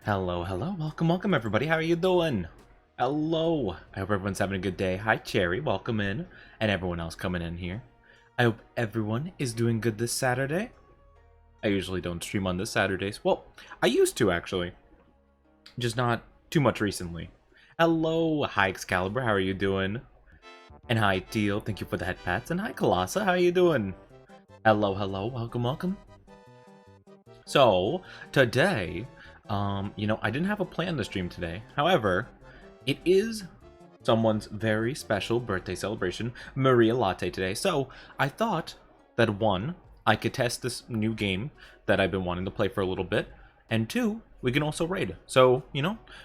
Hello, hello, welcome everybody. How are you doing? Hello. I hope everyone's having a good day. Hi Cherry, welcome in, and everyone else coming in here. I hope everyone is doing good this Saturday. I usually don't stream on this Saturdays. Well, I used to actually, just not too much recently. Hello, hi Excalibur, how are you doing? And hi Teal, thank you for the head pats. And hi Colossa, how are you doing? Hello, hello, welcome. So today, I didn't have a plan to stream today. However, it is someone's very special birthday celebration, Maria Latte, today. So I thought that one, I could test this new game that I've been wanting to play for a little bit, and two, we can also raid. So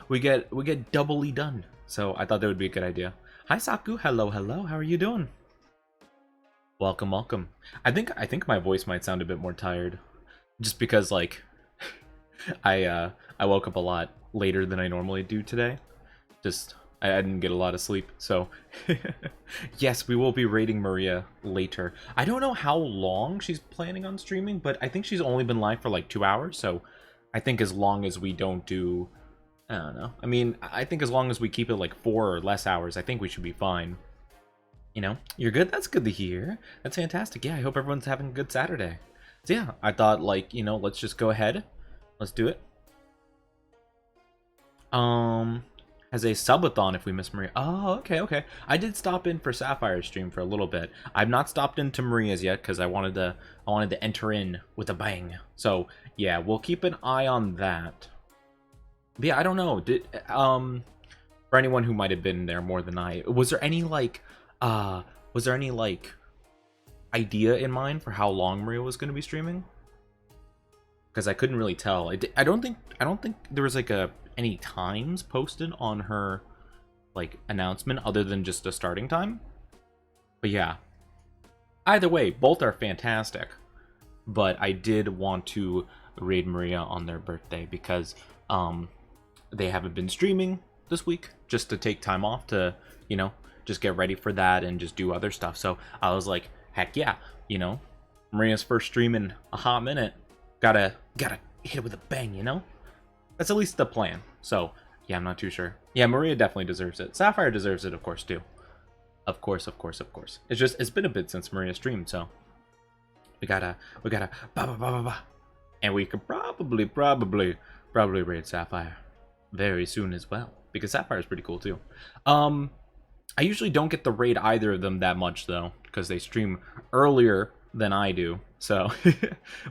we get doubly done. So I thought that would be a good idea. Hi Saku, hello, how are you doing? Welcome. I think my voice might sound a bit more tired, just because like I woke up a lot later than I normally do today. Just I didn't get a lot of sleep, so yes, we will be raiding Maria later. I don't know how long she's planning on streaming, but I think she's only been live for like 2 hours, so I think as long as we don't do, I don't know. I mean, I think as long as we keep it like 4 or less hours, I think we should be fine. You're good? That's good to hear. That's fantastic. Yeah, I hope everyone's having a good Saturday. So yeah, I thought like, let's just go ahead. Let's do it. Has a subathon if we miss Maria. Oh, okay. I did stop in for Sapphire's stream for a little bit. I've not stopped into Maria's yet because I wanted to enter in with a bang. So yeah, we'll keep an eye on that. But yeah, I don't know. For anyone who might have been there more than I, was there any idea in mind for how long Maria was going to be streaming? Because I couldn't really tell. I don't think there was like any times posted on her like announcement other than just a starting time. But yeah, either way, both are fantastic. But I did want to raid Maria on their birthday because they haven't been streaming this week, just to take time off to just get ready for that and just do other stuff. So I was like, heck yeah, Maria's first stream in a hot minute. Gotta hit it with a bang, That's at least the plan. So, yeah, I'm not too sure. Yeah, Maria definitely deserves it. Sapphire deserves it, of course, too. Of course. It's been a bit since Maria streamed, so we gotta ba. And we could probably raid Sapphire very soon as well, because Sapphire is pretty cool too. I usually don't get to raid either of them that much though, because they stream earlier than I do, so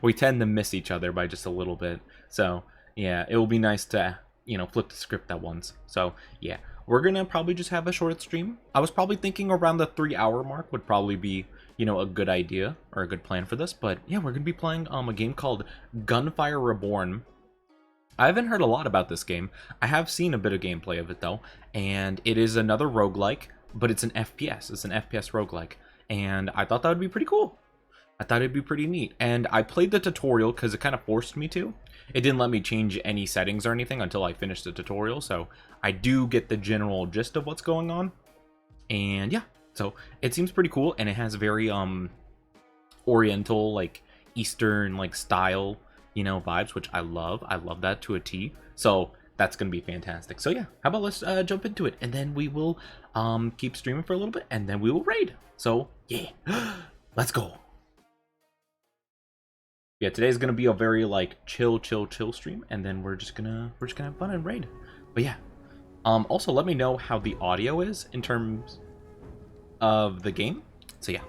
we tend to miss each other by just a little bit. So yeah, it will be nice to flip the script at once. So yeah, we're gonna probably just have a short stream. I was probably thinking around the 3-hour mark would probably be a good idea or a good plan for this. But yeah, we're gonna be playing a game called Gunfire Reborn. I haven't heard a lot about this game. I have seen a bit of gameplay of it though, and it is another roguelike, but it's an FPS. It's an FPS roguelike, and I thought that would be pretty cool. I thought it'd be pretty neat, and I played the tutorial because it kind of forced me to. It didn't let me change any settings or anything until I finished the tutorial, so I do get the general gist of what's going on. And yeah, so it seems pretty cool, and it has very oriental, like Eastern like style vibes, which I love. I love that to a T. So that's gonna be fantastic. So yeah, how about let's jump into it, and then we will keep streaming for a little bit, and then we will raid. So yeah, let's go. Yeah, today's gonna be a very like chill stream, and then we're just gonna have fun and raid. But yeah, also let me know how the audio is in terms of the game. So yeah,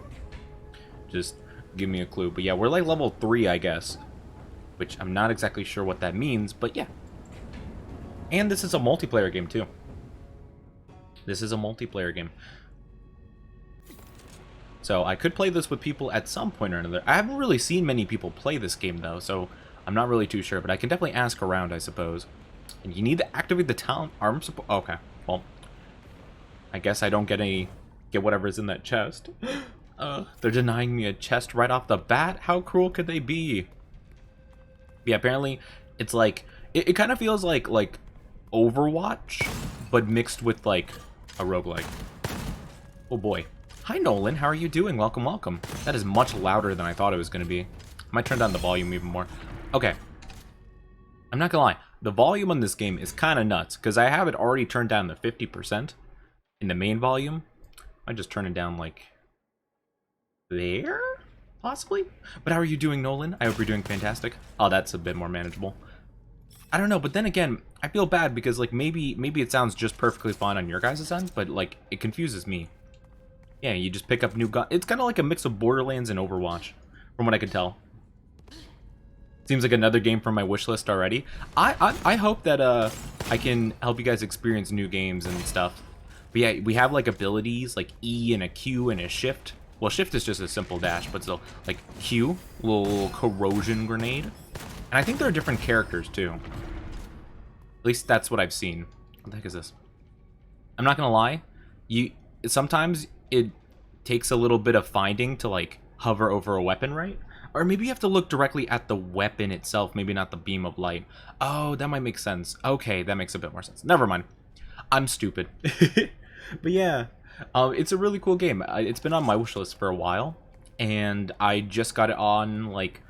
just give me a clue. But yeah, we're like level 3, I guess, which I'm not exactly sure what that means, but yeah. And this is a multiplayer game too. This is a multiplayer game. So I could play this with people at some point or another. I haven't really seen many people play this game though, so I'm not really too sure, but I can definitely ask around, I suppose. And you need to activate the talent arm support. Okay, well, I guess I don't get whatever's in that chest. They're denying me a chest right off the bat. How cruel could they be? Yeah, apparently it's like it kind of feels like Overwatch, but mixed with like a roguelike. Oh boy. Hi Nolan, how are you doing? Welcome. That is much louder than I thought it was going to be. I might turn down the volume even more. Okay. I'm not gonna lie. The volume on this game is kind of nuts, because I have it already turned down to 50% in the main volume. I just turn it down, like, there? Possibly? But how are you doing, Nolan? I hope you're doing fantastic. Oh, that's a bit more manageable. I don't know, but then again, I feel bad because, like, maybe it sounds just perfectly fine on your guys' end, but, like, it confuses me. Yeah, you just pick up new gun. It's kind of like a mix of Borderlands and Overwatch, from what I could tell. Seems like another game from my wish list already. I hope that I can help you guys experience new games and stuff. But yeah, we have like abilities like E and a Q and a shift. Well, shift is just a simple dash, but still, like Q, little corrosion grenade. And I think there are different characters too. At least that's what I've seen. What the heck is this? I'm not gonna lie, sometimes it takes a little bit of finding to like hover over a weapon, right? Or maybe you have to look directly at the weapon itself, maybe not the beam of light. Oh, that might make sense. Okay, that makes a bit more sense. Never mind. I'm stupid. But yeah, it's a really cool game. It's been on my wish list for a while, and I just got it on like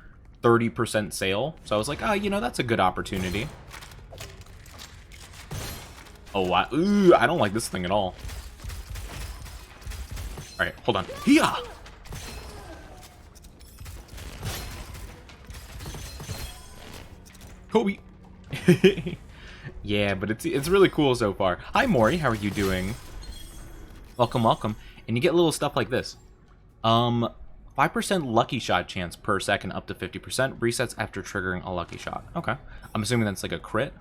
30% sale. So I was like, oh, you know, that's a good opportunity. Oh, wow. Ooh, I don't like this thing at all. All right, hold on. Hiya! Kobe. Yeah, but it's really cool so far. Hi, Maury. How are you doing? Welcome, welcome. And you get little stuff like this. 5% lucky shot chance per second up to 50%. Resets after triggering a lucky shot. Okay. I'm assuming that's like a crit.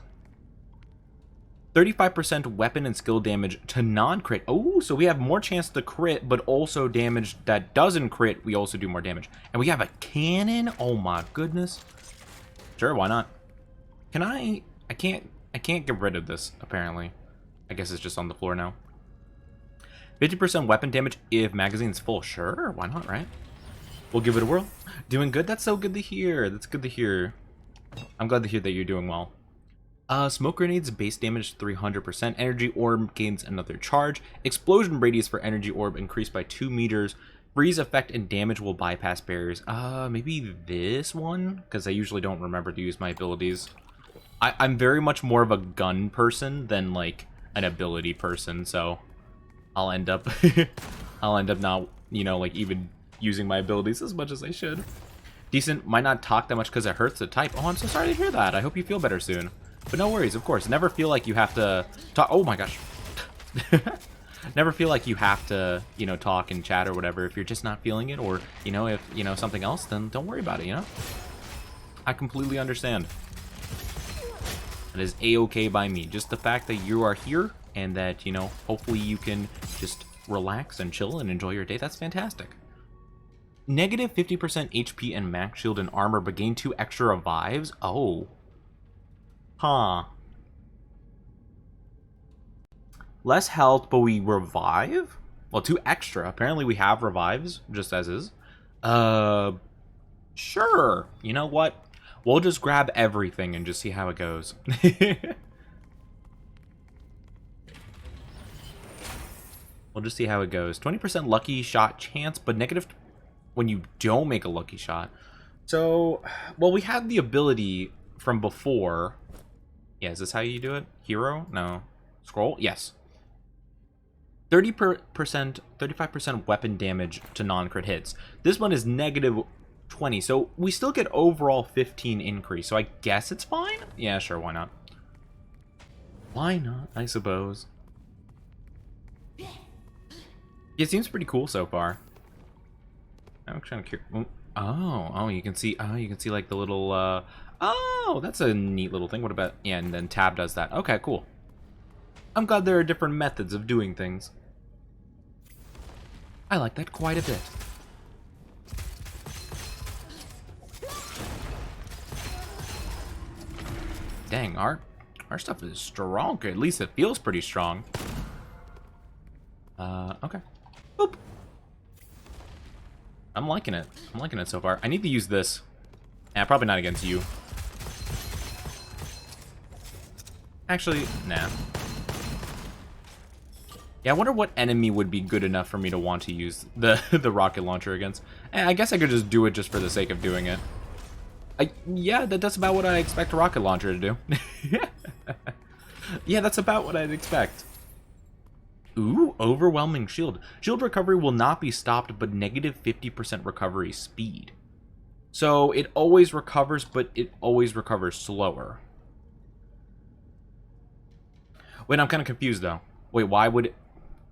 35% weapon and skill damage to non-crit. Oh, so we have more chance to crit, but also damage that doesn't crit, we also do more damage. And we have a cannon? Oh my goodness. Sure, why not? Can I can't get rid of this, apparently. I guess it's just on the floor now. 50% weapon damage if magazine's full. Sure, why not, right? We'll give it a whirl. Doing good? That's so good to hear. That's good to hear. I'm glad to hear that you're doing well. Smoke grenades, base damage 300%. Energy orb gains another charge. Explosion radius for energy orb increased by 2 meters. Freeze effect and damage will bypass barriers. Maybe this one? Because I usually don't remember to use my abilities. I'm very much more of a gun person than like an ability person, so I'll end up not, you know, like even using my abilities as much as I should. Decent, might not talk that much because it hurts to type. Oh, I'm so sorry to hear that. I hope you feel better soon. But no worries, of course. Never feel like you have to talk. Oh my gosh. Never feel like you have to, you know, talk and chat or whatever if you're just not feeling it, or, you know, if, you know, something else, then don't worry about it, you know? I completely understand. That is A-okay by me. Just the fact that you are here and that, you know, hopefully you can just relax and chill and enjoy your day. That's fantastic. Negative 50% HP and max shield and armor, but gain 2 extra revives? Oh. Huh. Less health, but we revive? Well, 2 extra. Apparently we have revives, just as is. Sure. You know what? We'll just grab everything and just see how it goes. We'll just see how it goes. 20% lucky shot chance, but negative when you don't make a lucky shot. So, well, we had the ability from before. Yeah, is this how you do it? Hero? No. Scroll? Yes. 35% weapon damage to non-crit hits. This one is negative 20, so we still get overall 15 increase, so I guess it's fine? Yeah, sure, why not? Why not, I suppose. It seems pretty cool so far. I'm trying to... Oh, you can see like the little, oh, that's a neat little thing. What about... Yeah, and then tab does that. Okay, cool. I'm glad there are different methods of doing things. I like that quite a bit. Dang, our stuff is strong. At least it feels pretty strong. Okay. Boop. I'm liking it. I'm liking it so far. I need to use this. Probably not against you. Actually, nah. Yeah, I wonder what enemy would be good enough for me to want to use the rocket launcher against. I guess I could just do it just for the sake of doing it. Yeah, that's about what I expect a rocket launcher to do. Yeah, that's about what I'd expect. Ooh, overwhelming shield. Shield recovery will not be stopped, but negative 50% recovery speed. So it always recovers, but it always recovers slower. Wait, I'm kind of confused though. Wait, why would...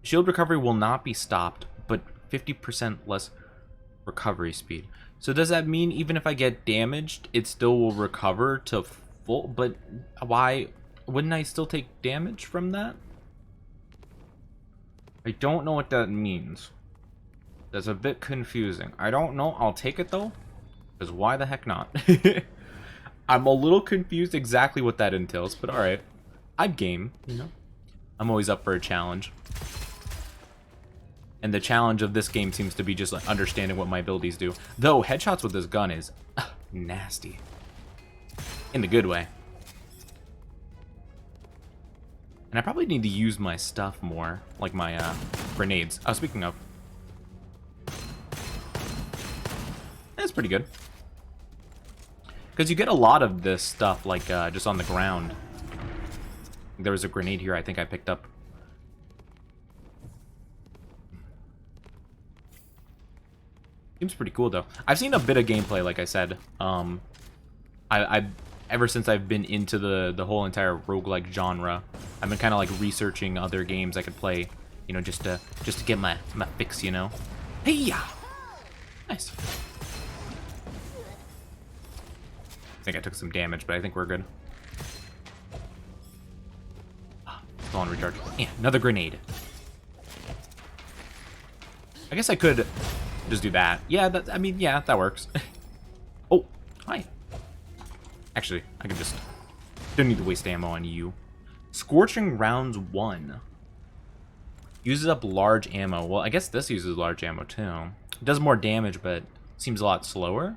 Shield recovery will not be stopped, but 50% less recovery speed. So does that mean even if I get damaged, it still will recover to full? But why wouldn't I still take damage from that? I don't know what that means. That's a bit confusing. I don't know. I'll take it though, because why the heck not? I'm a little confused exactly what that entails, but all right. I'm game, you know. I'm always up for a challenge. And the challenge of this game seems to be just like understanding what my abilities do. Though headshots with this gun is nasty. In the good way. And I probably need to use my stuff more. Like my grenades. Oh, speaking of. That's pretty good. Because you get a lot of this stuff like just on the ground. There was a grenade here I think I picked up. Seems pretty cool though. I've seen a bit of gameplay, like I said. Ever since I've been into the whole entire roguelike genre, I've been kind of like researching other games I could play, you know, just to get my fix, you know. Hey ya, nice. I think I took some damage, but I think we're good. Go on, recharge. Yeah, another grenade. I guess I could just do that. Yeah, I mean, yeah, that works. Oh, hi. Actually, I can just... Don't need to waste ammo on you. Scorching rounds 1. Uses up large ammo. Well, I guess this uses large ammo too. It does more damage, but seems a lot slower.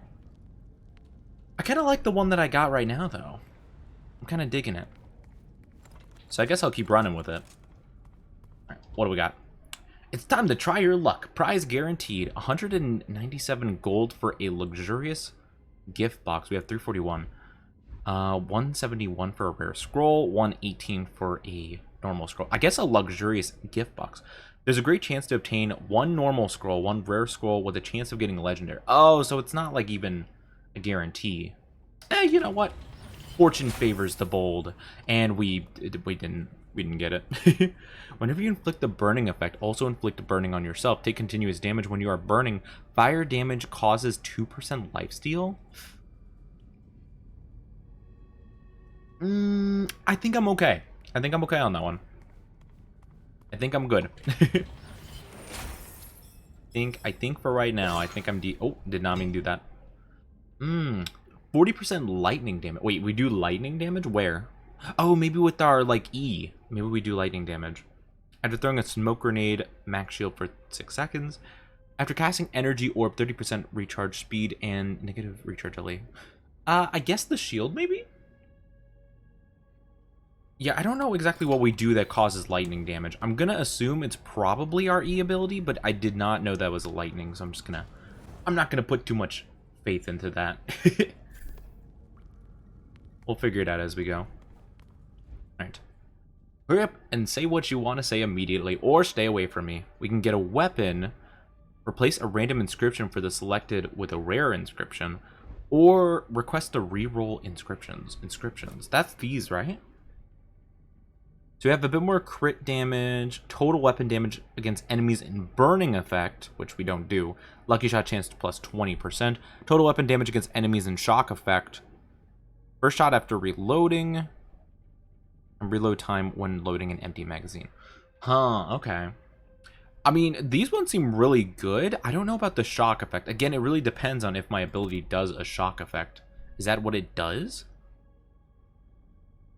I kind of like the one that I got right now, though. I'm kind of digging it. So I guess I'll keep running with it. Alright, what do we got? It's time to try your luck. Prize guaranteed. 197 gold for a luxurious gift box. We have 341. 171 for a rare scroll. 118 for a normal scroll. I guess a luxurious gift box. There's a great chance to obtain one normal scroll, one rare scroll with a chance of getting legendary. Oh, so it's not like even a guarantee. You know what? Fortune favors the bold, and we didn't get it. Whenever you inflict the burning effect, also inflict burning on yourself. Take continuous damage when you are burning. Fire damage causes 2% lifesteal. I think I'm okay. I think I'm okay on that one. I think I'm good. I think for right now, I think I'm oh, did not mean to do that. 40% lightning damage. Wait, we do lightning damage? Where? Oh, maybe with our, like, E. Maybe we do lightning damage. After throwing a smoke grenade, max shield for 6 seconds. After casting energy orb, 30% recharge speed and negative recharge delay. I guess the shield, maybe? Yeah, I don't know exactly what we do that causes lightning damage. I'm gonna assume it's probably our E ability, but I did not know that was a lightning, so I'm not gonna put too much faith into that. We'll figure it out as we go. Alright. Hurry up and say what you want to say immediately, or stay away from me. We can get a weapon, replace a random inscription for the selected with a rare inscription, or request to reroll inscriptions. That's these, right? So we have a bit more crit damage, total weapon damage against enemies in burning effect, which we don't do. Lucky shot chance to plus 20%. Total weapon damage against enemies in shock effect. First shot after reloading. And reload time when loading an empty magazine. Huh, okay. I mean, these ones seem really good. I don't know about the shock effect. Again, it really depends on if my ability does a shock effect. Is that what it does?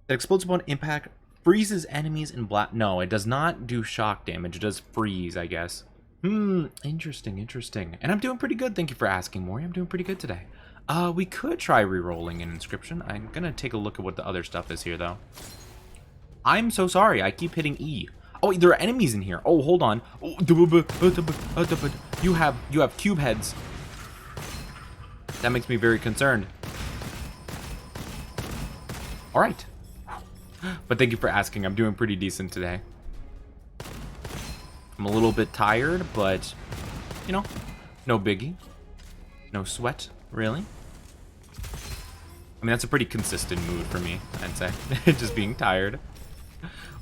It explodes upon impact, freezes enemies in black. No, it does not do shock damage. It does freeze, I guess. Interesting. And I'm doing pretty good. Thank you for asking, Mori. I'm doing pretty good today. We could try re-rolling an inscription. I'm gonna take a look at what the other stuff is here, though. I'm so sorry. I keep hitting E. Oh, wait, there are enemies in here. Oh, hold on. You have cube heads. That makes me very concerned. All right. But thank you for asking. I'm doing pretty decent today. I'm a little bit tired, but, you know, no biggie. No sweat, really. I mean, that's a pretty consistent mood for me, I'd say. Just being tired.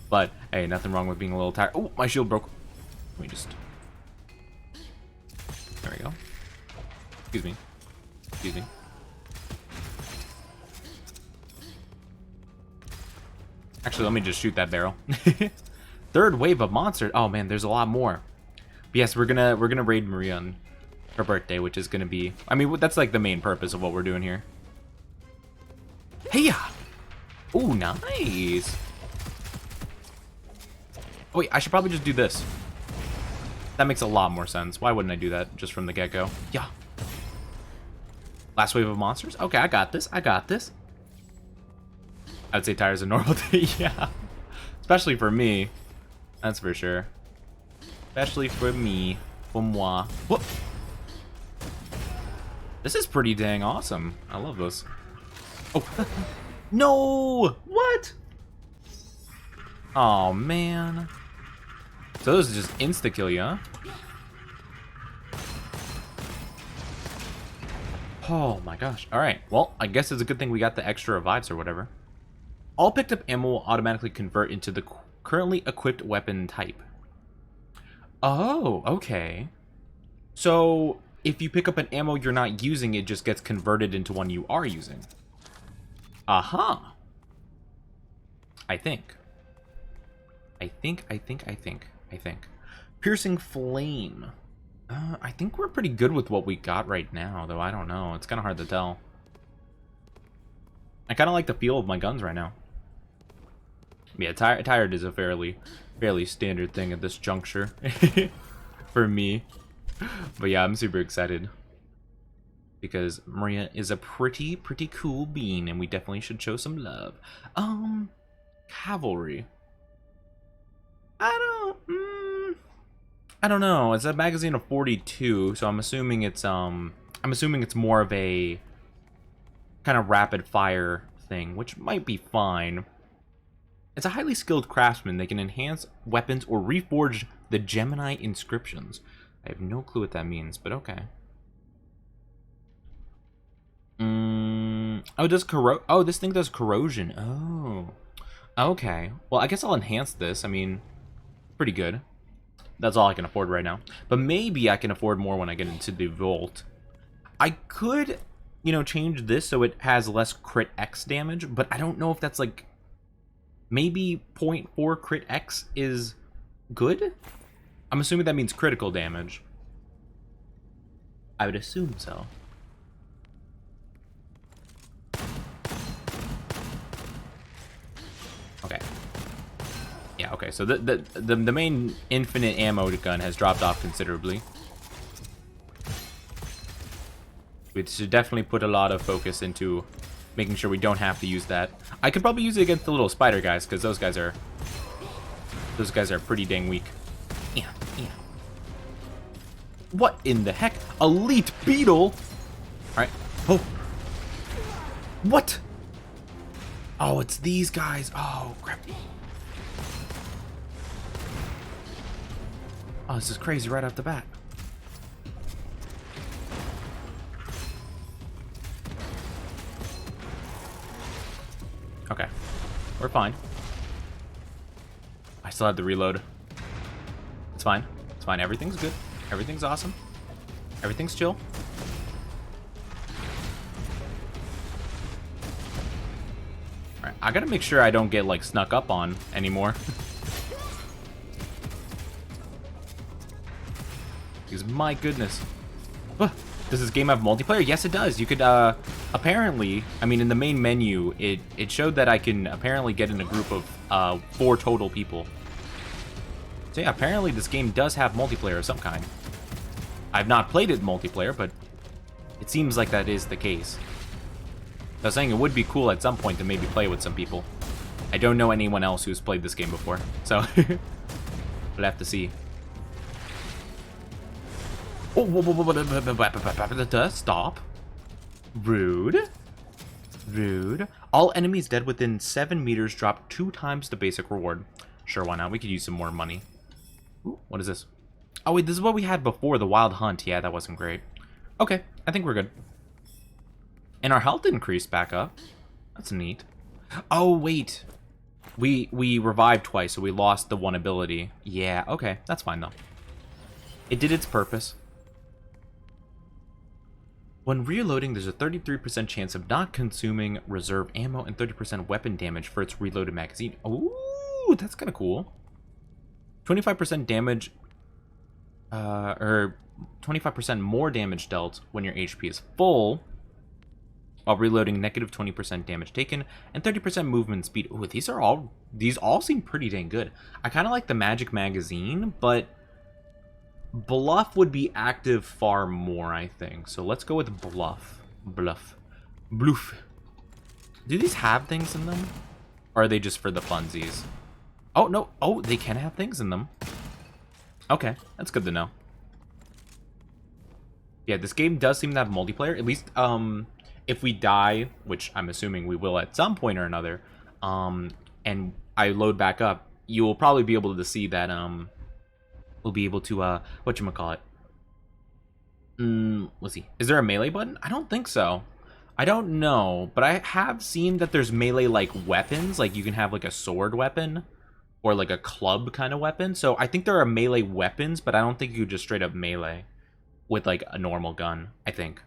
But, hey, nothing wrong with being a little tired. Oh, my shield broke. Let me just... There we go. Excuse me. Excuse me. Actually, let me just shoot that barrel. Third wave of monsters. Oh man, there's a lot more. But yes, we're gonna raid Maria on her birthday, which is gonna be. I mean, that's like the main purpose of what we're doing here. Hey-ya! Ooh, nice. Oh wait, I should probably just do this. That makes a lot more sense. Why wouldn't I do that just from the get-go? Yeah. Last wave of monsters. Okay, I got this. I got this. I'd say tire's a normal day. Yeah. Especially for me. That's for sure. Especially for me. For moi. Whoop. This is pretty dang awesome. I love this. Oh. No! What? Oh, man. So this is just insta-kill you, huh? Oh my gosh. Alright. Well, I guess it's a good thing we got the extra revives or whatever. All picked up ammo will automatically convert into the currently equipped weapon type. Oh, okay. So, if you pick up an ammo you're not using, it just gets converted into one you are using. Aha. I think. Piercing Flame. I think we're pretty good with what we got right now, though I don't know. It's kind of hard to tell. I kind of like the feel of my guns right now. Yeah, tired is a fairly standard thing at this juncture for me. But yeah, I'm super excited because Maria is a pretty cool bean, and we definitely should show some love. Cavalry. I don't know. It's a magazine of 42, so I'm assuming it's more of a kind of rapid fire thing, which might be fine. It's a highly skilled craftsman. They can enhance weapons or reforge the Gemini inscriptions. I have no clue what that means, but okay. Oh, this thing does corrosion. Oh. Okay. Well, I guess I'll enhance this. I mean, pretty good. That's all I can afford right now. But maybe I can afford more when I get into the vault. I could, you know, change this so it has less crit X damage, but I don't know if that's like... Maybe 0.4 crit X is good? I'm assuming that means critical damage. I would assume so. Okay. Yeah, okay, so the main infinite ammo gun has dropped off considerably. We should definitely put a lot of focus into making sure we don't have to use that. I could probably use it against the little spider guys, because those guys are pretty dang weak. Yeah. What in the heck? Elite Beetle? Alright. Oh. What? Oh, it's these guys. Oh, crap. Oh, this is crazy right off the bat. Okay. We're fine. I still have to reload. It's fine. It's fine. Everything's good. Everything's awesome. Everything's chill. Alright, I gotta make sure I don't get, like, snuck up on anymore. Because, my goodness. Does this game have multiplayer? Yes, it does. You could, apparently, I mean, in the main menu, it showed that I can apparently get in a group of 4 total people. So yeah, apparently this game does have multiplayer of some kind. I've not played it multiplayer, but it seems like that is the case. I was saying it would be cool at some point to maybe play with some people. I don't know anyone else who's played this game before, so we'll have to see. Oh, stop. Rude. All enemies dead within 7 meters drop 2 times the basic reward. Sure, why not? We could use some more money. Ooh, what is this? Oh, wait, this is what we had before, the Wild Hunt. Yeah, that wasn't great. Okay, I think we're good. And our health increased back up. That's neat. Oh, wait. We revived twice, so we lost the one ability. Yeah, okay. That's fine, though. It did its purpose. When reloading, there's a 33% chance of not consuming reserve ammo and 30% weapon damage for its reloaded magazine. Ooh, that's kind of cool. 25% damage, or 25% more damage dealt when your HP is full, while reloading, negative 20% damage taken, and 30% movement speed. Ooh, these all seem pretty dang good. I kind of like the magic magazine, but bluff would be active far more, I think. So let's go with bluff. Bluff. Do these have things in them? Or are they just for the funsies? Oh, no. Oh, they can have things in them. Okay, that's good to know. Yeah, this game does seem to have multiplayer. At least, if we die, which I'm assuming we will at some point or another, and I load back up, you will probably be able to see that, we'll be able to, whatchamacallit. Let's see. Is there a melee button? I don't think so. I don't know, but I have seen that there's melee-like weapons. Like, you can have, like, a sword weapon or, like, a club kind of weapon. So I think there are melee weapons, but I don't think you just straight up melee with, like, a normal gun, I think.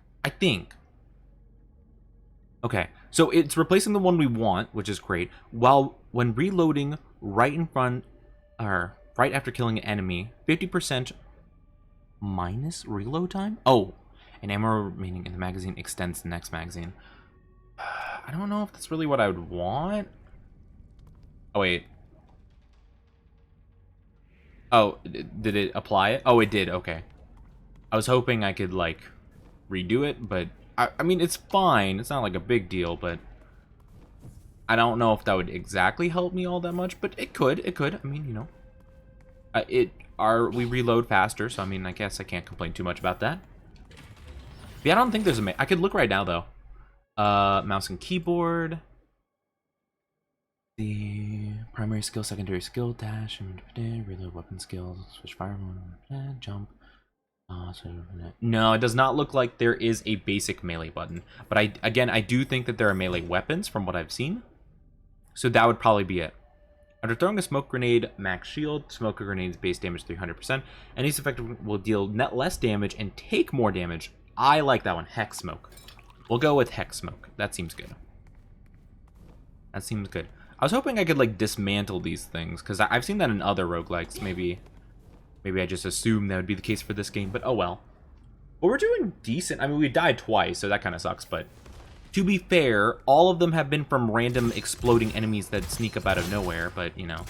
Okay, so it's replacing the one we want, which is great. While when reloading right in front, or right after killing an enemy, 50% minus reload time? Oh, and ammo remaining in the magazine extends the next magazine. I don't know if that's really what I would want. Oh, wait. Oh, did it apply it? Oh, it did, okay. I was hoping I could, like, redo it, but I mean, it's fine. It's not like a big deal, but I don't know if that would exactly help me all that much, but it could. I mean, you know, we reload faster, so I mean, I guess I can't complain too much about that. But yeah, I don't think there's I could look right now though. Mouse and keyboard. The primary skill, secondary skill, dash, reload weapon skills, switch fire mode, jump. No, it does not look like there is a basic melee button. But I do think that there are melee weapons from what I've seen. So that would probably be it. After throwing a smoke grenade, max shield, smoke grenade's base damage 300%, and each effect will deal net less damage and take more damage. I like that one, Hex Smoke. We'll go with Hex Smoke. That seems good. That seems good. I was hoping I could, like, dismantle these things, because I've seen that in other roguelikes. Maybe I just assumed that would be the case for this game, but oh well. But we're doing decent. I mean, we died twice, so that kind of sucks, but to be fair, all of them have been from random exploding enemies that sneak up out of nowhere, but, you know.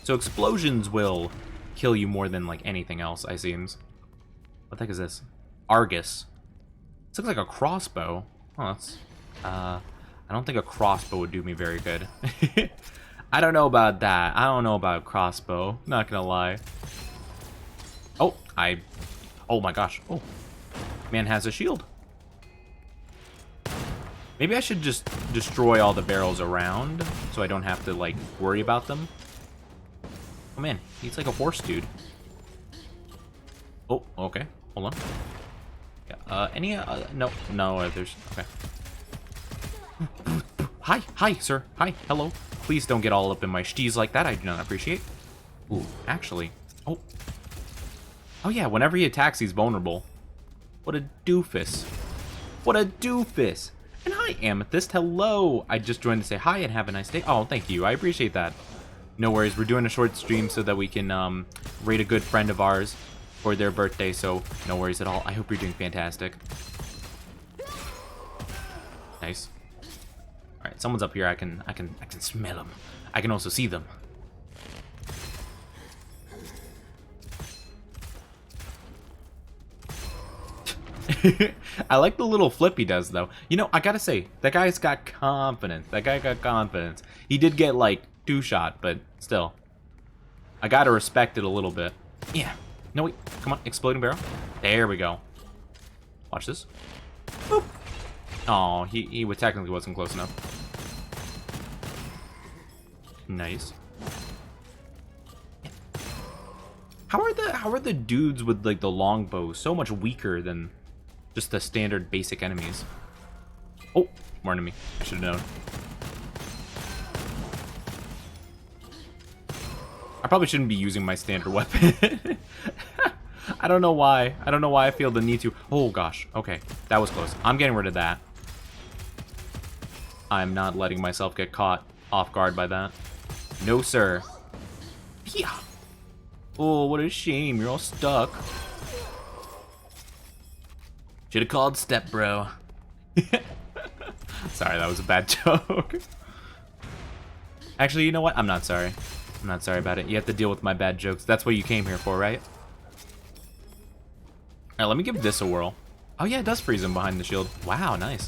So explosions will kill you more than, like, anything else, I seems. What the heck is this? Argus. This looks like a crossbow. Oh, that's... I don't think a crossbow would do me very good. I don't know about that. I don't know about crossbow. Not gonna lie. Oh, oh my gosh. Oh, man has a shield. Maybe I should just destroy all the barrels around so I don't have to, like, worry about them. Oh man, he's like a horse dude. Oh, okay. Hold on. Yeah, no, there's, okay. Hi, sir. Hi, hello. Please don't get all up in my steez like that. I do not appreciate. Ooh, actually. Oh. Oh yeah, whenever he attacks, he's vulnerable. What a doofus. What a doofus. And hi, Amethyst. Hello. I just joined to say hi and have a nice day. Oh, thank you. I appreciate that. No worries. We're doing a short stream so that we can rate a good friend of ours for their birthday, so no worries at all. I hope you're doing fantastic. Nice. All right, someone's up here. I can smell them. I can also see them. I like the little flip he does, though. You know, I gotta say, that guy's got confidence. That guy got confidence. He did get, like, 2-shot, but still. I gotta respect it a little bit. Yeah. No, wait. Come on. Exploding barrel. There we go. Watch this. Boop. Oh, he technically wasn't close enough. Nice. How are the dudes with like the longbow so much weaker than just the standard basic enemies? Oh, more enemy. I should have known. I probably shouldn't be using my standard weapon. I don't know why. I don't know why I feel the need to. Oh gosh. Okay, that was close. I'm getting rid of that. I'm not letting myself get caught off guard by that. No, sir. Yeah. Oh, what a shame. You're all stuck. Should have called step, bro. Sorry, that was a bad joke. Actually, you know what? I'm not sorry. I'm not sorry about it. You have to deal with my bad jokes. That's what you came here for, right? Alright, let me give this a whirl. Oh yeah, it does freeze him behind the shield. Wow, nice.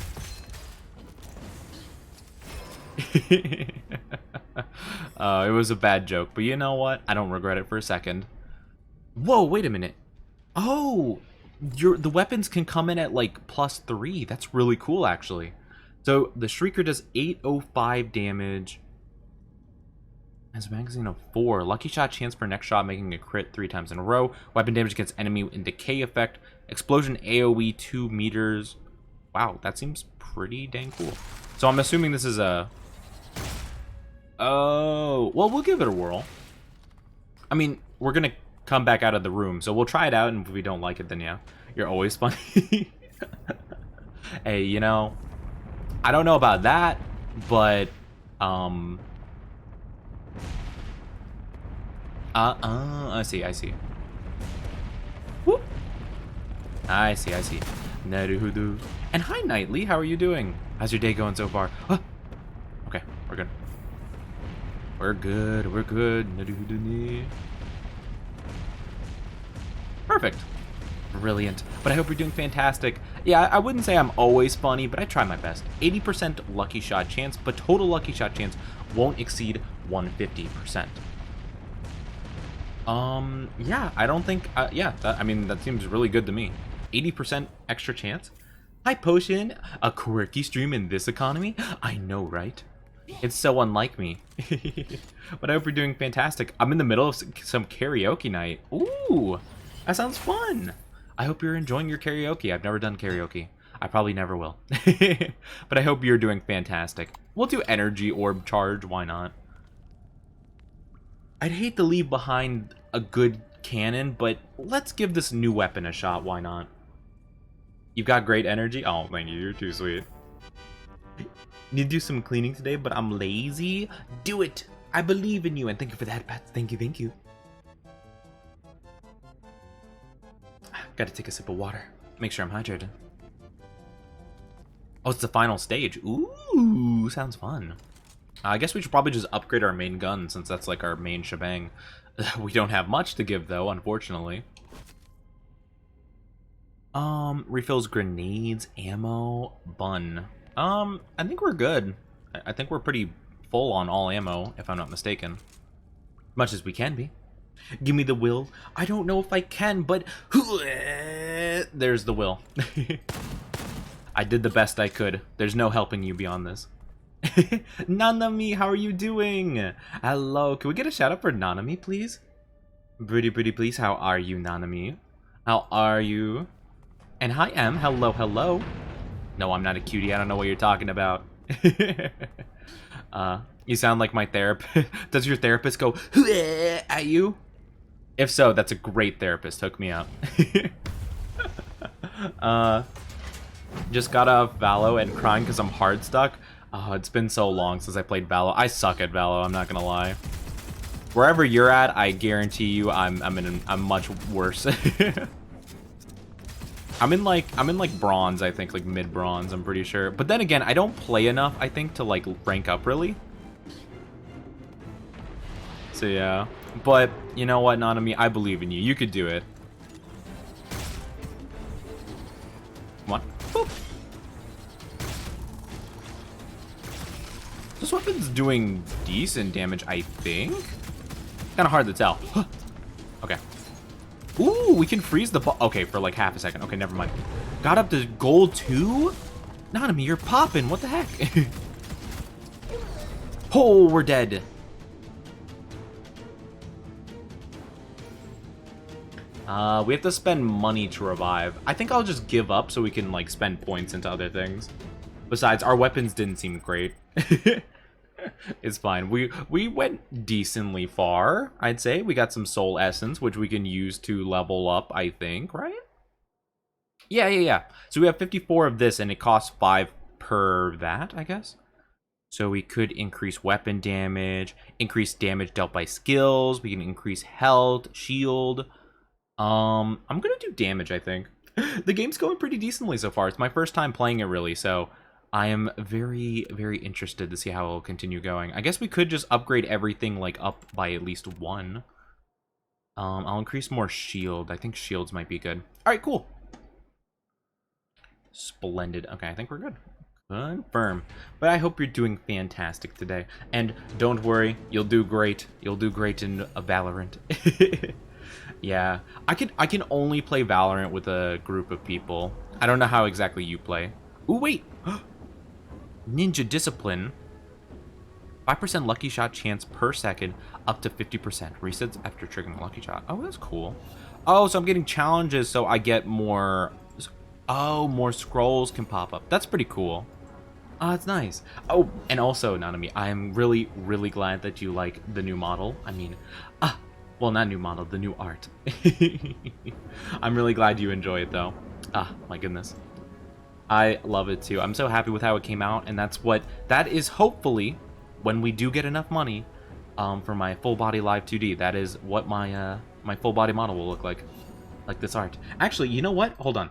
It was a bad joke, but you know what? I don't regret it for a second. Whoa, wait a minute. Oh, the weapons can come in at like +3. That's really cool, actually. So the Shrieker does 805 damage. Has a magazine of 4. Lucky shot chance per next shot, making a crit 3 times in a row. Weapon damage against enemy in decay effect. Explosion AoE 2 meters. Wow, that seems pretty dang cool. So I'm assuming this is a... Oh, well, we'll give it a whirl. I mean, we're gonna come back out of the room, so we'll try it out, and if we don't like it, then yeah, you're always funny. Hey, you know, I don't know about that, but I see. Whoop. I see. Naruhodo. And hi, Knightley, how are you doing? How's your day going so far? Huh. Okay, we're good. We're good. Naruhodo. Perfect. Brilliant. But I hope you're doing fantastic. Yeah, I wouldn't say I'm always funny, but I try my best. 80% lucky shot chance, but total lucky shot chance won't exceed 150%. Yeah, I don't think, yeah, I mean, that seems really good to me. 80% extra chance? Hi, Potion. A quirky stream in this economy? I know, right? It's so unlike me. But I hope you're doing fantastic. I'm in the middle of some karaoke night. Ooh, that sounds fun. I hope you're enjoying your karaoke. I've never done karaoke. I probably never will. But I hope you're doing fantastic. We'll do energy orb charge. Why not? I'd hate to leave behind a good cannon, but let's give this new weapon a shot. Why not? You've got great energy. Oh, thank you. You're too sweet. Need to do some cleaning today, but I'm lazy. Do it. I believe in you, and thank you for that, Pat. Thank you. Gotta take a sip of water. Make sure I'm hydrated. Oh, it's the final stage. Ooh, sounds fun. I guess we should probably just upgrade our main gun, since that's like our main shebang. We don't have much to give, though, unfortunately. Refills grenades, ammo, bun. I think we're good. I think we're pretty full on all ammo, if I'm not mistaken. Much as we can be. Give me the will. I don't know if I can, but... There's the will. I did the best I could. There's no helping you beyond this. Nanami, how are you doing? Hello, can we get a shout out for Nanami, please? Pretty please. How are you, Nanami? How are you? And hi, M. Hello. No, I'm not a cutie. I don't know what you're talking about. You sound like my therapist. Does your therapist go at you? If so, that's a great therapist. Hook me up. Just got off Valo and crying because I'm hard stuck. Oh, it's been so long since I played Valo. I suck at Valo, I'm not gonna lie. Wherever you're at, I guarantee you I'm much worse. I'm in like bronze, I think, like mid bronze, I'm pretty sure. But then again, I don't play enough, I think, to like rank up really. So yeah. But you know what, Nanami, I believe in you. You could do it. Come on. Boop. This weapon's doing decent damage, I think. Kind of hard to tell. Okay. Ooh, we can freeze the ball. Okay, for like half a second. Okay, never mind. Got up to gold 2? Nanami, you're popping. What the heck? Oh, we're dead. We have to spend money to revive. I think I'll just give up so we can, like, spend points into other things. Besides, our weapons didn't seem great. It's fine. We went decently far, I'd say. We got some soul essence, which we can use to level up, I think, right? Yeah. So we have 54 of this, and it costs 5 per that, I guess. So we could increase weapon damage, increase damage dealt by skills. We can increase health, shield. I'm gonna do damage, I think. The game's going pretty decently so far. It's my first time playing it, really, so I am very, very interested to see how it'll continue going. I guess we could just upgrade everything, like, up by at least 1. I'll increase more shield. I think shields might be good. Alright, cool. Splendid. Okay, I think we're good. Confirm. But I hope you're doing fantastic today. And don't worry, you'll do great. You'll do great in Valorant. Yeah, I can only play Valorant with a group of people. I don't know how exactly you play. Ooh, wait. Ninja Discipline. 5% lucky shot chance per second, up to 50%. Resets after triggering a lucky shot. Oh, that's cool. Oh, so I'm getting challenges, so I get more. Oh, more scrolls can pop up. That's pretty cool. Oh, that's nice. Oh, and also, Nanami, I am really, really glad that you like the new model. I mean, well, not new model, the new art. I'm really glad you enjoy it, though. My goodness. I love it, too. I'm so happy with how it came out, and that is hopefully, when we do get enough money, for my full body live 2D, that is what my full body model will look like this art. Actually, you know what? Hold on.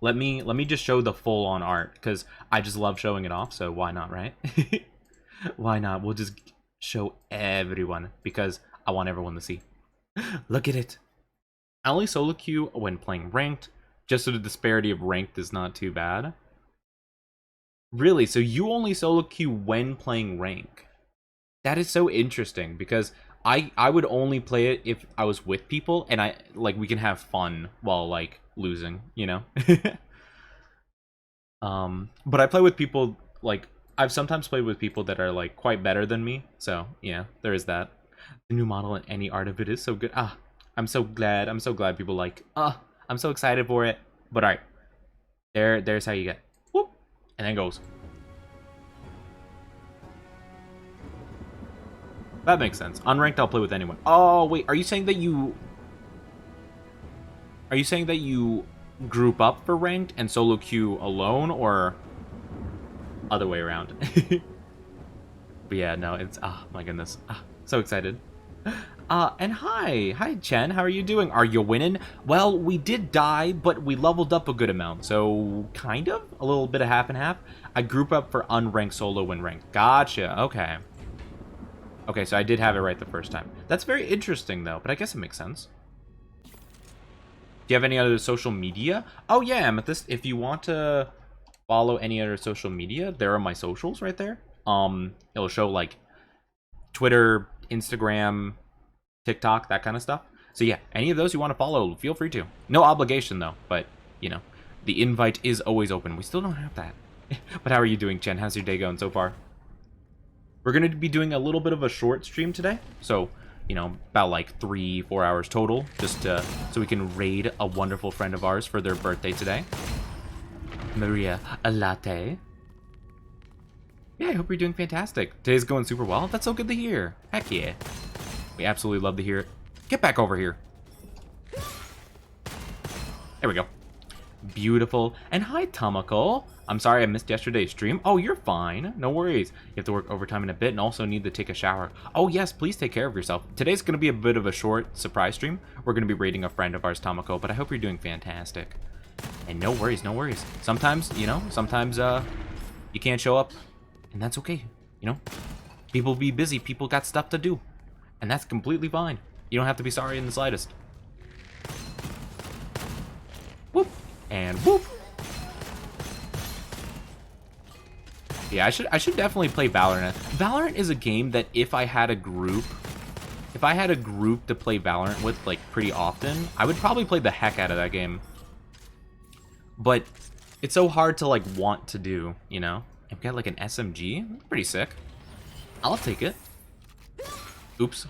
Let me just show the full on art, because I just love showing it off, so why not, right? Why not? We'll just show everyone, because I want everyone to see. Look at it. I only solo queue when playing ranked, just so the disparity of ranked is not too bad. Really? So you only solo queue when playing rank? That is so interesting, because I would only play it if I was with people, and we can have fun while, like, losing, you know? But I play with people, like, I've sometimes played with people that are, like, quite better than me, so, yeah, there is that. The new model and any art of it is so good. I'm so glad people like. I'm so excited for it. But alright. There's how you get. Whoop. And then it goes. That makes sense. Unranked, I'll play with anyone. Oh, wait, are you saying that you group up for ranked and solo queue alone, or other way around? But yeah, no, it's my goodness. So excited. And hi Chen, how are you doing? Are you winning? Well, we did die, but we leveled up a good amount, so kind of a little bit of half and half. I group up for unranked solo when ranked. Gotcha. Okay, so I did have it right the first time. That's very interesting though, but I guess it makes sense. Do you have any other social media? Oh yeah, Amethyst, if you want to follow any other social media, there are my socials right there. It'll show, like, Twitter, Instagram, TikTok, that kind of stuff. So yeah, any of those you want to follow, feel free to. No obligation though, but, you know, the invite is always open. We still don't have that. But how are you doing, Chen? How's your day going so far? We're going to be doing a little bit of a short stream today. So, you know, about like 3-4 hours total, just so we can raid a wonderful friend of ours for their birthday today. Maria, a latte. Yeah, I hope you're doing fantastic. Today's going super well. That's so good to hear. Heck yeah. We absolutely love to hear it. Get back over here. There we go. Beautiful. And hi, Tamako. I'm sorry I missed yesterday's stream. Oh, you're fine. No worries. You have to work overtime in a bit and also need to take a shower. Oh, yes, please take care of yourself. Today's going to be a bit of a short surprise stream. We're going to be raiding a friend of ours, Tamako, but I hope you're doing fantastic. And no worries, no worries. Sometimes, you know, you can't show up. And that's okay, you know? People be busy, people got stuff to do. And that's completely fine. You don't have to be sorry in the slightest. Whoop. And whoop. Yeah, I should definitely play Valorant. Valorant is a game that if I had a group to play Valorant with, like, pretty often, I would probably play the heck out of that game. But It's so hard to like want to do, you know? And we got like an SMG. That's pretty sick. I'll take it. Oops.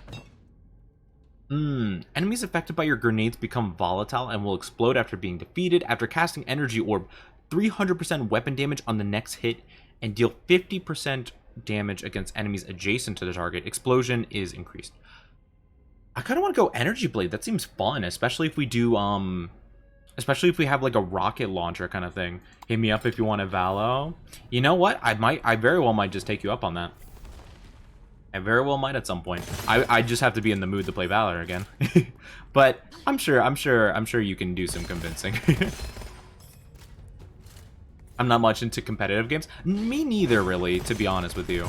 Enemies affected by your grenades become volatile and will explode after being defeated. After casting energy orb, 300% weapon damage on the next hit and deal 50% damage against enemies adjacent to the target. Explosion is increased. I kind of want to go energy blade. That seems fun, especially if we do especially if we have like a rocket launcher kind of thing. Hit me up if you want a Valo. You know what? I very well might just take you up on that. I very well might at some point. I just have to be in the mood to play Valor again. But I'm sure you can do some convincing. I'm not much into competitive games. Me neither, really, to be honest with you.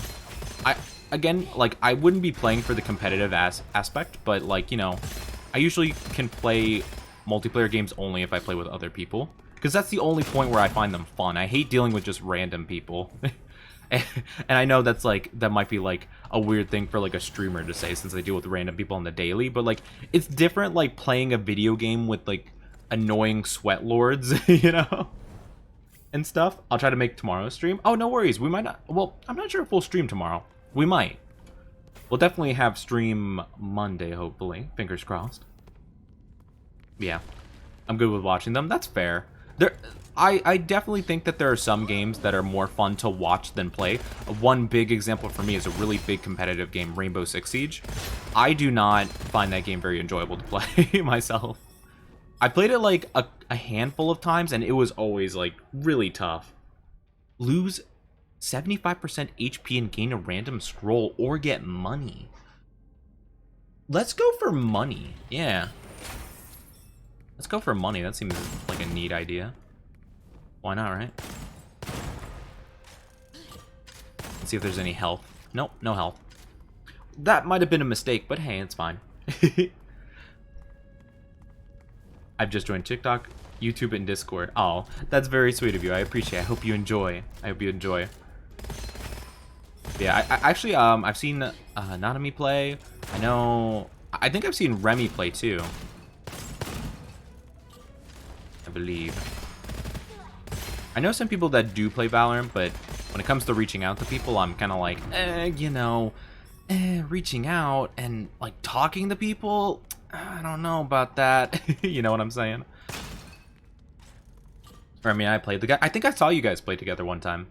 Again, like, I wouldn't be playing for the competitive aspect, but, like, you know, I usually can play multiplayer games only if I play with other people. Because that's the only point where I find them fun. I hate dealing with just random people. And I know that's, like, that might be, like, a weird thing for, like, a streamer to say since they deal with random people on the daily. But, like, it's different, like, playing a video game with, like, annoying sweat lords, you know? And stuff. I'll try to make tomorrow's stream. Oh, no worries. We might not. Well, I'm not sure if we'll stream tomorrow. We might. We'll definitely have stream Monday, hopefully. Fingers crossed. Yeah. I'm good with watching them. That's fair. I definitely think that there are some games that are more fun to watch than play. One big example for me is a really big competitive game, Rainbow Six Siege. I do not find that game very enjoyable to play myself. I played it like a handful of times, and it was always, like, really tough. Lose 75% HP and gain a random scroll or get money. Let's go for money. Yeah. Let's go for money. That seems like a neat idea. Why not, right? Let's see if there's any health. Nope, no health. That might have been a mistake, but hey, it's fine. I've just joined TikTok, YouTube, and Discord. Oh, that's very sweet of you. I appreciate it. I hope you enjoy. I hope you enjoy. Yeah, I actually, I've seen Nanami play. I think I've seen Remy play too. I believe. I know some people that do play Valorant, but when it comes to reaching out to people, I'm kind of like, you know, reaching out and, like, talking to people, I don't know about that. You know what I'm saying? Or, I mean, I played the guy. I think I saw you guys play together one time.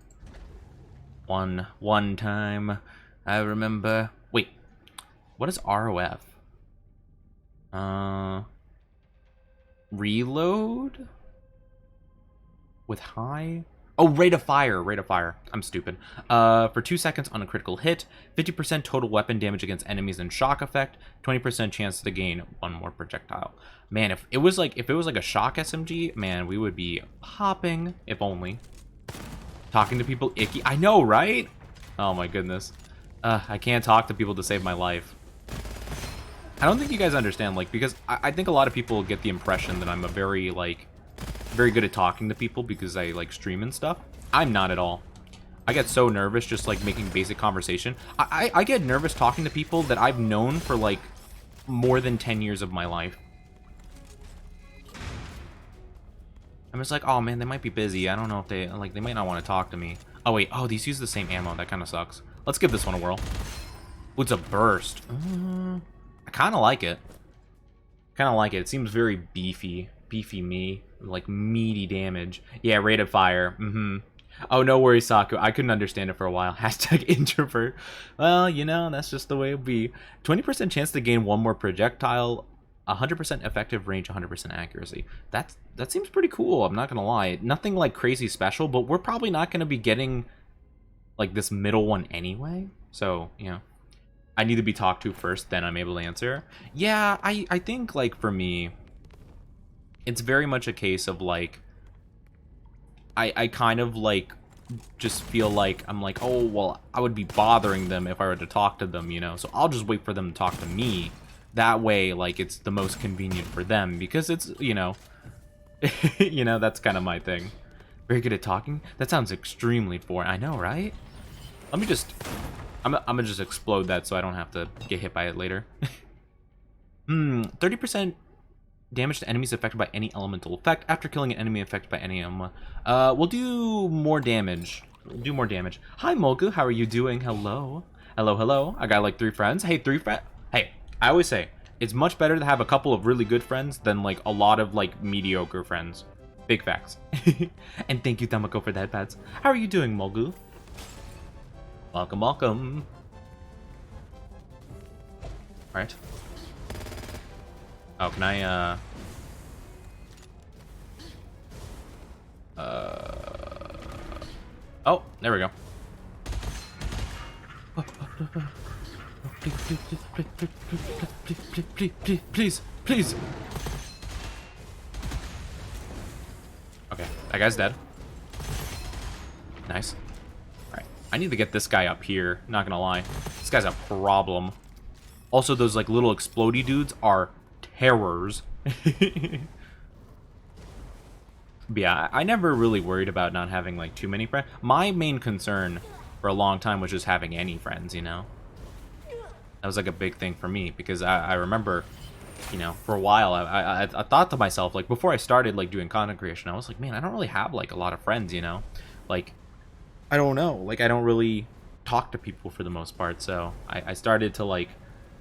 One time. I remember. Wait. What is ROF? Reload? With high? Oh, rate of fire. Rate of fire. I'm stupid. For 2 seconds on a critical hit, 50% total weapon damage against enemies and shock effect, 20% chance to gain one more projectile. Man, if it was like a shock SMG, man, we would be popping. If only. Talking to people, icky. I know, right? Oh my goodness. I can't talk to people to save my life. I don't think you guys understand, like, because I think a lot of people get the impression that I'm a very good at talking to people because I, like, stream and stuff. I'm not at all. I get so nervous just, like, making basic conversation. I get nervous talking to people that I've known for, like, more than 10 years of my life. I'm just like, oh man, they might be busy. I don't know if they might not want to talk to me. Oh wait, oh, these use the same ammo. That kind of sucks. Let's give this one a whirl. Ooh, it's a burst. I kind of like it. It seems very beefy. Beefy me. Like, meaty damage. Yeah, rate of fire. Oh, no worries, Saku. I couldn't understand it for a while. Hashtag introvert. Well, you know, that's just the way it be. 20% chance to gain one more projectile. 100% effective range, 100% accuracy. That seems pretty cool, I'm not gonna lie. Nothing, like, crazy special, but we're probably not gonna be getting, like, this middle one anyway. So, you know. I need to be talked to first, then I'm able to answer. Yeah, I think, like, for me, it's very much a case of, like, I kind of, like, just feel like I'm like, oh, well, I would be bothering them if I were to talk to them, you know? So I'll just wait for them to talk to me. That way, like, it's the most convenient for them because it's, you know, you know, that's kind of my thing. Very good at talking? That sounds extremely foreign. I know, right? Let me just... I'm gonna just explode that so I don't have to get hit by it later. 30% damage to enemies affected by any elemental effect after killing an enemy affected by any element. We'll do more damage. We'll do more damage. Hi, Mogu. How are you doing? Hello. Hello, hello. I got like 3 friends. Hey, 3 friends. Hey, I always say, it's much better to have a couple of really good friends than like a lot of like mediocre friends. Big facts. And thank you, Tamako, for the headpads. How are you doing, Mogu? Welcome, welcome. Alright. Oh, can I, Oh, there we go. Please. Okay, that guy's dead. Nice. Alright, I need to get this guy up here, not gonna lie. This guy's a problem. Also, those, like, little explodey dudes are terrors. But yeah, I never really worried about not having, like, too many friends. My main concern for a long time was just having any friends, you know? That was, like, a big thing for me, because I remember, you know, for a while, I thought to myself, like, before I started, like, doing content creation, I was like, man, I don't really have, like, a lot of friends, you know? Like, I don't know. Like, I don't really talk to people for the most part, so I started to, like,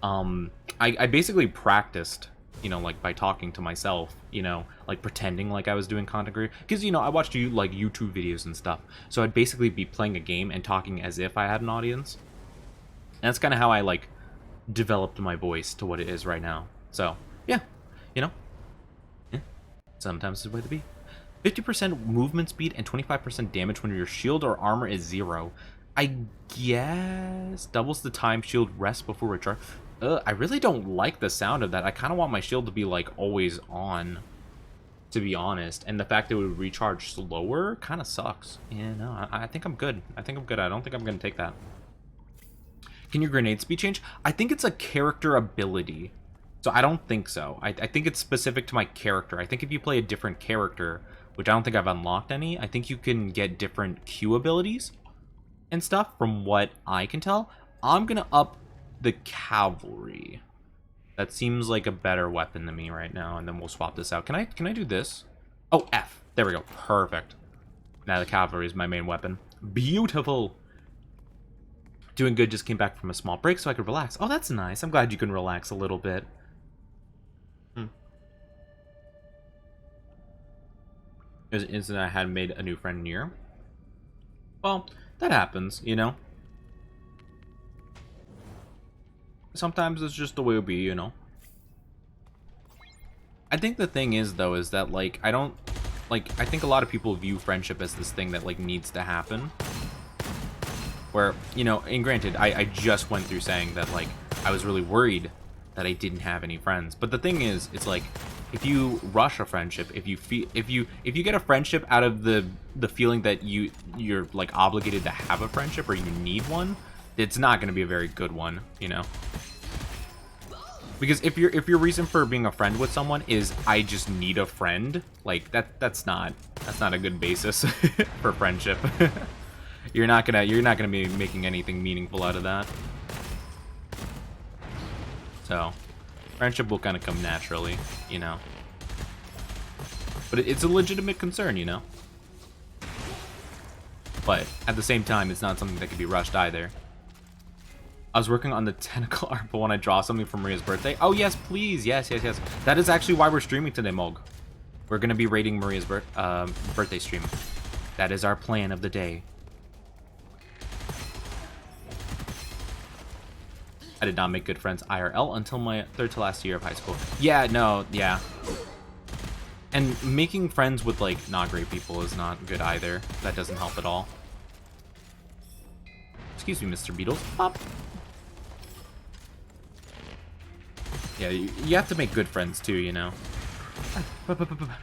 I basically practiced, you know, like, by talking to myself, you know, like, pretending like I was doing content creation. Because, you know, I watched, like, YouTube videos and stuff. So I'd basically be playing a game and talking as if I had an audience. And that's kind of how I, like, developed my voice to what it is right now. So, yeah, you know. Yeah, sometimes it's the way to be. 50% movement speed and 25% damage when your shield or armor is 0. I guess doubles the time shield rests before recharge. I really don't like the sound of that. I kind of want my shield to be, like, always on, to be honest. And the fact that it would recharge slower kind of sucks. Yeah, no, I think I'm good. I think I'm good. I don't think I'm going to take that. Can your grenade speed change? I think it's a character ability. So I don't think so. I think it's specific to my character. I think if you play a different character, which I don't think I've unlocked any, I think you can get different Q abilities and stuff from what I can tell. I'm going to up the cavalry. That seems like a better weapon to me right now, and then we'll swap this out. Can I do this? Oh, F. There we go. Perfect. Now the cavalry is my main weapon. Beautiful. Doing good, just came back from a small break so I could relax. Oh, that's nice. I'm glad you can relax a little bit. There's an incident I had made a new friend near. Well, that happens, you know? Sometimes it's just the way it'll be, you know? I think the thing is, though, is that, like, I don't... Like, I think a lot of people view friendship as this thing that, like, needs to happen. Where, you know, and granted, I just went through saying that, like, I was really worried that I didn't have any friends. But the thing is, it's like, if you rush a friendship, if you get a friendship out of the feeling that you're like obligated to have a friendship or you need one, it's not going to be a very good one, you know. Because if your reason for being a friend with someone is I just need a friend, like that's not a good basis for friendship. You're not gonna be making anything meaningful out of that. So, friendship will kind of come naturally, you know. But it's a legitimate concern, you know. But at the same time, it's not something that can be rushed either. I was working on the tentacle art, but when I draw something for Maria's birthday... Oh, yes, please. Yes. That is actually why we're streaming today, Mog. We're going to be rating Maria's birthday stream. That is our plan of the day. I did not make good friends IRL until my third to last year of high school. Yeah, no, yeah. And making friends with, like, not great people is not good either. That doesn't help at all. Excuse me, Mr. Beatles. Pop. Yeah, you have to make good friends too, you know.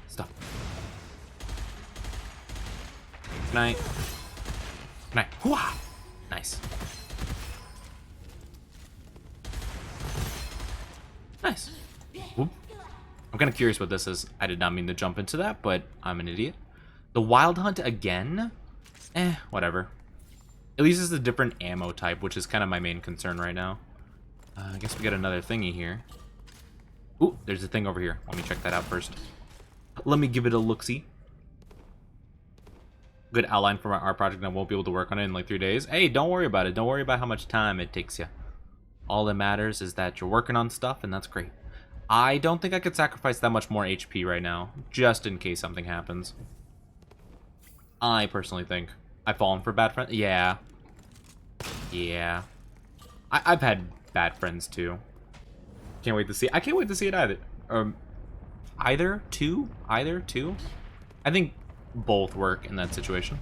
Stop. Good night. Good night. Hooah! Nice. Nice. Whoop. I'm kind of curious what this is. I did not mean to jump into that, but I'm an idiot. The Wild Hunt again? Whatever. At least it's a different ammo type, which is kind of my main concern right now. I guess we got another thingy here. Ooh, there's a thing over here. Let me check that out first. Let me give it a look-see. Good outline for my art project, and I won't be able to work on it in like 3 days. Hey, don't worry about it. Don't worry about how much time it takes you. All that matters is that you're working on stuff, and that's great. I don't think I could sacrifice that much more HP right now, just in case something happens. I personally think I've fallen for bad friends. Yeah. Yeah. I've had bad friends, too. Can't wait to see. I can't wait to see it either. Either two. I think both work in that situation.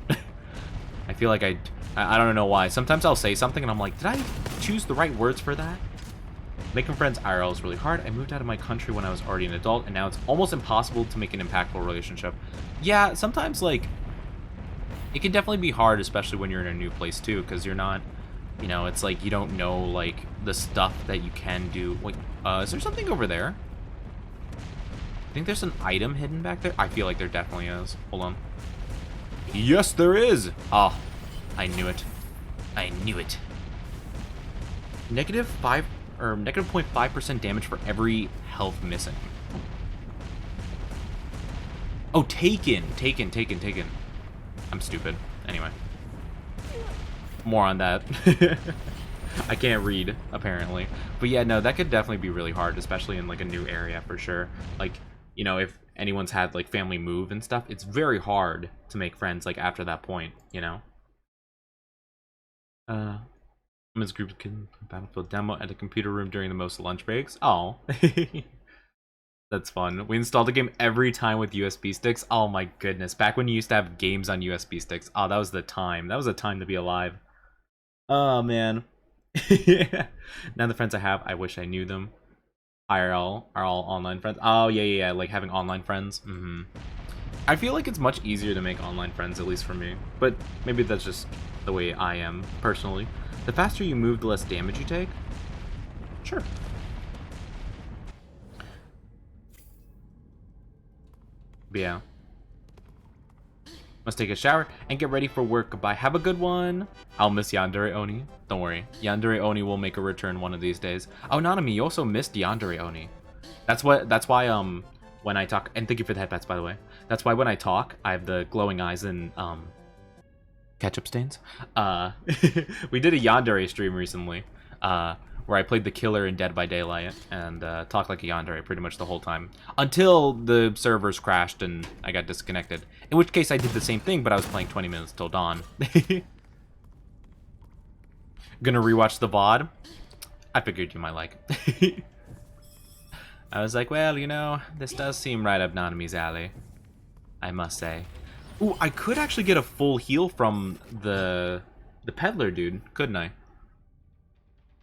I feel like I don't know why. Sometimes I'll say something and I'm like, did I choose the right words for that? Making friends IRL is really hard. I moved out of my country when I was already an adult, and now it's almost impossible to make an impactful relationship. Yeah, sometimes, like, it can definitely be hard, especially when you're in a new place, too, because you're not, you know, it's like you don't know, like, the stuff that you can do. Wait, is there something over there? I think there's an item hidden back there. I feel like there definitely is. Hold on. Yes, there is! Oh, I knew it. I knew it. Negative 0.5% damage for every health missing. Oh, taken. I'm stupid. Anyway. More on that. I can't read, apparently. But yeah, no, that could definitely be really hard, especially in, like, a new area, for sure. Like, you know, if anyone's had, like, family move and stuff, it's very hard to make friends, like, after that point, you know? Miss Group can Battlefield demo at a computer room during the most lunch breaks. Oh. That's fun. We installed the game every time with USB sticks. Oh my goodness. Back when you used to have games on USB sticks. Oh, that was the time. That was a time to be alive. Oh, man. Now the friends I have, I wish I knew them. IRL are all online friends. Oh, yeah. Like having online friends. I feel like it's much easier to make online friends, at least for me. But maybe that's just the way I am, personally. The faster you move, the less damage you take. Sure. But yeah. Must take a shower and get ready for work. Goodbye. Have a good one. I'll miss Yandere Oni. Don't worry. Yandere Oni will make a return one of these days. Oh, Nanami, you also missed Yandere Oni. That's why when I talk, and thank you for the headpats, by the way. That's why when I talk, I have the glowing eyes and ketchup stains. We did a Yandere stream recently, where I played the killer in Dead by Daylight and talked like a Yandere pretty much the whole time until the servers crashed and I got disconnected. In which case I did the same thing, but I was playing 20 minutes till dawn. Gonna rewatch the VOD. I figured you might like. I was like, well, you know, this does seem right up Nanami's alley, I must say. Ooh, I could actually get a full heal from the peddler dude, couldn't I?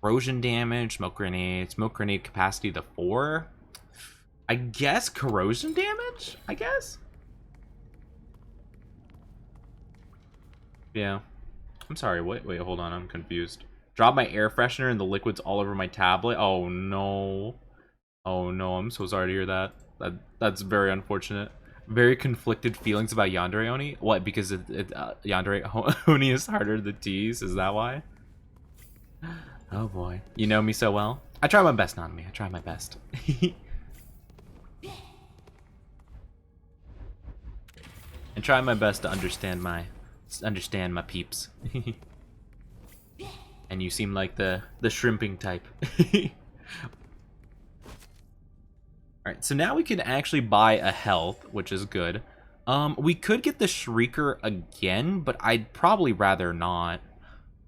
Corrosion damage, smoke grenade capacity to 4. I guess corrosion damage? I guess? Yeah. I'm sorry, wait, hold on, I'm confused. Drop my air freshener and the liquids all over my tablet? Oh no. Oh no, I'm so sorry to hear that. That's very unfortunate. Very conflicted feelings about Yandere Oni. What, because Yandere Oni is harder to tease? Is that why? Oh boy. You know me so well. I try my best, Nanami. I try my best. And try my best to understand my peeps. And you seem like the shrimping type. Alright, so now we can actually buy a health, which is good. We could get the Shrieker again, but I'd probably rather not.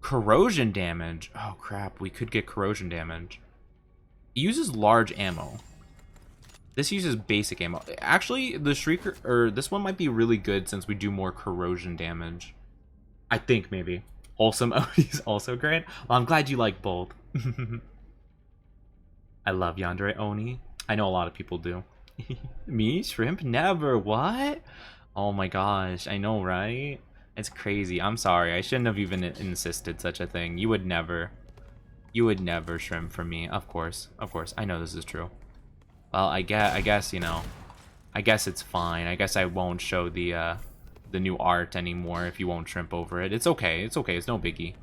Corrosion damage. Oh crap, we could get corrosion damage. It uses large ammo. This uses basic ammo. Actually, the Shrieker, or this one might be really good since we do more corrosion damage. I think, maybe. Wholesome Oni is also great. Well, I'm glad you like both. I love Yandere Oni. I know a lot of people do. Me? Shrimp? Never. What? Oh my gosh. I know, right? It's crazy. I'm sorry. I shouldn't have even insisted such a thing. You would never. You would never shrimp for me. Of course. Of course. I know this is true. Well, I guess, you know. I guess it's fine. I guess I won't show the new art anymore if you won't shrimp over it. It's okay. It's okay. It's no biggie.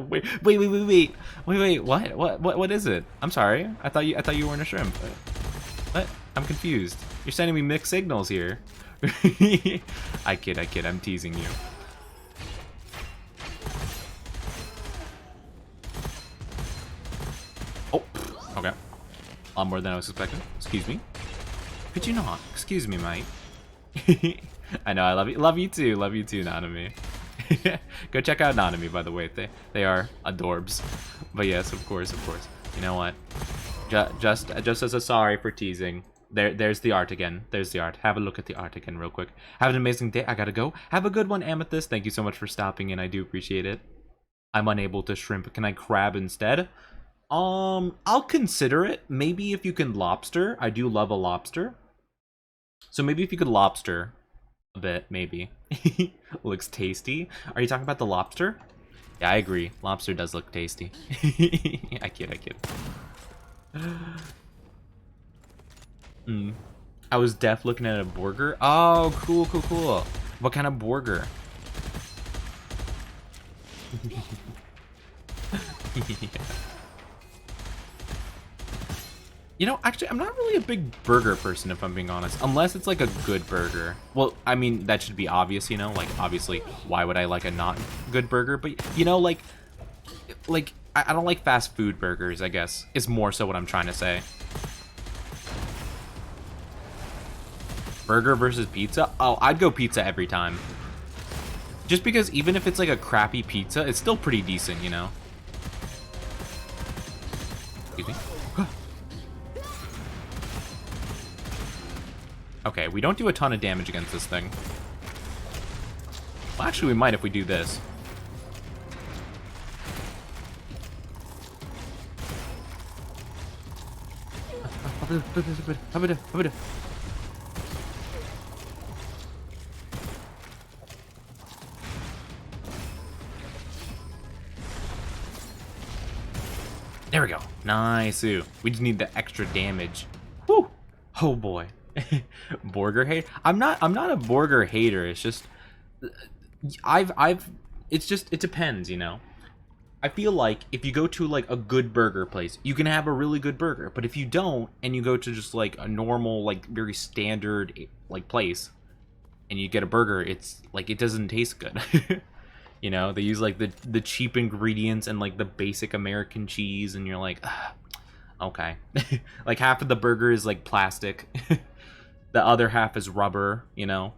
Wait. What is it? I'm sorry. I thought you weren't a shrimp. What? I'm confused. You're sending me mixed signals here. I kid. I'm teasing you. Oh, okay. A lot more than I was expecting. Excuse me. Could you not? Excuse me, mate. I know. I love you too. Love you too, Nanami. Go check out Nanami, by the way. They are adorbs. But yes, of course. You know what? Just as a sorry for teasing. There's the art again. There's the art. Have a look at the art again real quick. Have an amazing day. I gotta go. Have a good one, Amethyst. Thank you so much for stopping in. I do appreciate it. I'm unable to shrimp. Can I crab instead? I'll consider it. Maybe if you can lobster. I do love a lobster. So maybe if you could lobster a bit, maybe. Looks tasty. Are you talking about the lobster? Yeah, I agree. Lobster does look tasty. I kid. I was looking at a burger. Oh, cool. What kind of burger? Yeah. You know, actually, I'm not really a big burger person, if I'm being honest. Unless it's like a good burger. Well, I mean, that should be obvious, you know? Like, obviously, why would I like a not good burger? But, you know, like I don't like fast food burgers, I guess. Is more so what I'm trying to say. Burger versus pizza? Oh, I'd go pizza every time. Just because even if it's like a crappy pizza, it's still pretty decent, you know? Excuse me. Okay, we don't do a ton of damage against this thing. Well, actually, we might if we do this. There we go. Nice. We just need the extra damage. Whew. Oh boy. Burger hate. I'm not a burger hater. It's just it depends, you know. I feel like if you go to like a good burger place, you can have a really good burger. But if you don't, and you go to just like a normal, like very standard like place, and you get a burger, it's like it doesn't taste good. You know, they use like the cheap ingredients and like the basic American cheese, and you're like, okay. Like half of the burger is like plastic. The other half is rubber, you know?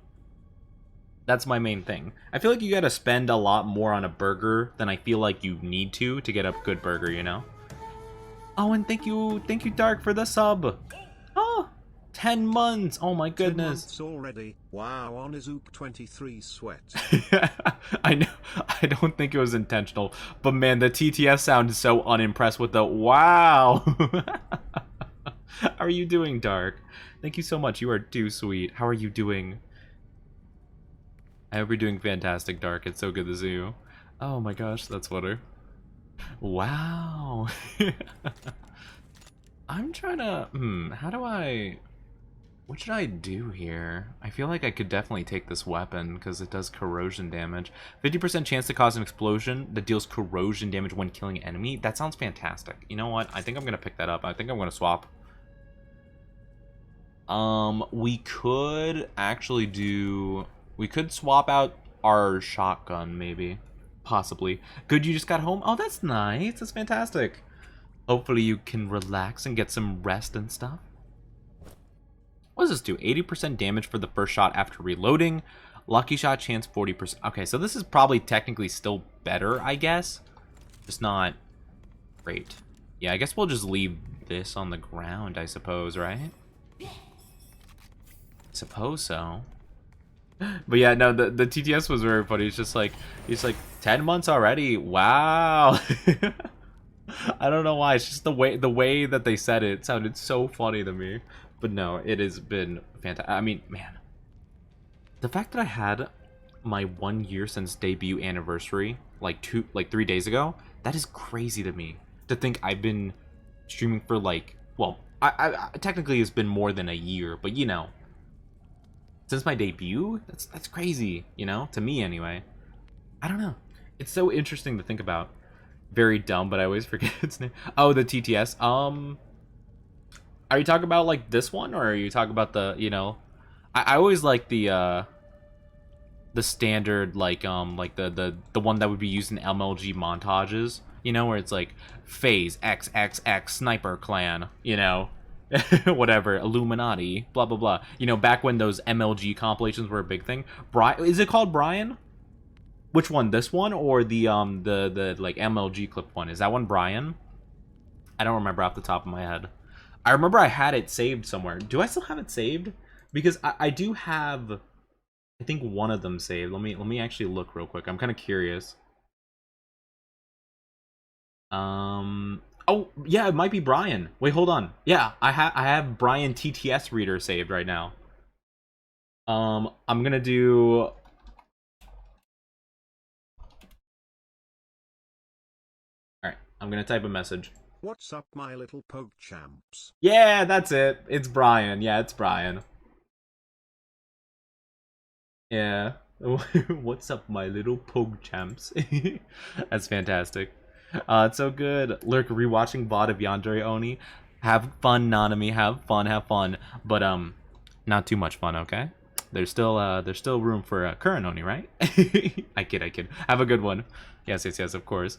That's my main thing. I feel like you gotta spend a lot more on a burger than I feel like you need to get a good burger, you know? Oh, and thank you, Dark, for the sub. Oh, 10 months. Oh my goodness. 10 months already. Wow, Onizuka 23 sweat. I know. I don't think it was intentional, but man, the TTS sound is so unimpressed with the wow. How are you doing, Dark? Thank you so much. You are too sweet. How are you doing? I hope you're doing fantastic, Dark. It's so good to see you. Oh my gosh, that's funny. Wow. I'm trying to... how do I... What should I do here? I feel like I could definitely take this weapon because it does corrosion damage. 50% chance to cause an explosion that deals corrosion damage when killing an enemy. That sounds fantastic. You know what? I think I'm going to pick that up. I think I'm going to swap. We could actually do... We could swap out our shotgun, maybe. Possibly. Good, you just got home? Oh, that's nice. That's fantastic. Hopefully you can relax and get some rest and stuff. What does this do? 80% damage for the first shot after reloading. Lucky shot chance 40%. Okay, so this is probably technically still better, I guess. Just not great. Yeah, I guess we'll just leave this on the ground, I suppose, right? Suppose so. But yeah, no, the TTS was very funny. It's just like, he's like, 10 months already. Wow. I don't know why. It's just the way that they said it sounded so funny to me. But no, it has been fantastic. I mean, man, the fact that I had my 1 year since debut anniversary like 3 days ago, that is crazy to me. To think I've been streaming for like, well, I technically it's been more than a year, but you know, since my debut, that's crazy, you know, to me anyway. I don't know. It's so interesting to think about. Very dumb, but I always forget its name. Oh, the TTS. Are you talking about like this one, or are you talking about the, you know? I always like the standard like the one that would be used in MLG montages, you know, where it's like phase XXX sniper clan, you know. Whatever, Illuminati, blah blah blah. You know, back when those MLG compilations were a big thing. Is it called Brian? Which one? This one or the like MLG clip one? Is that one Brian? I don't remember off the top of my head. I remember I had it saved somewhere. Do I still have it saved? Because I do have, I think, one of them saved. Let me actually look real quick. I'm kind of curious. Oh yeah, it might be Brian. Wait, hold on. Yeah, I have Brian TTS reader saved right now. I'm gonna do. All right, I'm gonna type a message. What's up, my little poke champs? Yeah, that's it. It's Brian. Yeah, it's Brian. Yeah. What's up, my little poke champs? That's fantastic. It's so good. Lurk rewatching VOD of Yandere Oni. Have fun, Nanami. Have fun, have fun. But not too much fun, okay? There's still room for current Oni, right? I kid. Have a good one. Yes, of course.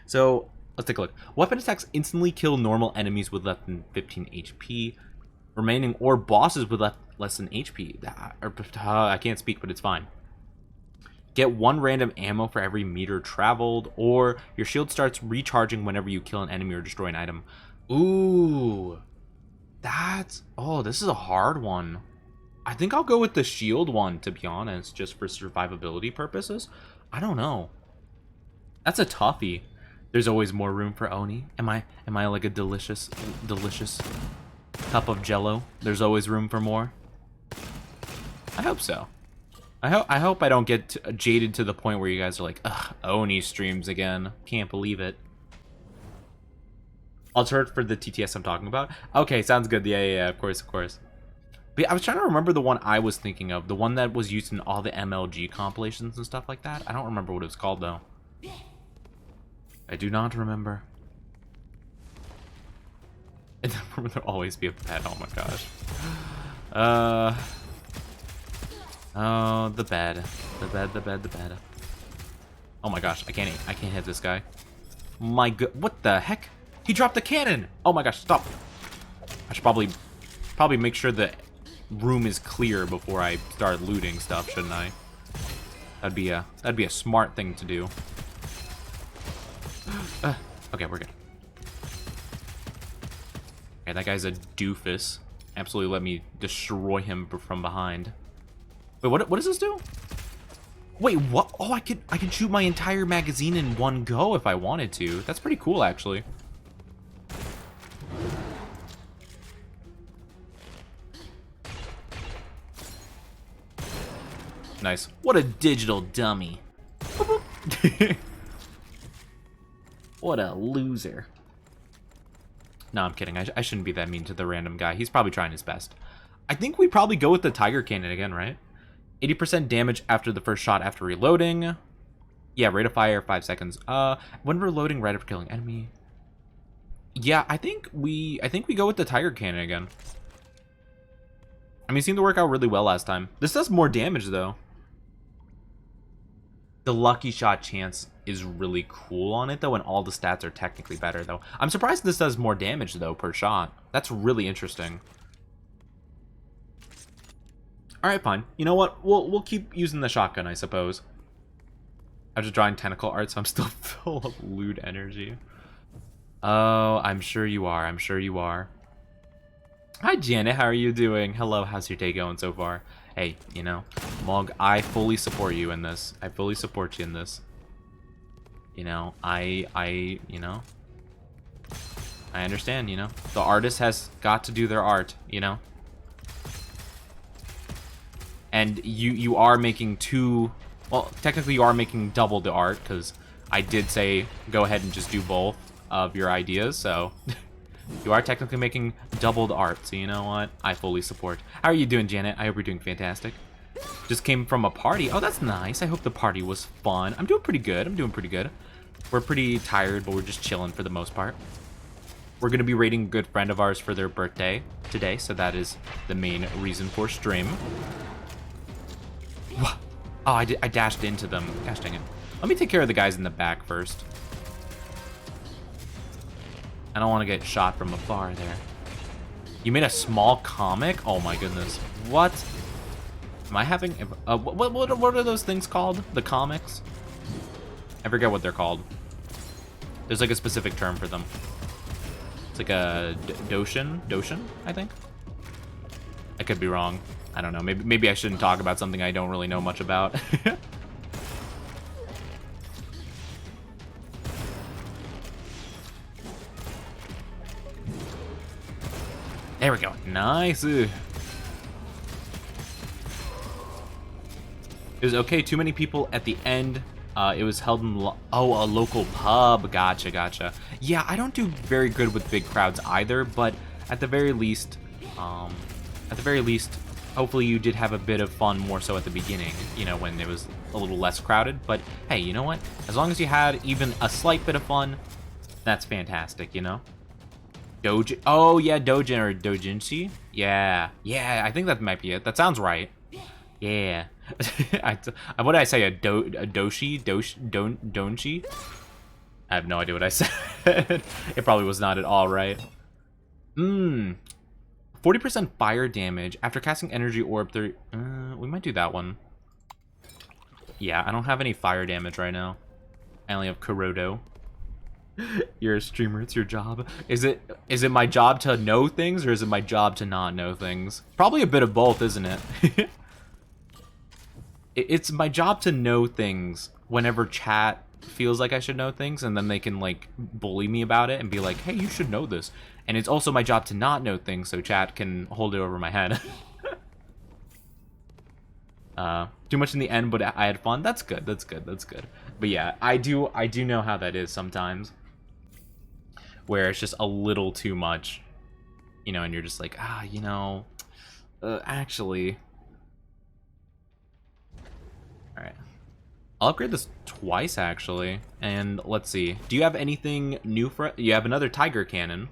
So let's take a look. Weapon attacks instantly kill normal enemies with less than 15 HP. Remaining or bosses with less than HP. I can't speak, but it's fine. Get 1 random ammo for every meter traveled, or your shield starts recharging whenever you kill an enemy or destroy an item. Ooh, this is a hard one. I think I'll go with the shield one, to be honest, just for survivability purposes. I don't know. That's a toughie. There's always more room for Oni. Am I like a delicious cup of jello? There's always room for more. I hope so. I hope I don't get jaded to the point where you guys are like, ugh, Oni streams again. Can't believe it. Alternate for the TTS I'm talking about. Okay, sounds good. Yeah, of course. But I was trying to remember the one I was thinking of. The one that was used in all the MLG compilations and stuff like that. I don't remember what it was called, though. I do not remember. And there'll always be a pet. Oh my gosh. Oh, the bed. Oh my gosh, I can't hit this guy. My god, what the heck? He dropped a cannon! Oh my gosh, stop. I should probably make sure the room is clear before I start looting stuff, shouldn't I? That'd be a smart thing to do. Okay, we're good. Okay, that guy's a doofus. Absolutely let me destroy him from behind. Wait, what does this do? Wait, what? Oh, I can shoot my entire magazine in one go if I wanted to. That's pretty cool, actually. Nice. What a digital dummy. What a loser. No, I'm kidding. I shouldn't be that mean to the random guy. He's probably trying his best. I think we probably go with the Tiger Cannon again, right? 80% damage after the first shot after reloading. Yeah, rate of fire, 5 seconds. When reloading, right after killing enemy. Yeah, I think we go with the Tiger Cannon again. I mean, it seemed to work out really well last time. This does more damage, though. The lucky shot chance is really cool on it, though, and all the stats are technically better, though. I'm surprised this does more damage, though, per shot. That's really interesting. Alright, fine. You know what? We'll keep using the shotgun, I suppose. I'm just drawing tentacle art, so I'm still full of loot energy. Oh, I'm sure you are. I'm sure you are. Hi, Janet. How are you doing? Hello. How's your day going so far? Hey, you know, Mog, I fully support you in this. I fully support you in this. You know, I understand, you know. The artist has got to do their art, you know. And you are making well, technically you are making double the art, because I did say go ahead and just do both of your ideas, so you are technically making double the art, so you know what? I fully support. How are you doing, Janet? I hope you're doing fantastic. Just came from a party. Oh, that's nice. I hope the party was fun. I'm doing pretty good. I'm doing pretty good. We're pretty tired, but we're just chilling for the most part. We're going to be raiding a good friend of ours for their birthday today, so that is the main reason for stream. Oh, I dashed into them. Gosh dang it. Let me take care of the guys in the back first. I don't want to get shot from afar there. You made a small comic? Oh my goodness. What? Am I having... what are those things called? The comics? I forget what they're called. There's like a specific term for them. It's like a doshin, I think. I could be wrong. I don't know. Maybe I shouldn't talk about something I don't really know much about. There we go. Nice. It was okay. Too many people at the end. It was held in a local pub. Gotcha. Yeah, I don't do very good with big crowds either, but at the very least, hopefully you did have a bit of fun more so at the beginning, you know, when it was a little less crowded. But hey, you know what? As long as you had even a slight bit of fun, that's fantastic, you know? Dojin. Oh yeah, Dojin or Dojinshi. Yeah, I think that might be it. That sounds right. Yeah. What did I say? A doshi? Donchi? I have no idea what I said. It probably was not at all right. 40% fire damage after casting energy orb. We might do that one. Yeah, I don't have any fire damage right now. I only have Kurodo. You're a streamer, it's your job. Is it my job to know things, or is it my job to not know things? Probably a bit of both, isn't it? It's my job to know things whenever chat feels like I should know things, and then they can like bully me about it and be like, hey, you should know this. And it's also my job to not know things so chat can hold it over my head. Too much in the end, but I had fun. That's good. But yeah, I do know how that is sometimes, where it's just a little too much, you know, and you're just like, you know, actually. All right, I'll upgrade this twice actually, and let's see. Do you have anything new for? You have another tiger cannon.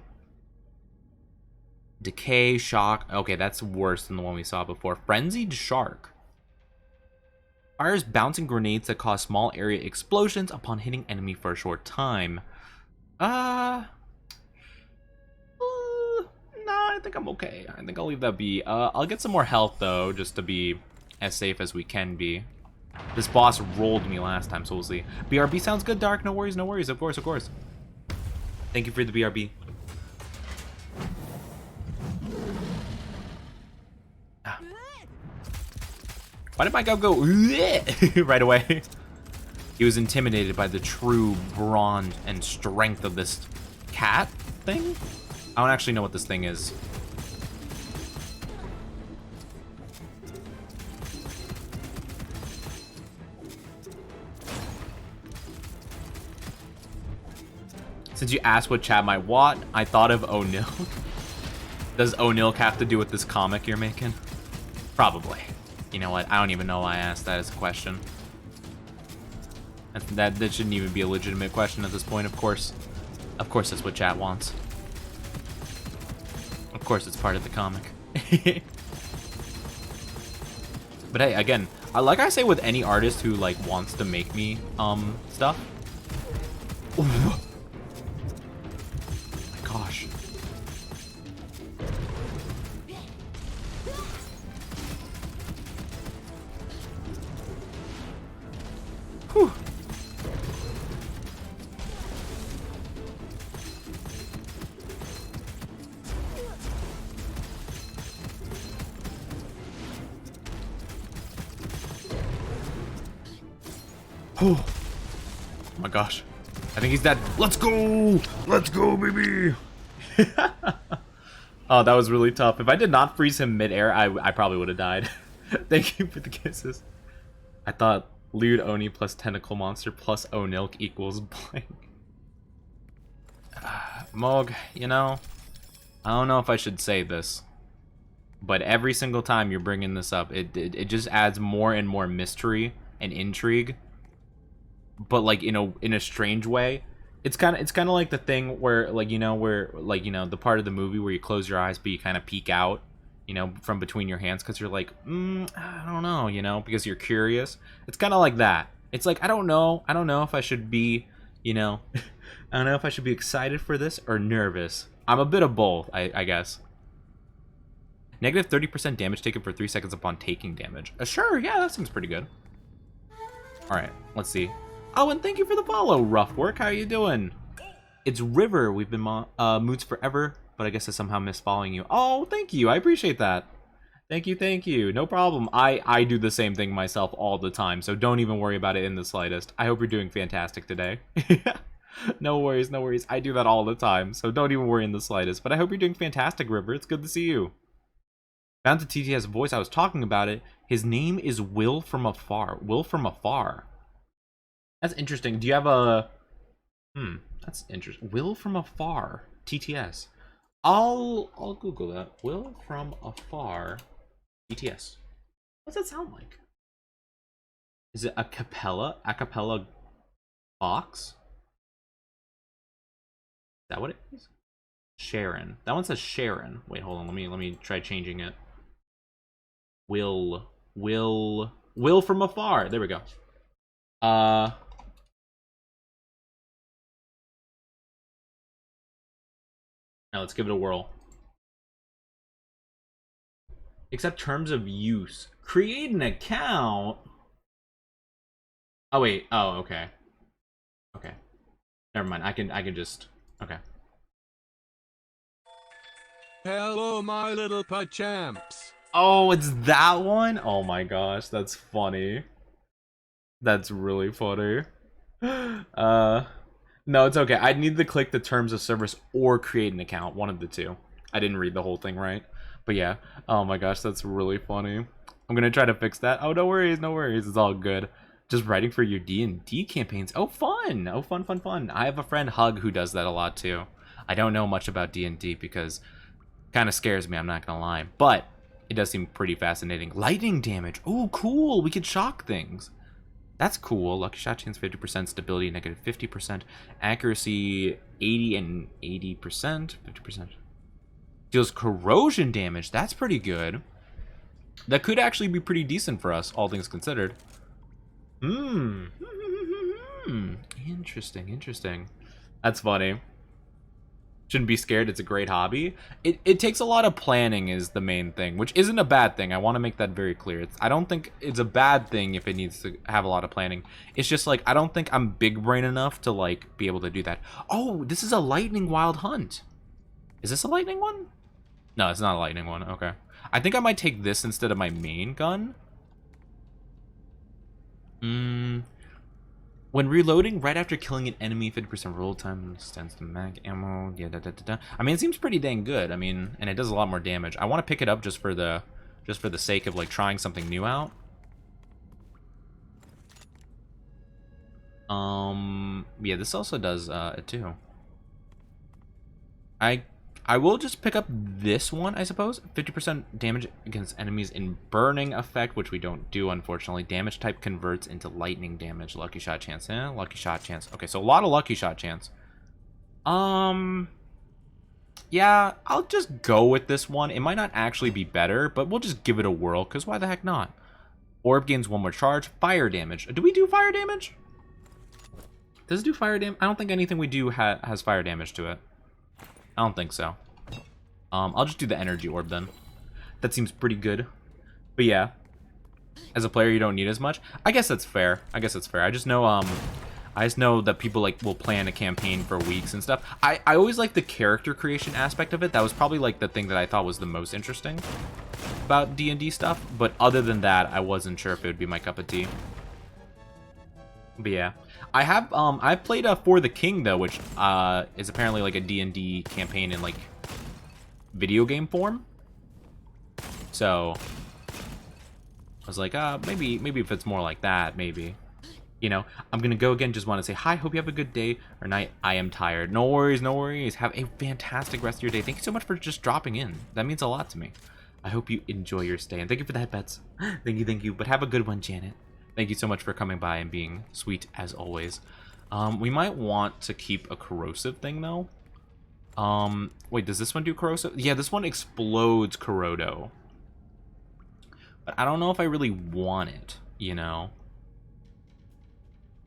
Decay, shock. Okay, that's worse than the one we saw before. Frenzied shark. Fires bouncing grenades that cause small area explosions upon hitting enemy for a short time. Nah, I think I'm okay. I think I'll leave that be. I'll get some more health though, just to be as safe as we can be. This boss rolled me last time, so we'll see. BRB sounds good, Dark. No worries. Of course. Thank you for the BRB. Why did my guy go right away? He was intimidated by the true brawn and strength of this cat thing. I don't actually know what this thing is. Since you asked what chat might want, I thought of Onilk. Does Onilk have to do with this comic you're making? Probably. You know what? I don't even know why I asked that as a question. That shouldn't even be a legitimate question at this point, of course. Of course that's what chat wants. Of course it's part of the comic. But hey, again, like I say with any artist who like wants to make me stuff. Oh my gosh. Whew. Oh my gosh. I think he's dead. Let's go! Let's go, baby! Oh, that was really tough. If I did not freeze him midair, I probably would have died. Thank you for the kisses. I thought Lil Oni plus Tentacle Monster plus Onilk equals blank. Mog, you know, I don't know if I should say this. But every single time you're bringing this up, it just adds more and more mystery and intrigue. But like in a strange way. It's kind of like the thing where like the part of the movie where you close your eyes but you kind of peek out, from between your hands because you're like, I don't know, because you're curious. It's kind of like that. It's like I don't know if I should be, I don't know if I should be excited for this or nervous. I'm a bit of both, I guess. Negative 30% damage taken for 3 seconds upon taking damage. Sure, yeah, that seems pretty good. All right, let's see. Oh, and thank you for the follow, Rough Work. How you doing? It's River. We've been moods forever, but I guess I somehow missed following you. Oh, thank you. I appreciate that. Thank you. No problem. I do the same thing myself all the time, so don't even worry about it in the slightest. I hope you're doing fantastic today. No worries. I do that all the time, so don't even worry in the slightest. But I hope you're doing fantastic, River. It's good to see you. Found the TTS voice. I was talking about it. His name is Will from Afar. Will from Afar. That's interesting. Do you have a... that's interesting. Will from Afar. TTS. I'll Google that. Will from Afar. TTS. What's that sound like? Is it a cappella? A cappella box? Is that what it is? Sharon. That one says Sharon. Wait, hold on. Let me try changing it. Will from Afar. There we go. Now let's give it a whirl. Accept terms of use. Create an account. Oh wait. Oh, okay. Okay. Never mind. I can just. Okay. Hello, my little pachamps. Oh, it's that one? Oh my gosh, that's funny. That's really funny. No, it's okay. I need to click the terms of service or create an account. One of the two. I didn't read the whole thing right. But yeah. Oh my gosh, that's really funny. I'm gonna try to fix that. Oh, no worries. It's all good. Just writing for your D&D campaigns. Oh, fun. Oh, fun. I have a friend, Hug, who does that a lot too. I don't know much about D&D because it kind of scares me, I'm not gonna lie. But it does seem pretty fascinating. Lightning damage. Oh, cool. We could shock things. That's cool. Lucky shot chance 50%, stability negative 50%, accuracy 80 and 80%, 50%. Deals corrosion damage. That's pretty good. That could actually be pretty decent for us, all things considered. Interesting. That's funny. Shouldn't be scared. It's a great hobby. It takes a lot of planning is the main thing, which isn't a bad thing. I want to make that very clear. I don't think it's a bad thing if it needs to have a lot of planning. It's just like I don't think I'm big brain enough to like be able to do that. Oh, this is a lightning wild hunt. Is this a lightning one? No, it's not a lightning one. Okay. I think I might take this instead of my main gun. When reloading, right after killing an enemy, 50% roll time extends to mag ammo. Yeah, I mean, it seems pretty dang good. I mean, and it does a lot more damage. I want to pick it up just for the sake of like trying something new out. Yeah, this also does it too. I will just pick up this one, I suppose. 50% damage against enemies in burning effect, which we don't do, unfortunately. Damage type converts into lightning damage. Lucky shot chance. Lucky shot chance. Okay, so a lot of lucky shot chance. Yeah, I'll just go with this one. It might not actually be better, but we'll just give it a whirl, because why the heck not? Orb gains 1 more charge. Fire damage. Do we do fire damage? Does it do fire damage? I don't think anything we do has fire damage to it. I don't think so. I'll just do the energy orb then. That seems pretty good. But yeah, as a player, you don't need as much. I guess that's fair. I just know that people like will plan a campaign for weeks and stuff. I always like the character creation aspect of it. That was probably like the thing that I thought was the most interesting about D&D stuff. But other than that, I wasn't sure if it would be my cup of tea. But yeah, I've played For the King though, which is apparently like a D&D campaign in like video game form. So I was like, maybe if it's more like that, maybe. You know, I'm gonna go again. Just want to say hi. Hope you have a good day or night. I am tired. No worries. Have a fantastic rest of your day. Thank you so much for just dropping in. That means a lot to me. I hope you enjoy your stay. And thank you for the headbets. Thank you. But have a good one, Janet. Thank you so much for coming by and being sweet as always. We might want to keep a corrosive thing, though. Wait, does this one do corrosive? Yeah, this one explodes Corrodo. But I don't know if I really want it, you know?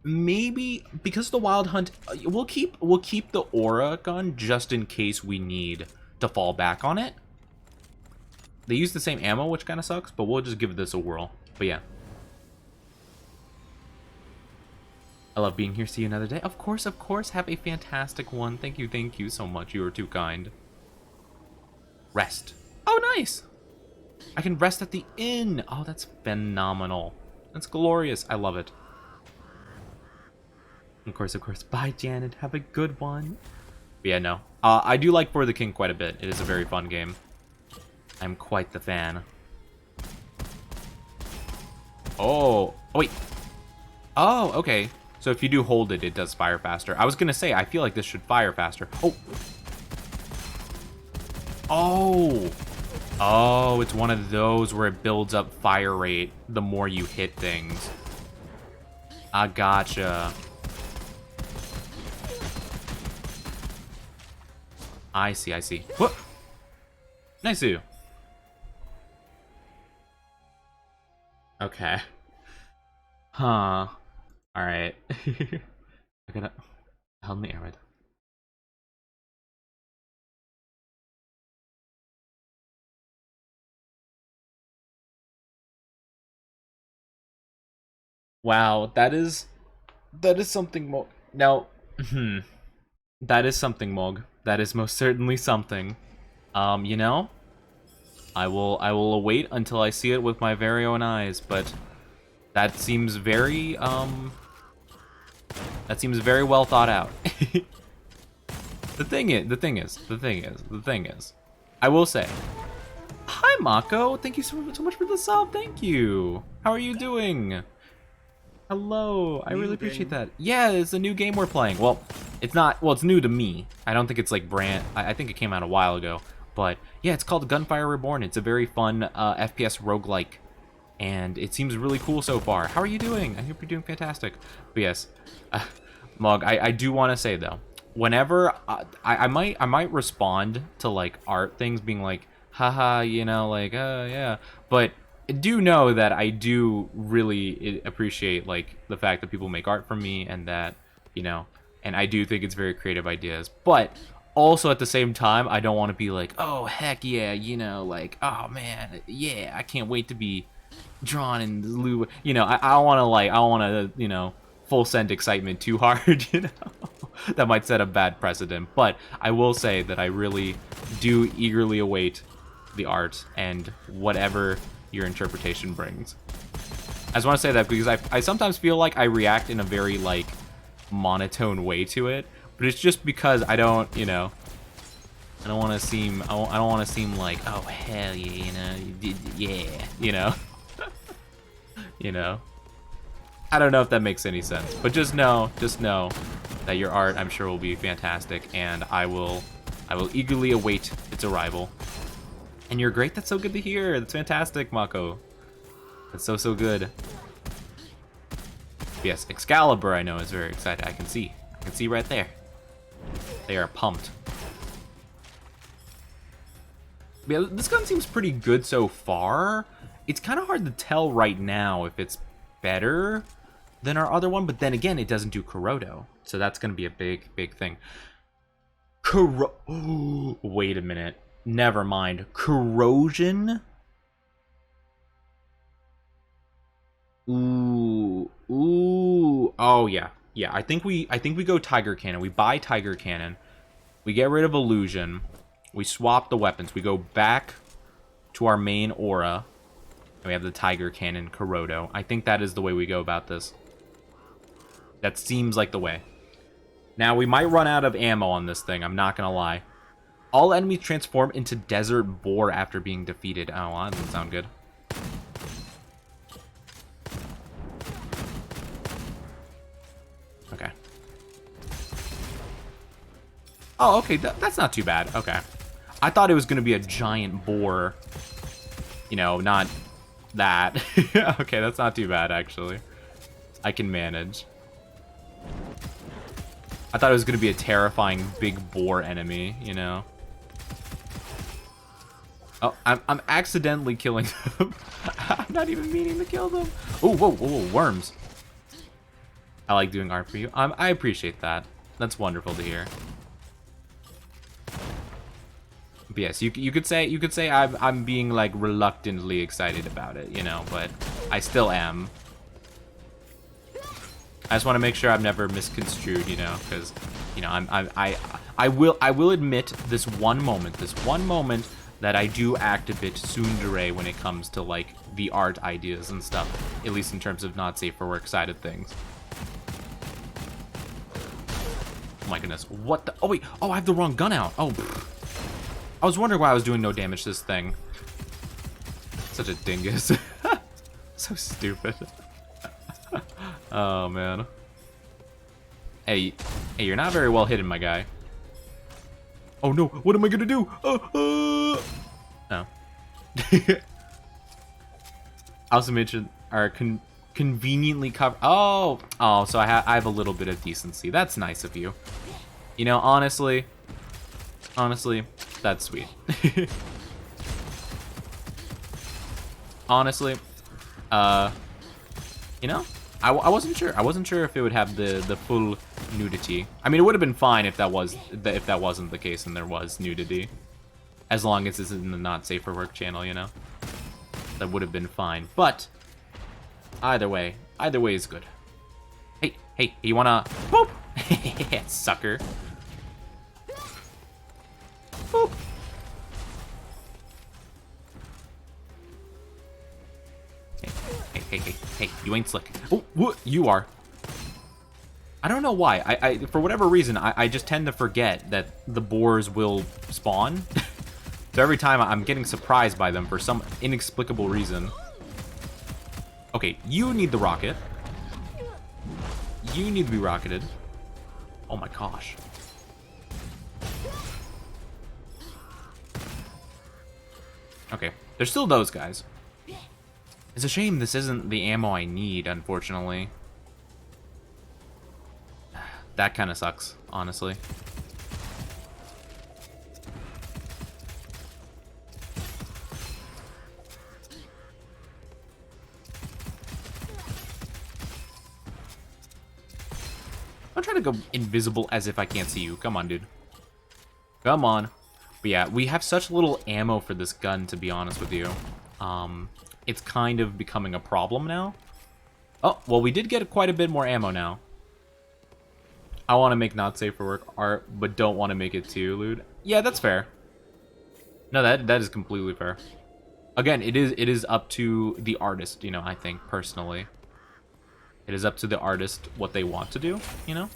Maybe because the Wild Hunt, we'll keep the Aura gun just in case we need to fall back on it. They use the same ammo, which kind of sucks, but we'll just give this a whirl. But yeah. I love being here. See you another day. Of course, of course. Have a fantastic one. Thank you so much. You are too kind. Rest. Oh, nice. I can rest at the inn. Oh, that's phenomenal. That's glorious. I love it. Of course, of course. Bye, Janet. Have a good one. But yeah, no. I do like For the King quite a bit. It is a very fun game. I'm quite the fan. Oh. Oh, wait. Oh, okay. So if you do hold it, it does fire faster. I was going to say, I feel like this should fire faster. Oh. Oh. Oh, it's one of those where it builds up fire rate the more you hit things. I gotcha. I see, I see. Whoop. Nice of you. Okay. Huh. Alright. I gotta help me, Arid. Wow, that is something more. Now, that is something, Mog. That is most certainly something. You know, I will await until I see it with my very own eyes, but that seems very well thought out. The thing is, I will say, hi Mako, thank you so much for the sub. Thank you. How are you doing? Hello, I really appreciate that. Yeah, it's a new game we're playing. Well, it's not, well, it's new to me. I don't think it's like brand, I think it came out a while ago. But yeah, it's called Gunfire Reborn. It's a very fun FPS roguelike. And it seems really cool so far. How are you doing? I hope you're doing fantastic. But yes, Mog, I do want to say though, whenever, I might respond to like art things being like, haha, you know, like, yeah. But do know that I do really appreciate like the fact that people make art for me and that, you know, and I do think it's very creative ideas. But also at the same time, I don't want to be like, oh heck yeah, you know, like, oh man, yeah, I can't wait to be drawn in blue. You know, I don't want to, you know, full send excitement too hard, you know. That might set a bad precedent. But I will say that I really do eagerly await the art and whatever your interpretation brings. I just want to say that because I sometimes feel like I react in a very like monotone way to it, but it's just because I don't, you know, I don't want to seem like, oh hell yeah, you know, yeah, you know. You know, I don't know if that makes any sense, but just know that your art, I'm sure, will be fantastic, and I will eagerly await its arrival. And you're great. That's so good to hear. That's fantastic, Mako. That's so good. Yes, Excalibur, I know, is very excited. I can see right there. They are pumped. Yeah, this gun seems pretty good so far. It's kind of hard to tell right now if it's better than our other one, but then again, it doesn't do Corrodo, so that's going to be a big thing. Oh, wait a minute. Never mind. Corrosion? Ooh. Oh, yeah. Yeah, I think we go Tiger Cannon. We buy Tiger Cannon. We get rid of Illusion. We swap the weapons. We go back to our main aura. And we have the Tiger Cannon, Corrodo. I think that is the way we go about this. That seems like the way. Now, we might run out of ammo on this thing. I'm not going to lie. All enemies transform into Desert Boar after being defeated. Oh, well, that doesn't sound good. Okay. Oh, okay. That's not too bad. Okay. I thought it was going to be a giant boar You know, not that. Okay, that's not too bad, actually. I can manage. I thought it was going to be a terrifying big boar enemy, you know? Oh, I'm accidentally killing them. I'm not even meaning to kill them. Oh, whoa, whoa, whoa, worms. I like doing art for you. I appreciate that. That's wonderful to hear. But yes, you could say I'm being like reluctantly excited about it, you know, but I still am. I just want to make sure I'm never misconstrued, you know, because you know I will admit this one moment that I do act a bit tsundere when it comes to like the art ideas and stuff, at least in terms of not safe for work side of things. Oh my goodness, what the? Oh wait, oh I have the wrong gun out. Oh, I was wondering why I was doing no damage to this thing. Such a dingus. So stupid. Oh man. Hey, you're not very well hidden, my guy. Oh no, what am I gonna do? Oh. I also mentioned our conveniently covered. Oh, so I have a little bit of decency. That's nice of you. You know, honestly, that's sweet. Honestly, you know, I wasn't sure. I wasn't sure if it would have the full nudity. I mean, it would have been fine if that wasn't the case and there was nudity, as long as it's in the not safe for work channel. You know, that would have been fine. But either way is good. Hey, you wanna boop? Sucker. Boop. Hey, you ain't slick. Oh, what? You are. I don't know why. I for whatever reason, I just tend to forget that the boars will spawn. So every time I'm getting surprised by them for some inexplicable reason. Okay, you need the rocket. You need to be rocketed. Oh my gosh. Okay, there's still those guys. It's a shame this isn't the ammo I need, unfortunately. That kind of sucks, honestly. I'm trying to go invisible as if I can't see you. Come on, dude. Come on. But yeah, we have such little ammo for this gun, to be honest with you. It's kind of becoming a problem now. Oh, well, we did get quite a bit more ammo now. I want to make not safe for work art, but don't want to make it too lewd. Yeah, that's fair. No, that is completely fair. Again, it is up to the artist, you know, I think, personally. It is up to the artist what they want to do, you know?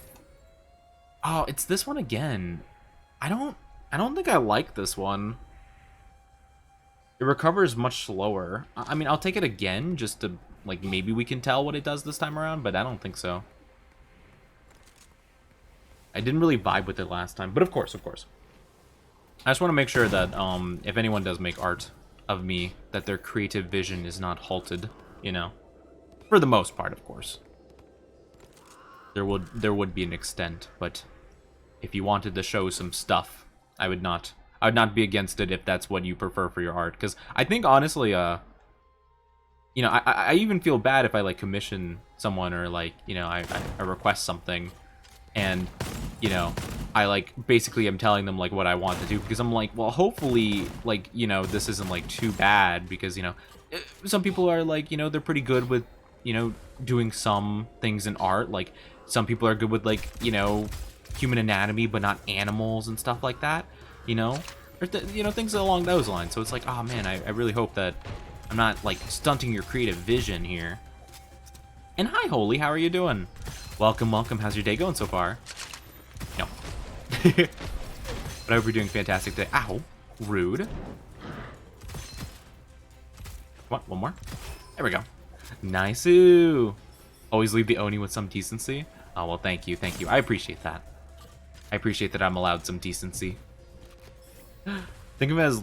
Oh, it's this one again. I don't think I like this one. It recovers much slower. I mean, I'll take it again just to, like, maybe we can tell what it does this time around, but I don't think so. I didn't really vibe with it last time, but of course. I just want to make sure that if anyone does make art of me, that their creative vision is not halted, you know? For the most part, of course. There would be an extent, but if you wanted to show some stuff, I would not be against it if that's what you prefer for your art. Because I think, honestly, you know, I even feel bad if I, like, commission someone or, like, you know, I request something and, you know, I, like, basically am telling them, like, what I want to do. Because I'm like, well, hopefully, like, you know, this isn't, like, too bad. Because, you know, some people are, like, you know, they're pretty good with, you know, doing some things in art. Like, some people are good with, like, you know, human anatomy, but not animals and stuff like that. You know, or you know, things along those lines. So it's like, oh man, I really hope that I'm not like stunting your creative vision here. And hi, Holy, how are you doing? Welcome. How's your day going so far? No. But I hope you're doing fantastic today. Ow, rude. Come on, one more. There we go. Nice-oo. Always leave the Oni with some decency. Oh well, thank you. I appreciate that. I appreciate that I'm allowed some decency. Think of it as,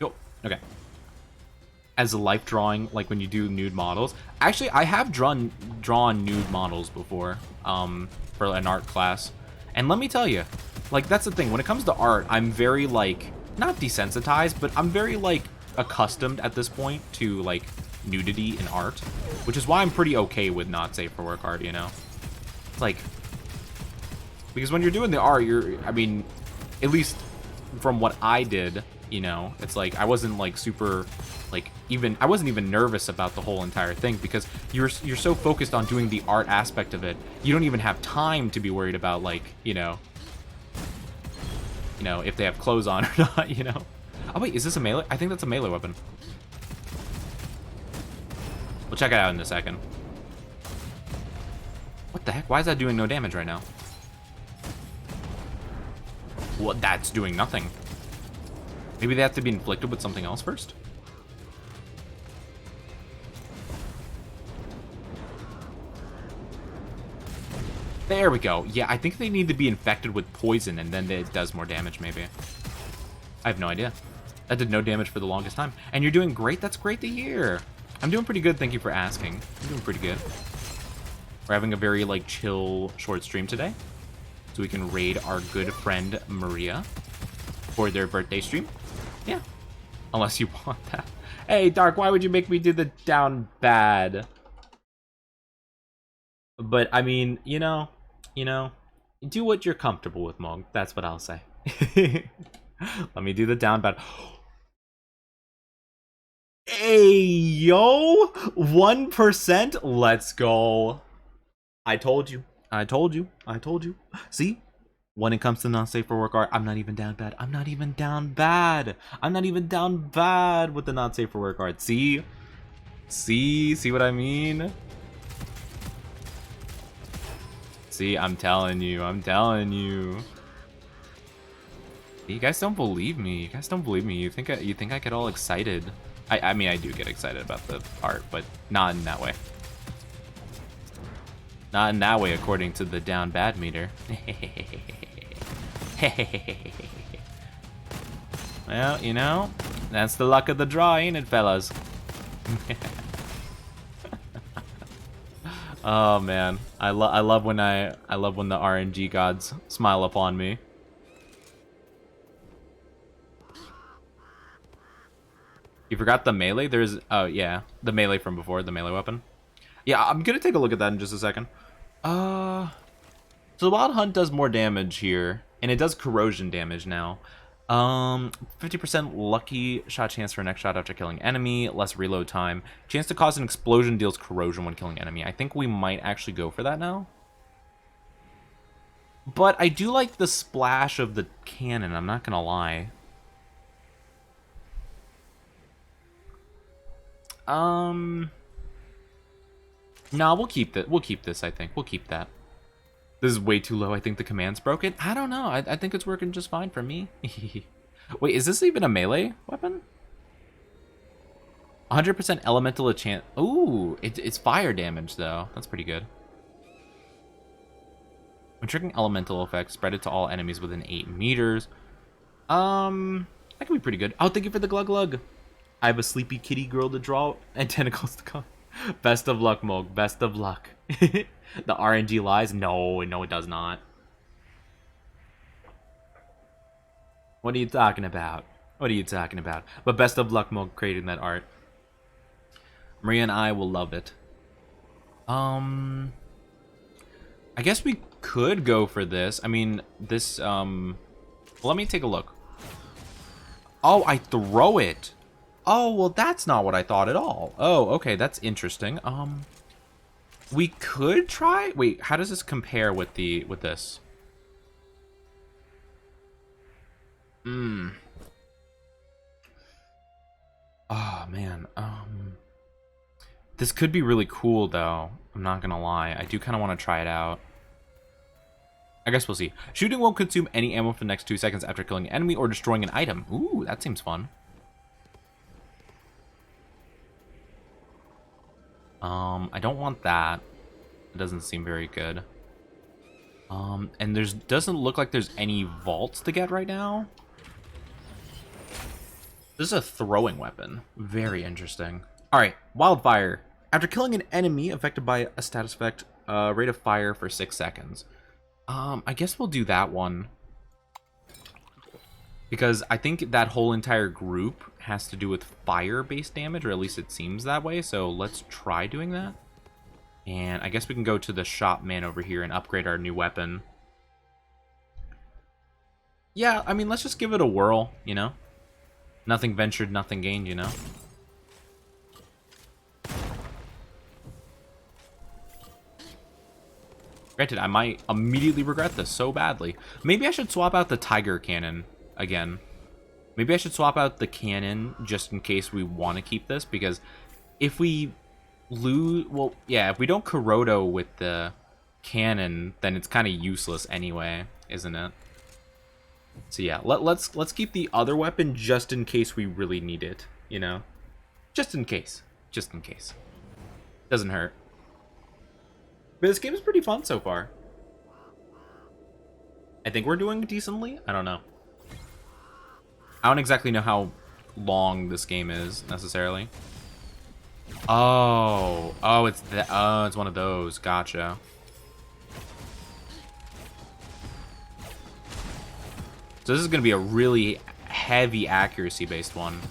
yo. Okay. As a life drawing, like when you do nude models. Actually, I have drawn nude models before, for an art class. And let me tell you, like, that's the thing. When it comes to art, I'm very, like, not desensitized, but I'm very, like, accustomed at this point to, like, nudity in art. Which is why I'm pretty okay with not safe for work art, you know? It's like, because when you're doing the art, I mean, at least from what I did, you know, it's like, I wasn't, like, super, like, I wasn't even nervous about the whole entire thing, because you're so focused on doing the art aspect of it, you don't even have time to be worried about, like, you know, if they have clothes on or not, you know? Oh, wait, is this a melee? I think that's a melee weapon. We'll check it out in a second. What the heck? Why is that doing no damage right now? Well, that's doing nothing. Maybe they have to be inflicted with something else first? There we go. Yeah, I think they need to be infected with poison, and then it does more damage, maybe. I have no idea. That did no damage for the longest time. And you're doing great? That's great to hear. I'm doing pretty good, thank you for asking. I'm doing pretty good. We're having a very, like, chill short stream today. So we can raid our good friend Maria for their birthday stream. Yeah. Unless you want that. Hey, Dark, why would you make me do the down bad? But, I mean, you know, do what you're comfortable with, Mog. That's what I'll say. Let me do the down bad. Hey, yo! 1%? Let's go. I told you. I told you. I told you. See? When it comes to not safe for work art, I'm not even down bad. I'm not even down bad. I'm not even down bad with the not safe for work art. See? See what I mean? See, I'm telling you. I'm telling you. You guys don't believe me. You guys don't believe me. You think I get all excited? I mean, I do get excited about the art, but not in that way. Not in that way, according to the down bad meter. Well, you know, that's the luck of the draw, ain't it, fellas? Oh man, I love when the RNG gods smile upon me. You forgot the melee? There's, oh yeah, the melee from before, the melee weapon. Yeah, I'm gonna take a look at that in just a second. So the Wild Hunt does more damage here, and it does corrosion damage now. 50% lucky shot chance for a next shot after killing enemy, less reload time. Chance to cause an explosion deals corrosion when killing enemy. I think we might actually go for that now. But I do like the splash of the cannon, I'm not gonna lie. No, we'll keep that. We'll keep this, I think. We'll keep that. This is way too low. I think the command's broken. I don't know. I think it's working just fine for me. Wait, is this even a melee weapon? 100% elemental chance. Ooh, it's fire damage, though. That's pretty good. When triggering elemental effects, spread it to all enemies within 8 meters. That could be pretty good. Oh, thank you for the glug glug. I have a sleepy kitty girl to draw and tentacles to come. Best of luck, Mog. Best of luck. The RNG lies? No, it does not. What are you talking about? What are you talking about? But best of luck, Mog, creating that art. Maria and I will love it. I guess we could go for this. I mean, this, well, let me take a look. Oh, I throw it. Oh, well, that's not what I thought at all. Oh, okay, that's interesting. We could try. Wait, how does this compare with this? Oh man. This could be really cool, though. I'm not gonna lie. I do kind of want to try it out. I guess we'll see. Shooting won't consume any ammo for the next 2 seconds after killing an enemy or destroying an item. Ooh, that seems fun. I don't want that. It doesn't seem very good. And doesn't look like there's any vaults to get right now. This is a throwing weapon. Very interesting. Alright, Wildfire. After killing an enemy affected by a status effect, rate of fire for 6 seconds. I guess we'll do that one. Because I think that whole entire group has to do with fire-based damage, or at least it seems that way, so let's try doing that. And I guess we can go to the shop man over here and upgrade our new weapon. Yeah, I mean, let's just give it a whirl, you know? Nothing ventured, nothing gained, you know? Granted, I might immediately regret this so badly. Maybe I should swap out the tiger cannon again. Maybe I should swap out the cannon just in case we want to keep this, because if we lose... Well, yeah, if we don't Kuroto with the cannon, then it's kind of useless anyway, isn't it? So yeah, let's keep the other weapon just in case we really need it, you know? Just in case. Just in case. Doesn't hurt. But this game is pretty fun so far. I think we're doing decently. I don't know. I don't exactly know how long this game is, necessarily. Oh. Oh, it's one of those. Gotcha. So this is going to be a really heavy accuracy-based one.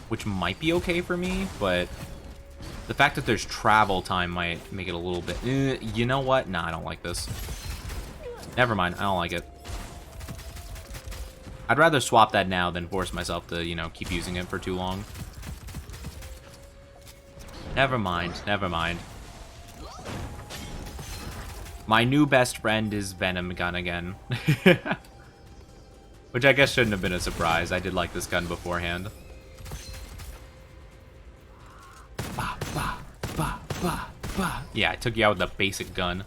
Which might be okay for me, but... the fact that there's travel time might make it a little bit... you know what? Nah, I don't like this. Never mind, I don't like it. I'd rather swap that now than force myself to, you know, keep using it for too long. Never mind, never mind. My new best friend is Venom Gun again. Which I guess shouldn't have been a surprise. I did like this gun beforehand. Bah, bah, bah, bah, bah. Yeah, I took you out with the basic gun.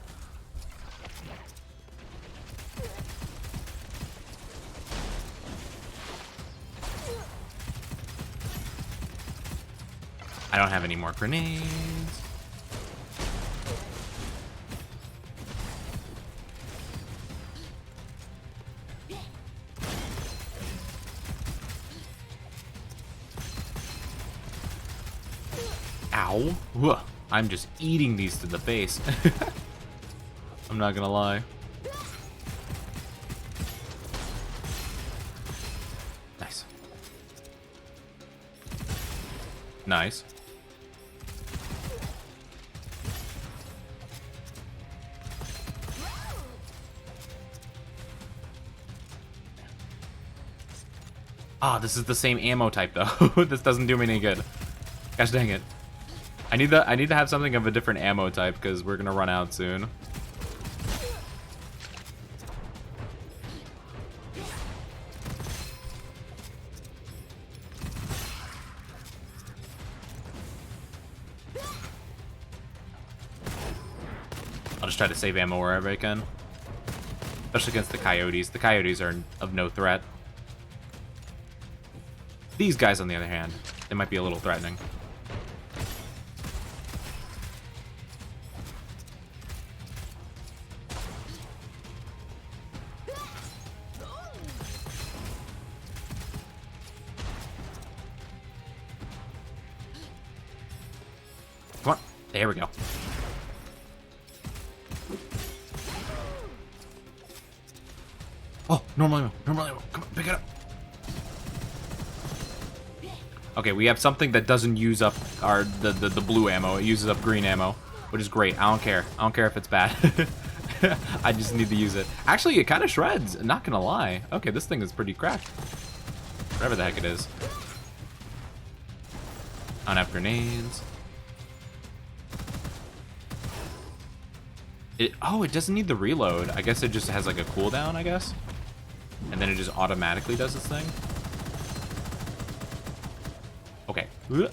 I don't have any more grenades. Ow. Ugh. I'm just eating these to the face. I'm not gonna lie. Nice. Nice. Ah, this is the same ammo type though. This doesn't do me any good. Gosh dang it. I need to have something of a different ammo type because we're gonna run out soon. I'll just try to save ammo wherever I can. Especially against the coyotes. The coyotes are of no threat. These guys, on the other hand, they might be a little threatening. Come on. There we go. Oh, normal ammo. Normal ammo. Come on, pick it up. Okay, we have something that doesn't use up the blue ammo. It uses up green ammo, which is great. I don't care. I don't care if it's bad. I just need to use it. Actually, it kind of shreds. Not gonna lie. Okay, this thing is pretty cracked. Whatever the heck it is. I don't have grenades. Oh, it doesn't need the reload. I guess it just has like a cooldown, I guess. And then it just automatically does its thing. Okay. There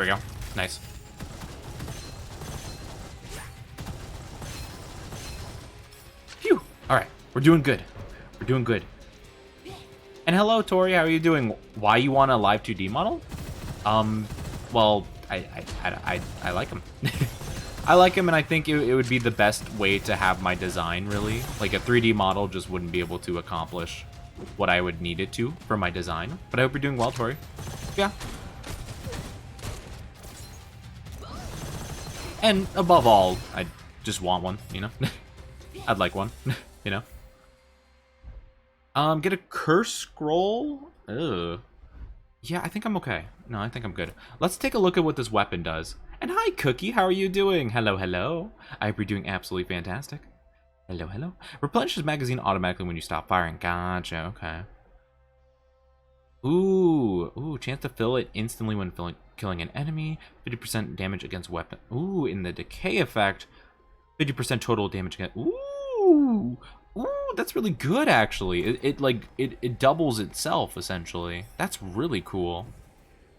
we go. Nice. Phew. All right. We're doing good. We're doing good. And hello, Tori. How are you doing? Why you want a live 2D model? Well, I like him. I like him, and I think it would be the best way to have my design, really. Like, a 3D model just wouldn't be able to accomplish what I would need it to for my design. But I hope you're doing well, Tori. Yeah. And above all, I just want one, you know? I'd like one, you know? Get a curse scroll? Ugh. Yeah, I think I'm okay. No, I think I'm good. Let's take a look at what this weapon does. And hi, Cookie, how are you doing? Hello, hello. I hope you're doing absolutely fantastic. Hello, hello. Replenishes magazine automatically when you stop firing. Gotcha, okay. Ooh, chance to fill it instantly when killing an enemy. 50% damage against weapon. Ooh, in the decay effect, 50% total damage against. Ooh, that's really good, actually. It doubles itself, essentially. That's really cool.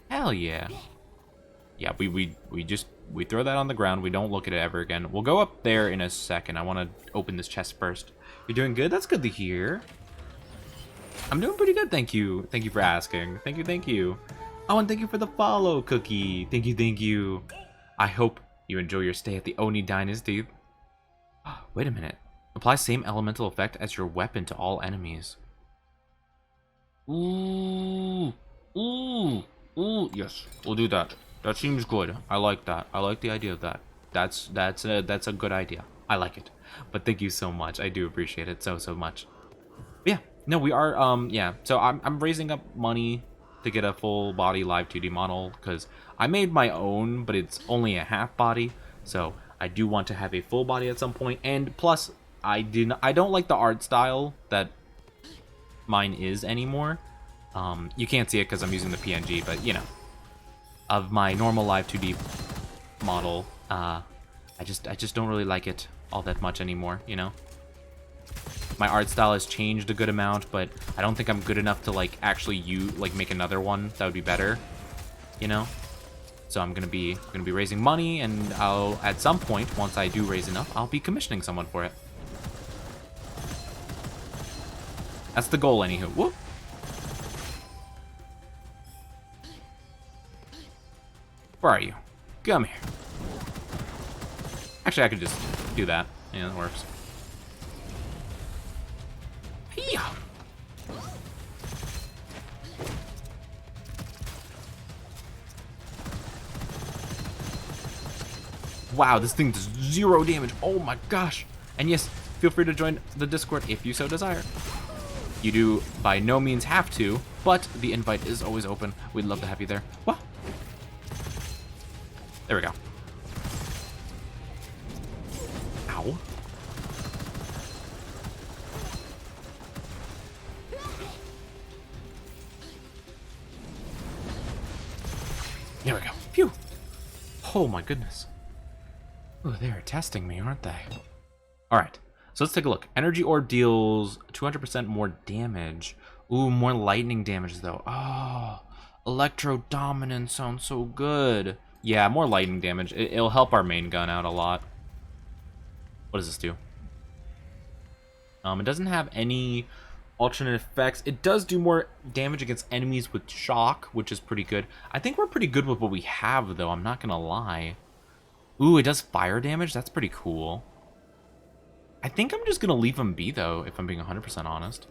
Hell yeah. Yeah, we throw that on the ground. We don't look at it ever again. We'll go up there in a second. I want to open this chest first. You're doing good? That's good to hear. I'm doing pretty good, thank you. Thank you for asking. Thank you. Oh, and thank you for the follow, Cookie. Thank you. I hope you enjoy your stay at the Oni Dynasty. Wait a minute. Apply same elemental effect as your weapon to all enemies. Ooh, yes, we'll do that. That seems good. I like that. I like the idea of that. That's a good idea. I like it. But thank you so much. I do appreciate it so much. But yeah, no, we are yeah. So I'm raising up money to get a full body live 2D model because I made my own, but it's only a half body. So I do want to have a full body at some point, and plus I don't like the art style that mine is anymore. You can't see it because I'm using the PNG, but you know, of my normal live 2D model, I just don't really like it all that much anymore, you know? My art style has changed a good amount, but I don't think I'm good enough to like actually make another one that would be better, you know? So I'm gonna be raising money, and I'll at some point, once I do raise enough, I'll be commissioning someone for it. That's the goal, anywho. Whoop. Where are you? Come here. Actually, I could just do that. Yeah, that works. Yeah. Wow, this thing does 0 damage. Oh my gosh. And yes, feel free to join the Discord if you so desire. You do by no means have to, but the invite is always open. We'd love to have you there. Wow. There we go. Ow. There we go. Phew. Oh my goodness. Oh, they're testing me, aren't they? Alright, so let's take a look. Energy orb deals 200% more damage. Ooh, more lightning damage though. Oh, electro dominance sounds so good. Yeah, more lightning damage. It'll help our main gun out a lot. What does this do? It doesn't have any alternate effects. It does do more damage against enemies with shock, which is pretty good. I think we're pretty good with what we have, though. I'm not gonna lie. Ooh, it does fire damage? That's pretty cool. I think I'm just gonna leave him be, though, if I'm being 100% honest.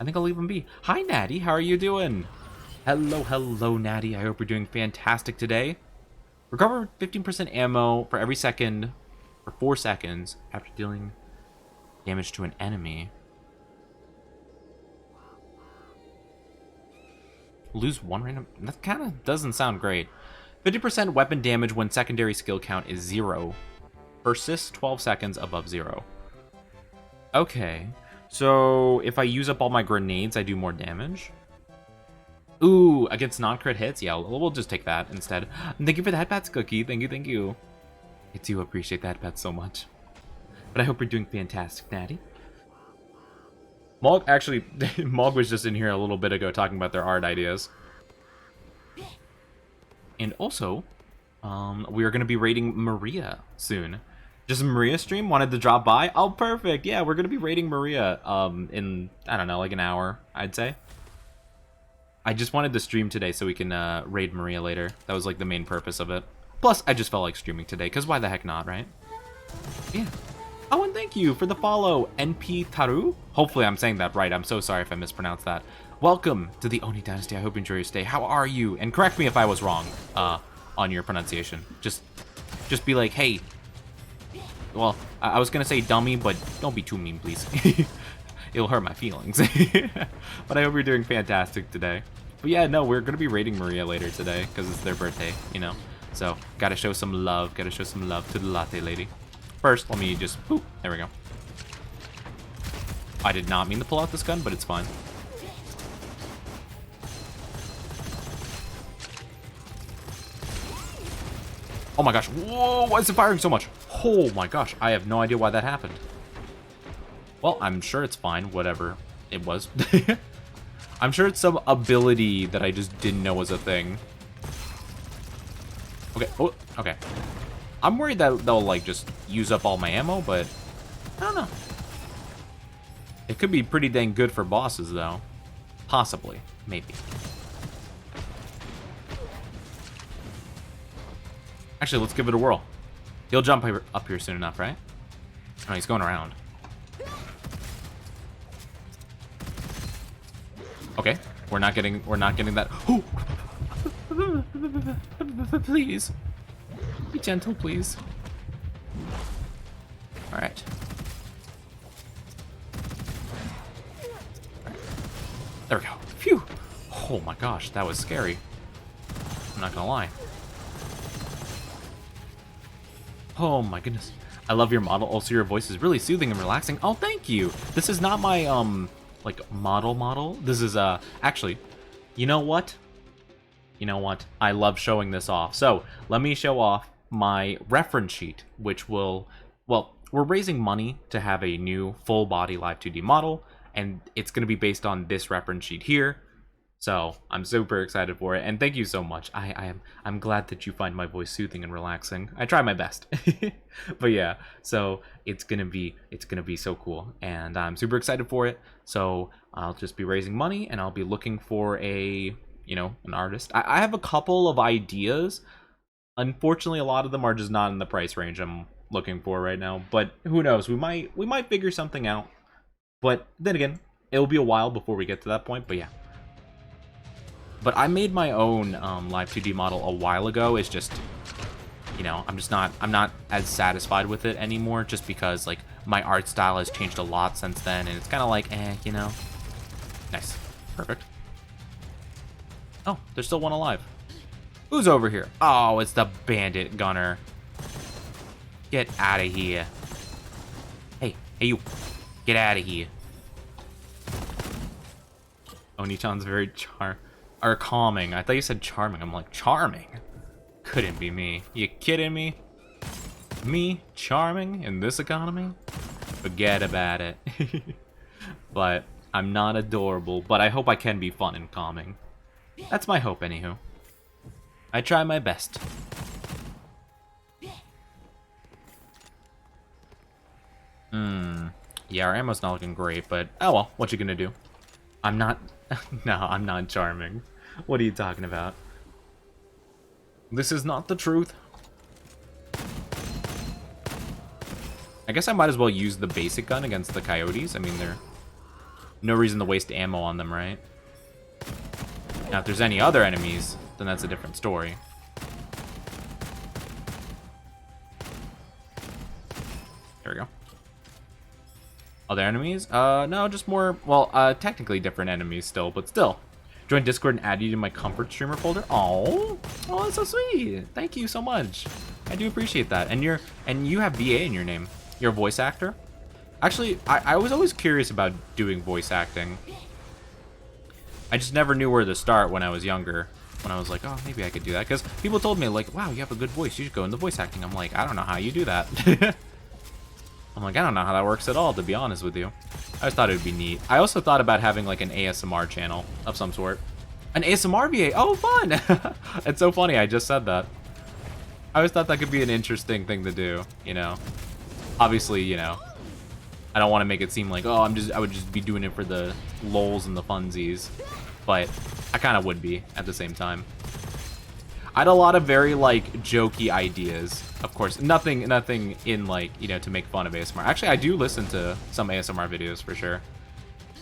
I think I'll leave him be. Hi, Natty. How are you doing? Hello, Natty. I hope you're doing fantastic today. Recover 15% ammo for every second for 4 seconds after dealing damage to an enemy. Lose 1 random... That kind of doesn't sound great. 50% weapon damage when secondary skill count is 0. Persists 12 seconds above 0. Okay. So, if I use up all my grenades, I do more damage. Ooh, against non-crit hits? Yeah, we'll just take that instead. Thank you for that, Pats Cookie. Thank you. I do appreciate that, Pat, so much. But I hope you're doing fantastic, Natty. Mog, actually, Mog was just in here a little bit ago talking about their art ideas. And also, we are going to be raiding Maria soon. Just Maria stream wanted to drop by. Oh, perfect. Yeah, we're going to be raiding Maria in, I don't know, like an hour, I'd say. I just wanted to stream today so we can raid Maria later. That was like the main purpose of it. Plus, I just felt like streaming today, because why the heck not, right? Yeah. Oh, and thank you for the follow, NP Taru. Hopefully I'm saying that right. I'm so sorry if I mispronounced that. Welcome to the Oni Dynasty. I hope you enjoy your stay. How are you? And correct me if I was wrong on your pronunciation. Just be like, hey. Well, I was going to say dummy, but don't be too mean, please. It'll hurt my feelings. But I hope you're doing fantastic today. But yeah, no, we're going to be raiding Maria later today because it's their birthday, you know. So, gotta show some love. Gotta show some love to the latte lady. First, let me just... Boop, there we go. I did not mean to pull out this gun, but it's fine. Oh my gosh. Whoa, why is it firing so much? Oh my gosh, I have no idea why that happened. Well, I'm sure it's fine, whatever it was. I'm sure it's some ability that I just didn't know was a thing. Okay, oh, okay. I'm worried that they'll, like, just use up all my ammo, but I don't know. It could be pretty dang good for bosses, though. Possibly. Maybe. Actually, let's give it a whirl. He'll jump up here soon enough, right? Oh, he's going around. Okay, we're not getting that. Please, be gentle, please. All right. There we go. Phew. Oh my gosh, that was scary. I'm not gonna lie. Oh my goodness. I love your model. Also, your voice is really soothing and relaxing. Oh, thank you. This is not my, like, model. This is, actually, you know what? You know what? I love showing this off. So, let me show off my reference sheet, which will, well, we're raising money to have a new full-body Live 2D model, and it's going to be based on this reference sheet here. So, I'm super excited for it, and thank you so much. I'm glad that you find my voice soothing and relaxing. I try my best. But yeah, so it's gonna be so cool, and I'm super excited for it. So I'll just be raising money, and I'll be looking for a, you know, an artist. I have a couple of ideas. Unfortunately, a lot of them are just not in the price range I'm looking for right now. But who knows? We might figure something out. But then again, it'll be a while before we get to that point. But yeah. But I made my own Live 2D model a while ago. It's just, you know, I'm not as satisfied with it anymore, just because, like, my art style has changed a lot since then, and it's kind of like, you know. Nice. Perfect. Oh, there's still one alive. Who's over here? Oh, it's the bandit gunner. Get out of here. Hey, you. Get out of here. Oni-chan's very or calming. I thought you said charming. I'm like, charming? Couldn't be me. You kidding me? Me? Charming in this economy? Forget about it. But I'm not adorable, but I hope I can be fun and calming. That's my hope, anywho. I try my best. Yeah, our ammo's not looking great, but oh well, what you gonna do? I'm not... No, I'm not charming. What are you talking about? This is not the truth. I guess I might as well use the basic gun against the coyotes. I mean, there's no reason to waste ammo on them, right? Now, if there's any other enemies, then that's a different story. There we go. Other enemies? No, just more, well, technically different enemies still, but still. Join Discord and add you to my comfort streamer folder. Oh, that's so sweet. Thank you so much. I do appreciate that. And you have VA in your name. You're a voice actor? Actually, I was always curious about doing voice acting. I just never knew where to start when I was younger. When I was like, oh, maybe I could do that. Because people told me, like, wow, you have a good voice. You should go into voice acting. I'm like, I don't know how you do that. I'm like, I don't know how that works at all, to be honest with you. I just thought it would be neat. I also thought about having, like, an ASMR channel of some sort. An ASMR VA! Oh, fun! It's so funny, I just said that. I always thought that could be an interesting thing to do, you know? Obviously, you know, I don't want to make it seem like, oh, I would just be doing it for the lols and the funsies. But I kind of would be at the same time. I had a lot of very, like, jokey ideas. Of course, nothing in, like, you know, to make fun of ASMR. Actually, I do listen to some ASMR videos for sure.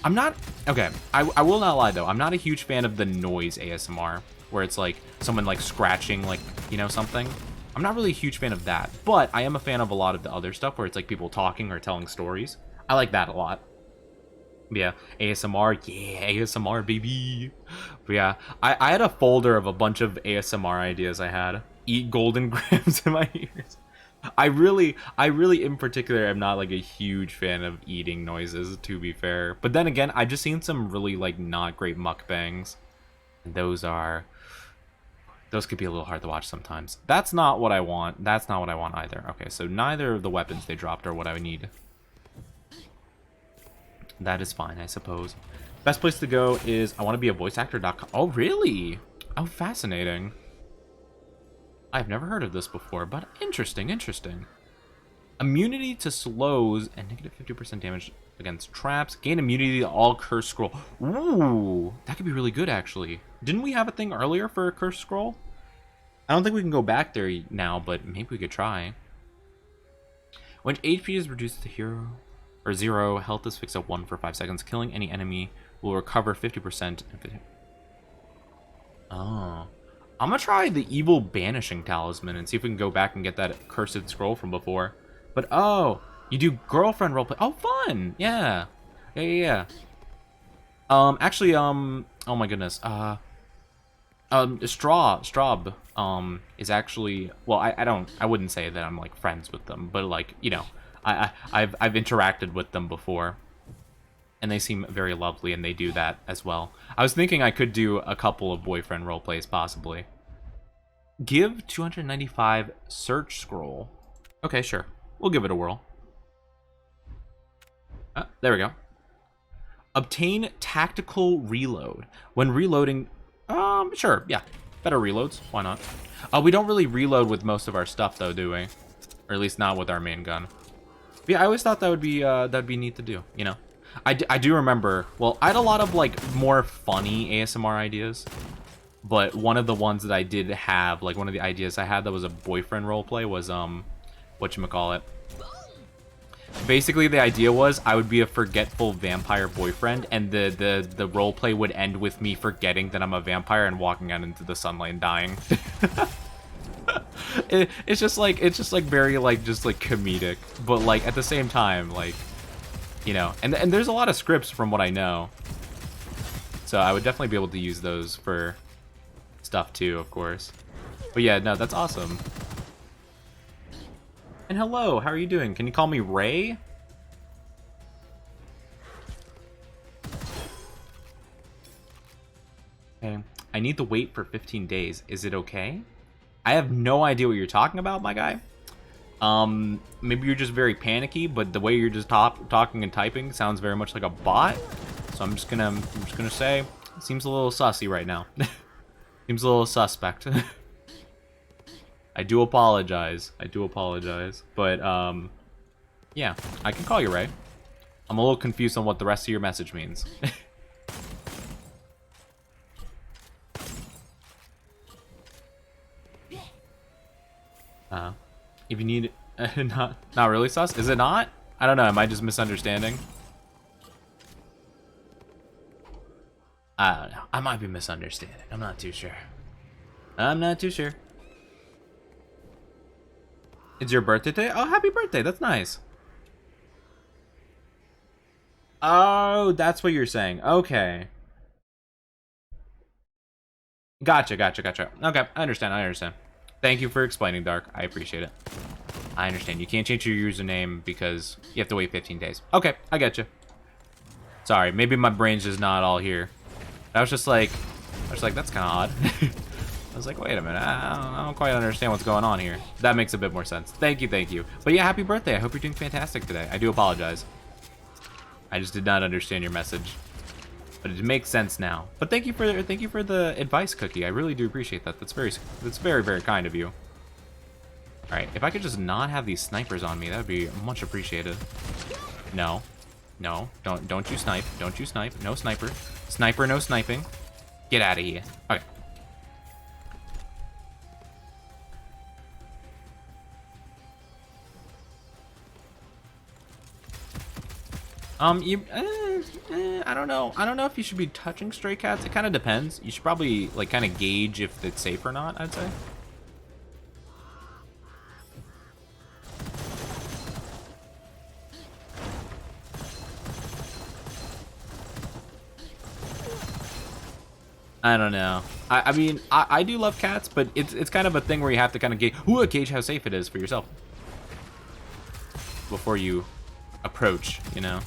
I'm not... Okay, I will not lie, though. I'm not a huge fan of the noise ASMR, where it's, like, someone, like, scratching, like, you know, something. I'm not really a huge fan of that, but I am a fan of a lot of the other stuff, where it's, like, people talking or telling stories. I like that a lot. Yeah, ASMR, yeah, ASMR, baby. But yeah, I had a folder of a bunch of ASMR ideas I had. Eat golden grams in my ears. I really, in particular, am not, like, a huge fan of eating noises, to be fair. But then again, I've just seen some really, like, not great mukbangs. And those could be a little hard to watch sometimes. That's not what I want. That's not what I want either. Okay, so neither of the weapons they dropped are what I would need. That is fine, I suppose. Best place to go is I want to be a voice actor.com. Oh, really? Oh, fascinating. I've never heard of this before, but interesting, interesting. Immunity to slows and negative 50% damage against traps. Gain immunity to all curse scroll. Ooh, that could be really good, actually. Didn't we have a thing earlier for a curse scroll? I don't think we can go back there now, but maybe we could try. When HP is reduced to hero or 0, health is fixed at 1 for 5 seconds. Killing any enemy will recover 50%. Oh. I'm gonna try the evil banishing talisman and see if we can go back and get that cursed scroll from before. But oh, you do girlfriend roleplay. Oh, fun! Yeah. Yeah. Actually, oh my goodness. Straub, is actually, well, I wouldn't say that I'm, like, friends with them, but, like, you know, I've interacted with them before, and they seem very lovely, and they do that as well. I was thinking I could do a couple of boyfriend roleplays, possibly. Give 295 search scroll. Okay, sure. We'll give it a whirl. There we go. Obtain tactical reload. When reloading... sure, yeah. Better reloads. Why not? We don't really reload with most of our stuff, though, do we? Or at least not with our main gun. But yeah, I always thought that would be neat to do, you know? I do remember... Well, I had a lot of, like, more funny ASMR ideas. But one of the ones that I did have, like, one of the ideas I had that was a boyfriend roleplay was, whatchamacallit. Basically, the idea was I would be a forgetful vampire boyfriend, and the roleplay would end with me forgetting that I'm a vampire and walking out into the sunlight and dying. It's just like very, like, just, like, comedic, but, like, at the same time, like, you know, and there's a lot of scripts from what I know, so I would definitely be able to use those for stuff too, of course. But yeah, no, that's awesome. And hello, how are you doing? Can you call me Ray? Okay. I need to wait for 15 days. Is it okay? I have no idea what you're talking about, my guy. Maybe you're just very panicky, but the way you're just talking and typing sounds very much like a bot. So I'm just gonna say, it seems a little sussy right now. Seems a little suspect. I do apologize. But, yeah, I can call you Ray. I'm a little confused on what the rest of your message means. If you need... not really sus? Is it not? I don't know, am I just misunderstanding? I don't know. I might be misunderstanding. I'm not too sure. It's your birthday today? Oh, happy birthday. That's nice. Oh, that's what you're saying. Okay. Gotcha. Okay, I understand. Thank you for explaining, Dark. I appreciate it. I understand. You can't change your username because you have to wait 15 days. Okay, I get you. Sorry, maybe my brain's just not all here. I was like, that's kind of odd. I was like, wait a minute, I don't quite understand what's going on here. That makes a bit more sense. Thank you. But yeah, happy birthday. I hope you're doing fantastic today. I do apologize. I just did not understand your message. But it makes sense now. But thank you for the advice, Cookie. I really do appreciate that. That's very, very kind of you. All right, if I could just not have these snipers on me, that would be much appreciated. No, don't you snipe. No sniper. Sniper, no sniping. Get out of here. Okay. I don't know. I don't know if you should be touching stray cats. It kind of depends. You should probably, like, kind of gauge if it's safe or not, I'd say. I don't know. I mean, I do love cats, but it's kind of a thing where you have to kind of gauge how safe it is for yourself before you approach, you know.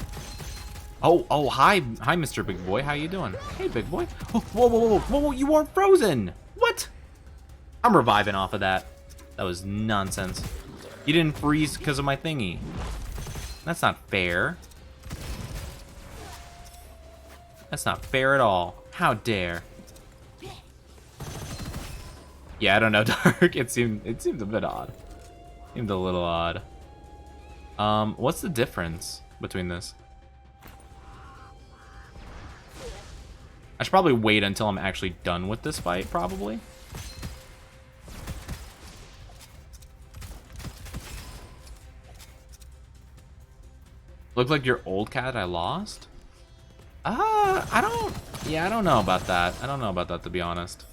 Oh, hi, Mr. Big Boy. How you doing? Hey, Big Boy. Oh, whoa, you weren't frozen. What? I'm reviving off of that. That was nonsense. You didn't freeze because of my thingy. That's not fair. That's not fair at all. How dare. Yeah, I don't know, Dark. It seemed a bit odd. Seemed a little odd. What's the difference between this? I should probably wait until I'm actually done with this fight, probably. Looked like your old cat I lost? I don't know about that. I don't know about that, to be honest.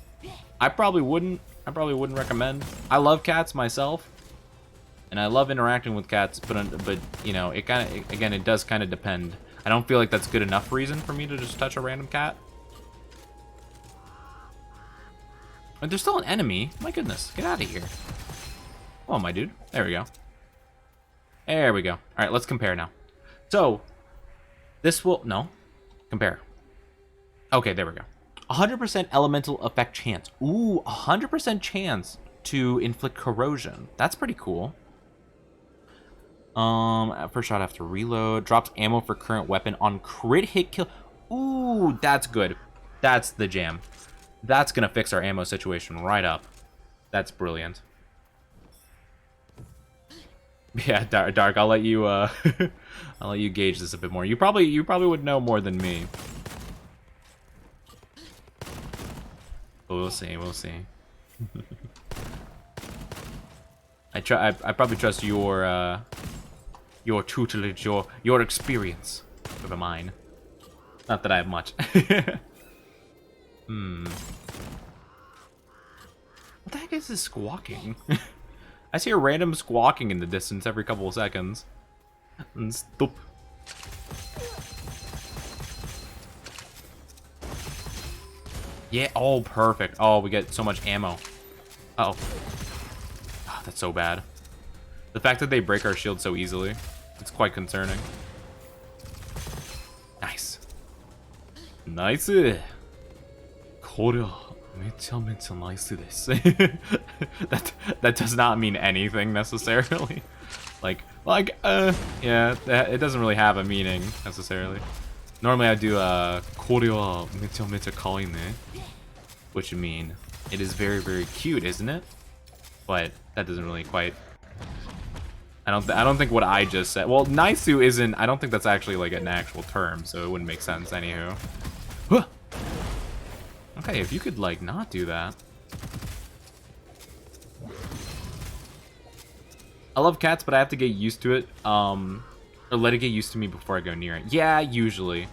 I probably wouldn't recommend. I love cats myself, and I love interacting with cats, but you know, it kind of, again, it does kind of depend. I don't feel like that's good enough reason for me to just touch a random cat. But there's still an enemy. My goodness, get out of here. Oh, my dude. There we go. There we go. All right, let's compare now. So, this will, no, compare. Okay, there we go. 100% elemental effect chance. Ooh, 100% chance to inflict corrosion. That's pretty cool. First shot after reload. Drops ammo for current weapon on crit hit kill. Ooh, that's good. That's the jam. That's gonna fix our ammo situation right up. That's brilliant. Yeah, Dark. I'll let you. I'll let you gauge this a bit more. You probably would know more than me. But we'll see. We'll see. I probably trust your tutelage, your experience over mine. Not that I have much. What the heck is this squawking? I see a random squawking in the distance every couple of seconds. Stop. Yeah, oh, perfect. Oh, we get so much ammo. Uh-oh. Oh, that's so bad. The fact that they break our shield so easily, it's quite concerning. Nice. Nice. That does not mean anything necessarily. Yeah, it doesn't really have a meaning necessarily. Normally I do which would mean it is very, very cute, isn't it? But that doesn't really quite. I don't think what I just said. Well, Naisu isn't. I don't think that's actually like an actual term, so it wouldn't make sense. Anywho. Huh. Okay, if you could like not do that. I love cats, but I have to get used to it. Or let it get used to me before I go near it. Yeah, usually.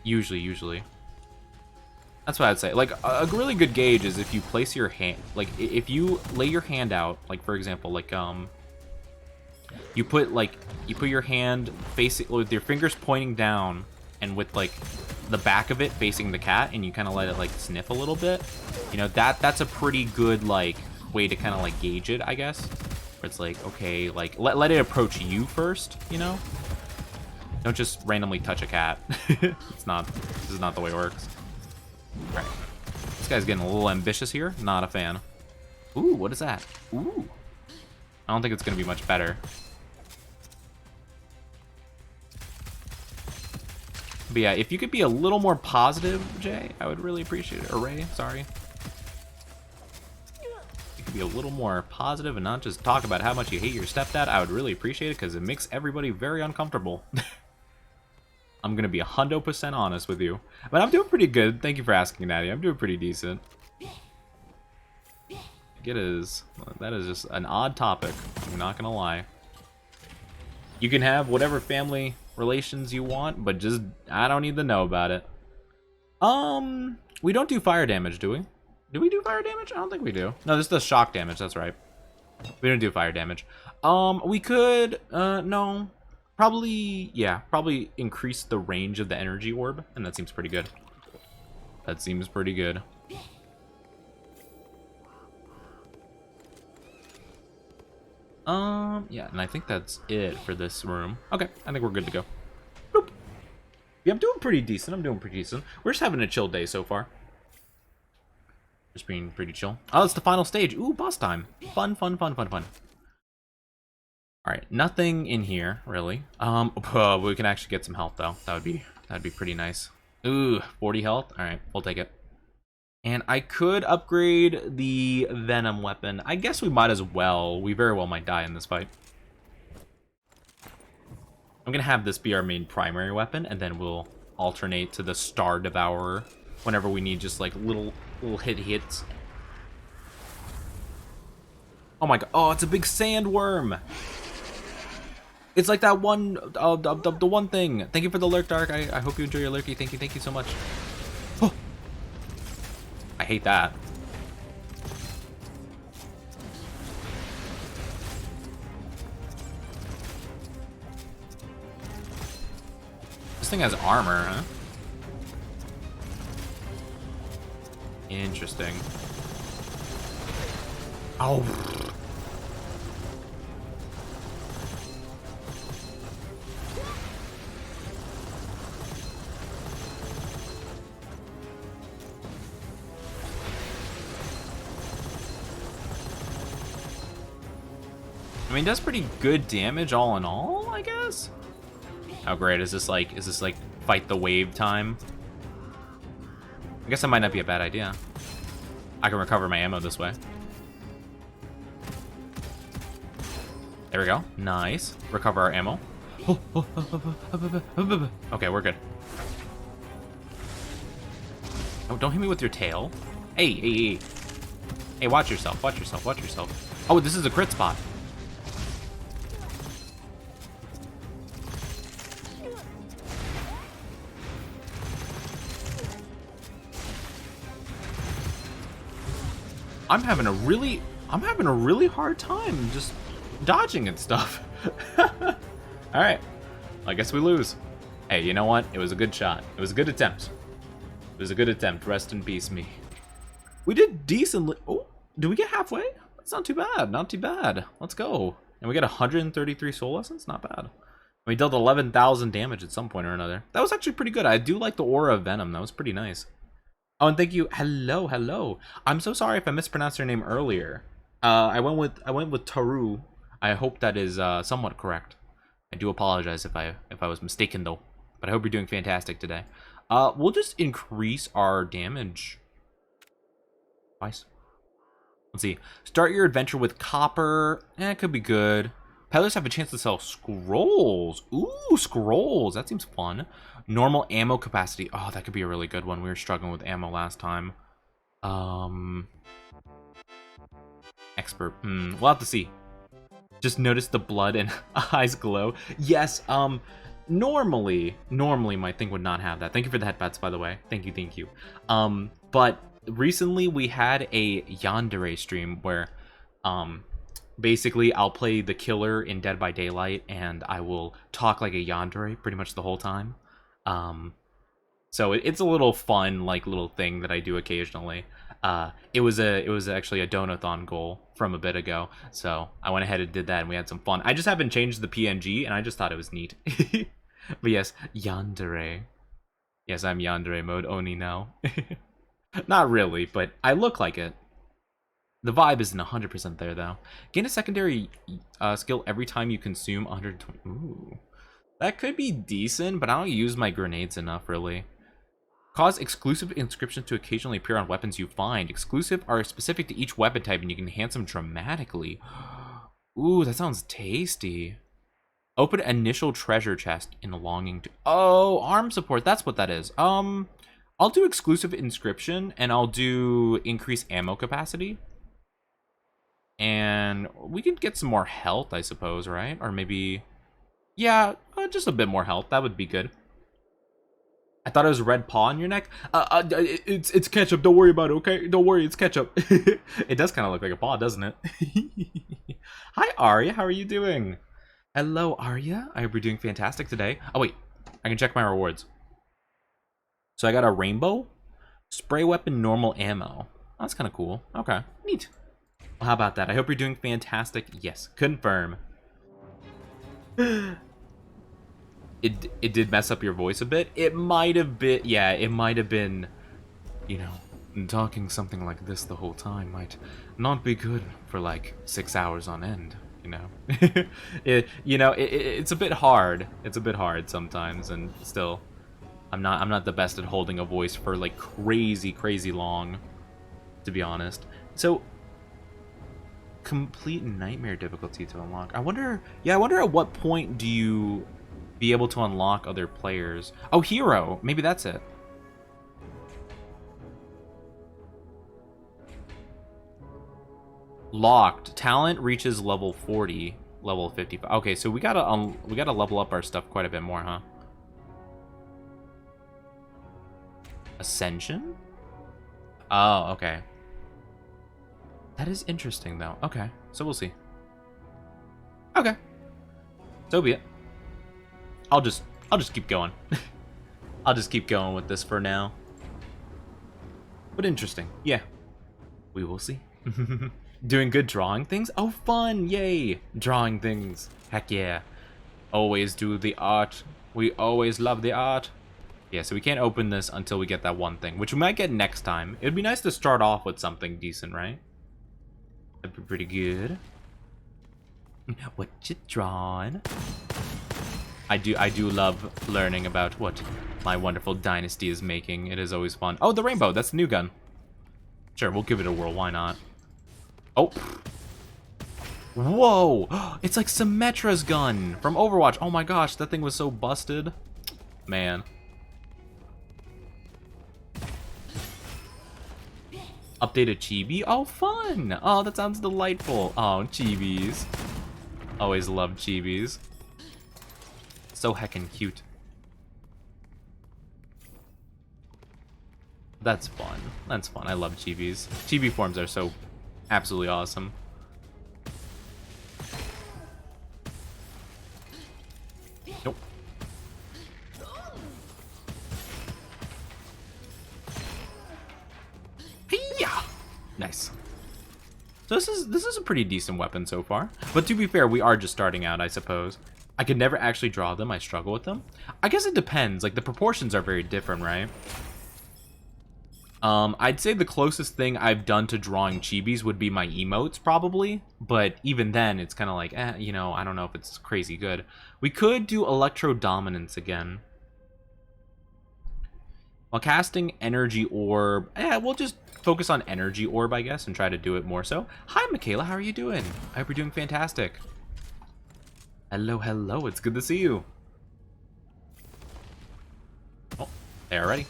Usually. That's what I'd say. Like, a really good gauge is if you place your hand, like, if you lay your hand out, like, for example, like, you put your hand facing, with your fingers pointing down, and with, like, the back of it facing the cat, and you kind of let it, like, sniff a little bit, you know, that's a pretty good, like, way to kind of, like, gauge it, I guess. Where it's like, okay, like, let it approach you first, you know? Don't just randomly touch a cat. This is not the way it works. Alright. This guy's getting a little ambitious here. Not a fan. Ooh, what is that? Ooh. I don't think it's going to be much better. But yeah, if you could be a little more positive, Jay, I would really appreciate it. Or Ray, sorry. You could be a little more positive and not just talk about how much you hate your stepdad. I would really appreciate it because it makes everybody very uncomfortable. I'm gonna be 100% honest with you. But I'm doing pretty good. Thank you for asking, Natty. I'm doing pretty decent. That is just an odd topic. I'm not gonna lie. You can have whatever family relations you want, but just I don't need to know about it. We don't do fire damage, do we? Do we do fire damage? I don't think we do. No, this does shock damage. That's right. We don't do fire damage. We could no. Probably, yeah, probably increase the range of the energy orb, and that seems pretty good. That seems pretty good. Yeah, and I think that's it for this room. Okay, I think we're good to go. Boop. Yeah, I'm doing pretty decent. We're just having a chill day so far. Just being pretty chill. Oh, it's the final stage. Ooh, boss time. Fun. Alright, nothing in here, really. We can actually get some health, though. That'd be pretty nice. Ooh, 40 health? Alright, we'll take it. And I could upgrade the Venom weapon. I guess we might as well. We very well might die in this fight. I'm gonna have this be our main primary weapon, and then we'll alternate to the Star Devourer whenever we need just, like, little hits. Oh my god. Oh, it's a big sandworm! It's like that one, the one thing. Thank you for the lurk, Dark. I hope you enjoy your lurky. Thank you so much. Oh. I hate that. This thing has armor, huh? Interesting. Oh. I mean, that's pretty good damage all in all, I guess. How great is this? Like fight the wave time? I guess that might not be a bad idea. I can recover my ammo this way. There we go. Nice. Recover our ammo. Okay, we're good. Oh, don't hit me with your tail. Hey. Hey, watch yourself. Oh, this is a crit spot. I'm having a really hard time just dodging and stuff. Alright. I guess we lose. Hey, you know what? It was a good shot. It was a good attempt. Rest in peace, me. We did decently. Oh, did we get halfway? That's not too bad. Let's go. And we got 133 soul essence? Not bad. We dealt 11,000 damage at some point or another. That was actually pretty good. I do like the aura of Venom. That was pretty nice. Oh, and thank you. Hello. I'm so sorry if I mispronounced your name earlier. I went with Taru. I hope that is somewhat correct. I do apologize if I was mistaken though. But I hope you're doing fantastic today. We'll just increase our damage twice. Let's see. Start your adventure with copper. It could be good. Peddlers have a chance to sell scrolls. Ooh, scrolls. That seems fun. Normal ammo capacity. Oh, that could be a really good one. We were struggling with ammo last time. Expert. We'll have to see. Just notice the blood and eyes glow. Yes, normally my thing would not have that. Thank you for the headbats, by the way. Thank you. But recently we had a yandere stream where, basically I'll play the killer in Dead by Daylight and I will talk like a yandere pretty much the whole time. So it's a little fun, like, little thing that I do occasionally. It was actually a donathon goal from a bit ago, so I went ahead and did that, and we had some fun. I just haven't changed the PNG, and I just thought it was neat. But yes, yandere. Yes, I'm yandere mode Oni now. Not really, but I look like it. The vibe isn't 100% there, though. Gain a secondary skill every time you consume 120. Ooh. That could be decent, but I don't use my grenades enough, really. Cause exclusive inscriptions to occasionally appear on weapons you find. Exclusive are specific to each weapon type, and you can enhance them dramatically. Ooh, that sounds tasty. Open initial treasure chest in longing to... Oh, arm support. That's what that is. I'll do exclusive inscription, and I'll do increase ammo capacity. And we could get some more health, I suppose, right? Or maybe... Yeah, just a bit more health. That would be good. I thought it was red paw on your neck. It's ketchup. Don't worry about it, okay? Don't worry, it's ketchup. It does kind of look like a paw, doesn't it? Hi, Arya. How are you doing? Hello, Arya. I hope you're doing fantastic today. Oh, wait. I can check my rewards. So I got a rainbow, spray weapon, normal ammo. That's kind of cool. Okay, neat. Well, how about that? I hope you're doing fantastic. Yes, confirm. It did mess up your voice a bit. It might have been, yeah, it might have been, you know, talking something like this the whole time might not be good for like 6 hours on end, you know. It's a bit hard. It's a bit hard sometimes, and still, I'm not the best at holding a voice for like crazy long, to be honest. So, complete nightmare difficulty to unlock. I wonder at what point do you be able to unlock other players? Oh, hero. Maybe that's it. Locked. Talent reaches level 40, level 55. Okay, so we gotta level up our stuff quite a bit more, huh? Ascension? Oh, okay. That is interesting, though. Okay, so we'll see. Okay. So be it. I'll just keep going. I'll just keep going with this for now. But interesting. Yeah. We will see. Doing good drawing things? Oh, fun! Yay! Drawing things. Heck yeah. Always do the art. We always love the art. Yeah, so we can't open this until we get that one thing, which we might get next time. It'd be nice to start off with something decent, right? That'd be pretty good. What you drawing? I do love learning about what my wonderful dynasty is making. It is always fun. Oh, the rainbow. That's the new gun. Sure, we'll give it a whirl. Why not? Oh. Whoa. It's like Symmetra's gun from Overwatch. Oh my gosh, that thing was so busted. Man. Updated chibi? Oh, fun. Oh, that sounds delightful. Oh, chibis. Always loved chibis. So heckin' cute. That's fun. That's fun. I love chibis. Chibi forms are so absolutely awesome. Nope. Hiya! Nice. So this is a pretty decent weapon so far. But to be fair, we are just starting out, I suppose. I could never actually draw them. I struggle with them. I guess it depends. Like, the proportions are very different, right? I'd say the closest thing I've done to drawing chibis would be my emotes, probably. But even then, it's kind of like, you know, I don't know if it's crazy good. We could do Electro Dominance again. While casting Energy Orb, we'll just focus on Energy Orb, I guess, and try to do it more so. Hi, Michaela. How are you doing? I hope you're doing fantastic. Hello, hello. It's good to see you. Oh, there already.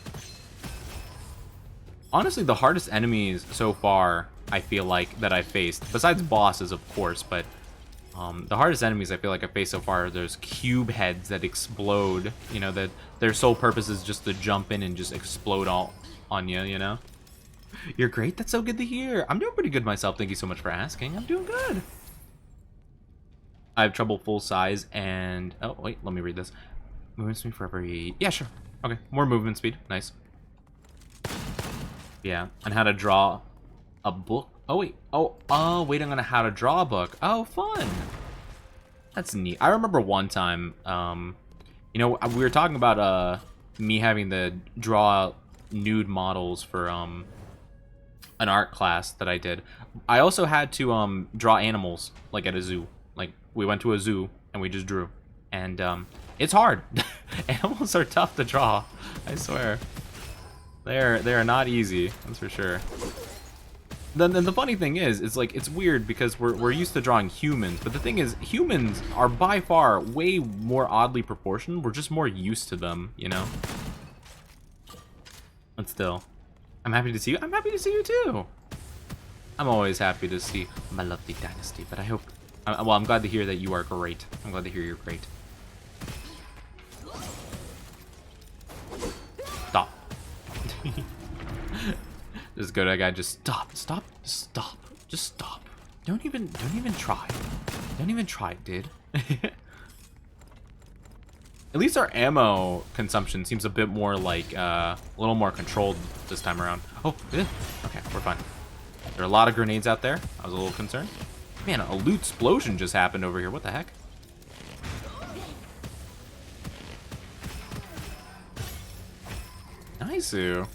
Honestly, the hardest enemies so far, I feel like, that I've faced, besides bosses, of course, but the hardest enemies I feel like I've faced so far are those cube heads that explode, you know, that their sole purpose is just to jump in and just explode all on you, you know? You're great? That's so good to hear. I'm doing pretty good myself. Thank you so much for asking. I'm doing good. I have trouble full size and... Oh, wait, let me read this. Movement speed for every... Yeah, sure. Okay, more movement speed. Nice. Yeah, and how to draw a book. Oh, wait. Oh, waiting on how to draw a book. Oh, fun. That's neat. I remember one time, you know, we were talking about me having to draw nude models for an art class that I did. I also had to draw animals, like at a zoo. Like, we went to a zoo and we just drew. And it's hard. Animals are tough to draw, I swear. They are not easy, that's for sure. Then the funny thing is, it's like, it's weird because we're used to drawing humans, but the thing is, humans are by far way more oddly proportioned. We're just more used to them, you know? But still, I'm happy to see you. I'm happy to see you too. I'm always happy to see my lovely dynasty, but I hope, well, I'm glad to hear that you are great. I'm glad to hear you're great. Stop. Just go to that guy, just stop, stop, stop, just stop. Don't even try. Don't even try, dude. At least our ammo consumption seems a bit more like, a little more controlled this time around. Oh, yeah. Okay, we're fine. There are a lot of grenades out there. I was a little concerned. Man, a loot explosion just happened over here. What the heck? Nice. Ooh,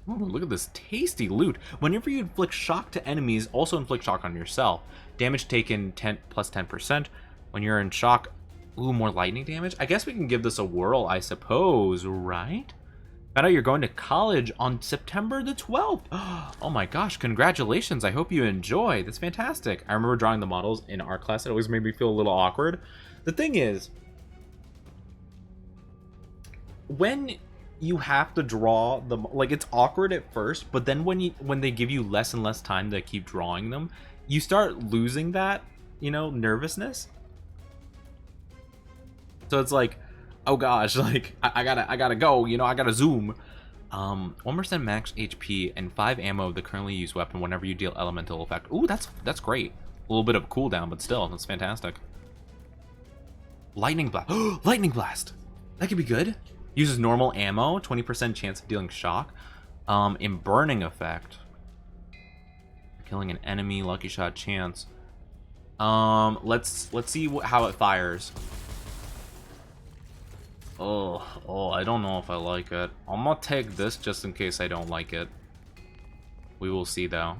look at this tasty loot. Whenever you inflict shock to enemies, also inflict shock on yourself. Damage taken plus 10%. When you're in shock, ooh, more lightning damage. I guess we can give this a whirl, I suppose, right? Found out you're going to college on September the 12th. Oh my gosh, congratulations. I hope you enjoy. That's fantastic. I remember drawing the models in art class. It always made me feel a little awkward. The thing is, when you have to draw them, like, it's awkward at first, but then when they give you less and less time to keep drawing them, you start losing that, you know, nervousness. So it's like, oh gosh, like I gotta go, you know, I gotta zoom. 1% max HP and 5 ammo of the currently used weapon whenever you deal elemental effect. Ooh, that's great. A little bit of cooldown, but still, that's fantastic. Lightning blast. Lightning blast. That could be good. Uses normal ammo, 20% chance of dealing shock. In burning effect, killing an enemy, lucky shot chance. Let's see how it fires. Oh, I don't know if I like it. I'm gonna take this just in case I don't like it. We will see though.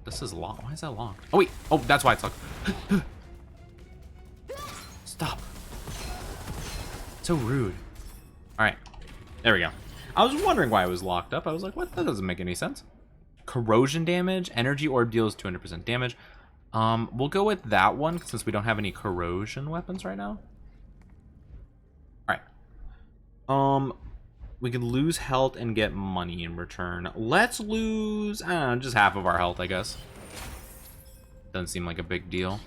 This is locked. Why is that locked? Oh wait, oh, that's why it's locked. Stop. So rude. All right, there we go. I was wondering why it was locked up. I was like, what? That doesn't make any sense. Corrosion damage. Energy orb deals 200% damage. We'll go with that one since we don't have any corrosion weapons right now. All right. We can lose health and get money in return. Let's lose, I don't know, just half of our health, I guess. Doesn't seem like a big deal.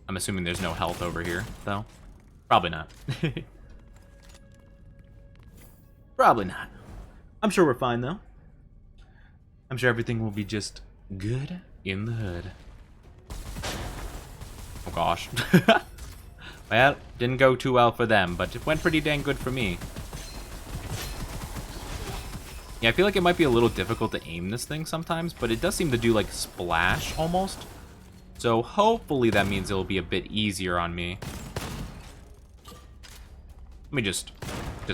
I'm assuming there's no health over here, though. Probably not. Probably not. I'm sure we're fine, though. I'm sure everything will be just good in the hood. Oh, gosh. Well, didn't go too well for them, but it went pretty dang good for me. Yeah, I feel like it might be a little difficult to aim this thing sometimes, but it does seem to do, like, splash, almost. So, hopefully that means it'll be a bit easier on me. Let me just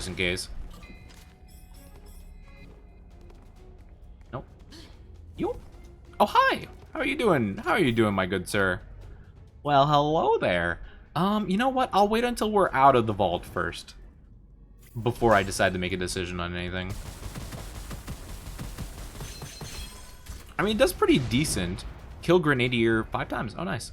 in case. Nope. You? Oh, hi! How are you doing? How are you doing, my good sir? Well, hello there. You know what? I'll wait until we're out of the vault first, before I decide to make a decision on anything. I mean, it does pretty decent. Kill Grenadier 5 times. Oh, nice.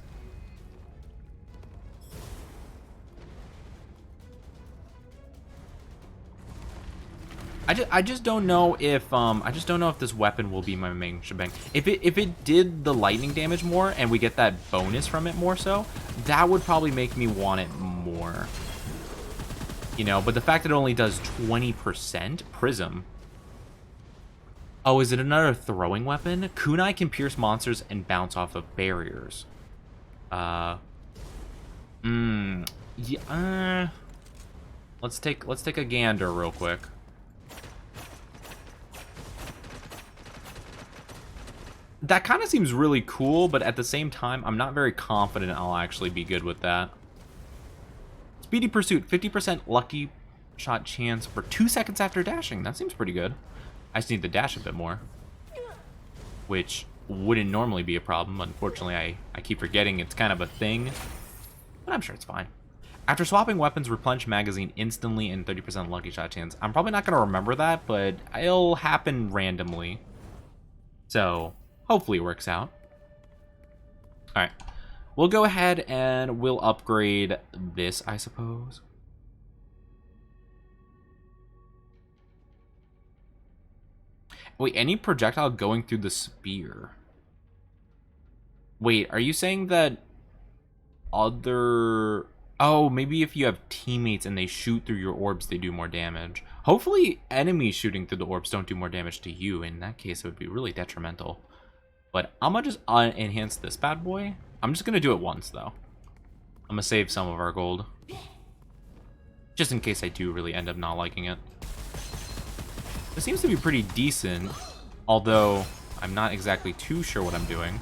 I just don't know if this weapon will be my main shebang. If it did the lightning damage more and we get that bonus from it more so, that would probably make me want it more. You know, but the fact that it only does 20% prism. Oh, is it another throwing weapon? Kunai can pierce monsters and bounce off of barriers. Yeah. Let's take a gander real quick. That kind of seems really cool, but at the same time, I'm not very confident I'll actually be good with that. Speedy Pursuit, 50% lucky shot chance for 2 seconds after dashing. That seems pretty good. I just need to dash a bit more, which wouldn't normally be a problem. Unfortunately, I keep forgetting it's kind of a thing, but I'm sure it's fine. After swapping weapons, replenish magazine instantly and 30% lucky shot chance. I'm probably not going to remember that, but it'll happen randomly. So, Hopefully it works out. Alright. We'll go ahead and we'll upgrade this, I suppose. Wait, any projectile going through the spear? Wait, are you saying that other... Oh, maybe if you have teammates and they shoot through your orbs, they do more damage. Hopefully enemies shooting through the orbs don't do more damage to you. In that case, it would be really detrimental. But I'm gonna just enhance this bad boy. I'm just gonna do it once, though. I'm gonna save some of our gold. Just in case I do really end up not liking it. It seems to be pretty decent, although I'm not exactly too sure what I'm doing.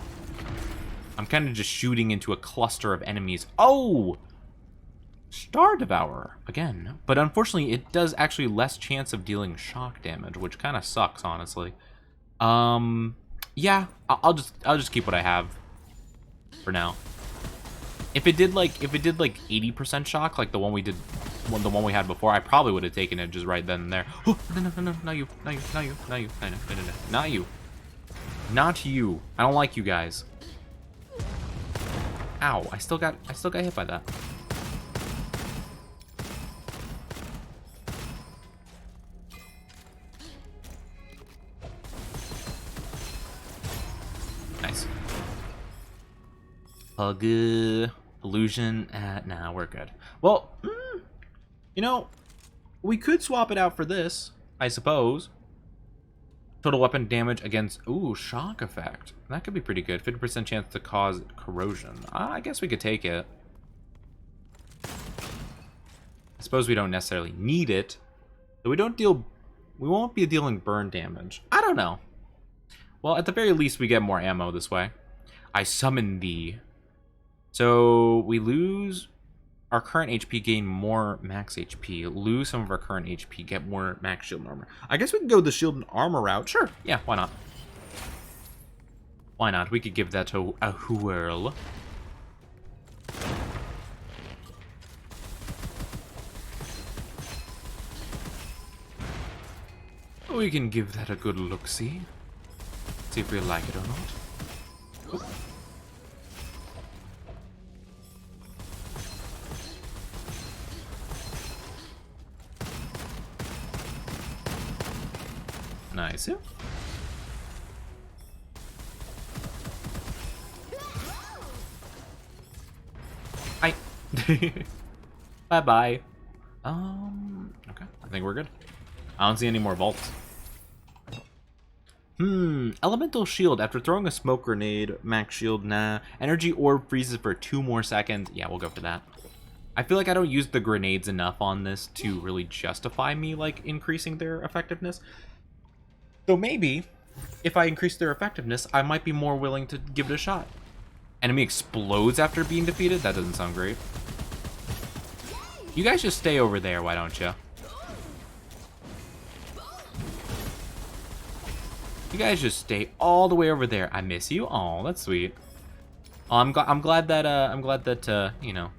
I'm kind of just shooting into a cluster of enemies. Oh! Star Devourer, again. But unfortunately, it does actually less chance of dealing shock damage, which kind of sucks, honestly. Yeah, I'll just keep what I have for now. If it did like 80% shock, like the one we did, the one we had before, I probably would have taken it just right then and there. Oh, no, not you, not you, not you, not you, no, not you, not you. I don't like you guys. Ow! I still got hit by that. Nice. Hug. Illusion. Nah, we're good. Well, you know, we could swap it out for this, I suppose. Total weapon damage against, ooh, shock effect. That could be pretty good. 50% chance to cause corrosion. I guess we could take it. I suppose we don't necessarily need it. So we won't be dealing burn damage. I don't know. Well, at the very least, we get more ammo this way. I summon thee. So we lose our current HP, gain more max HP, lose some of our current HP, get more max shield and armor. I guess we can go the shield and armor route. Sure, yeah, why not? Why not? We could give that a whirl. We can give that a good look-see. See if we like it or not. Oop. Nice. Hi. Bye-bye. Okay. I think we're good. I don't see any more vaults. Elemental shield. After throwing a smoke grenade, max shield, nah. Energy orb freezes for 2 more seconds. Yeah, we'll go for that. I feel like I don't use the grenades enough on this to really justify me, like, increasing their effectiveness. So maybe, if I increase their effectiveness, I might be more willing to give it a shot. Enemy explodes after being defeated? That doesn't sound great. You guys just stay over there, why don't you? You guys just stay all the way over there. I miss you. Oh, that's sweet. Oh, I'm glad that you know,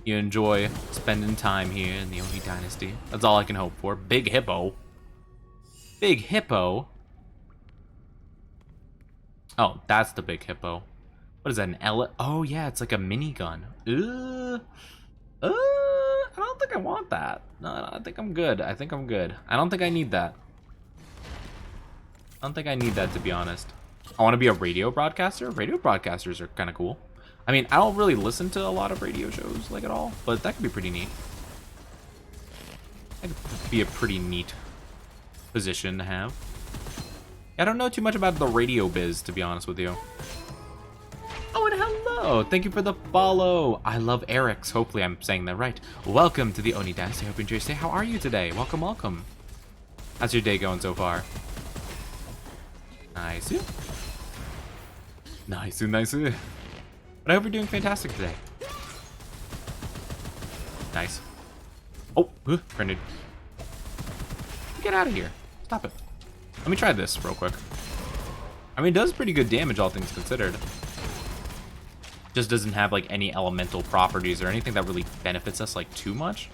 you enjoy spending time here in the Oni Dynasty. That's all I can hope for. Big Hippo. Big Hippo? Oh, that's the Big Hippo. What is that, an L? Oh, yeah, it's like a minigun. I don't think I want that. No, I think I'm good. I think I'm good. I don't think I need that. I don't think I need that, to be honest. I want to be a radio broadcaster. Radio broadcasters are kind of cool. I mean, I don't really listen to a lot of radio shows, like, at all, but that could be pretty neat. That could be a pretty neat position to have. I don't know too much about the radio biz, to be honest with you. Oh, and hello! Thank you for the follow. I love Eric's. Hopefully I'm saying that right. Welcome to the Oni Dynasty. I hope you enjoy your stay. How are you today? Welcome, welcome. How's your day going so far? Nice. Nice, nice. But I hope you're doing fantastic today. Nice. Oh, grenade. Get out of here. Stop it. Let me try this real quick. I mean, it does pretty good damage, all things considered. Just doesn't have, like, any elemental properties or anything that really benefits us, like, too much.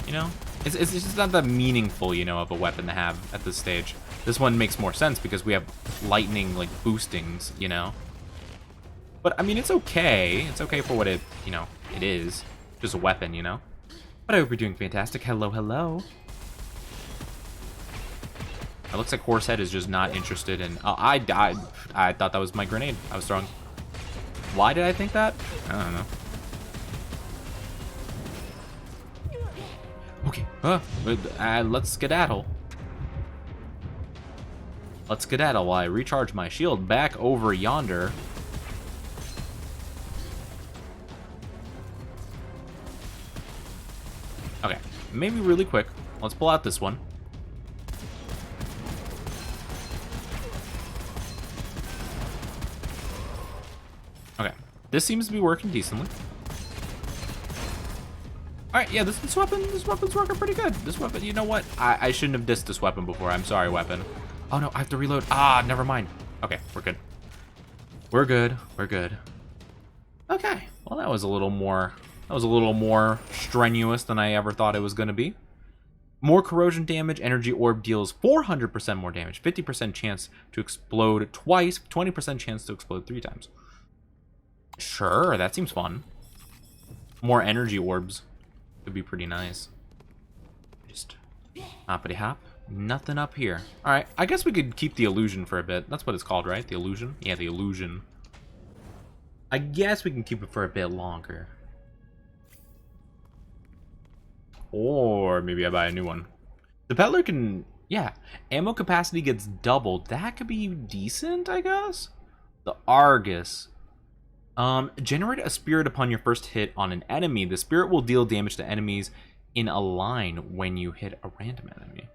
You know? It's just not that meaningful, you know, of a weapon to have at this stage. This one makes more sense because we have lightning, like, boostings, you know? But, I mean, it's okay. It's okay for what it, you know, it is. Just a weapon, you know? But I hope you're doing fantastic. Hello, hello. It looks like Horsehead is just not interested in... Oh, I died. I thought that was my grenade I was throwing. Why did I think that? I don't know. Okay. Let's skedaddle. Let's skedaddle while I recharge my shield back over yonder. Okay. Maybe really quick. Let's pull out this one. Okay, this seems to be working decently. All right, yeah, this weapon's working pretty good. This weapon, you know what? I shouldn't have dissed this weapon before. I'm sorry, weapon. Oh no, I have to reload. Ah, never mind. Okay, we're good. We're good. We're good. Okay, well that was a little more strenuous than I ever thought it was going to be. More corrosion damage. Energy orb deals 400% more damage. 50% chance to explode twice. 20% chance to explode 3 times. Sure, that seems fun. More energy orbs would be pretty nice. Just hoppity hop. Nothing up here. Alright, I guess we could keep the illusion for a bit. That's what it's called, right? The illusion? Yeah, the illusion. I guess we can keep it for a bit longer. Or maybe I buy a new one. The peddler can... Yeah, ammo capacity gets doubled. That could be decent, I guess? The Argus. Generate a spirit upon your first hit on an enemy. The spirit will deal damage to enemies in a line when you hit a random enemy.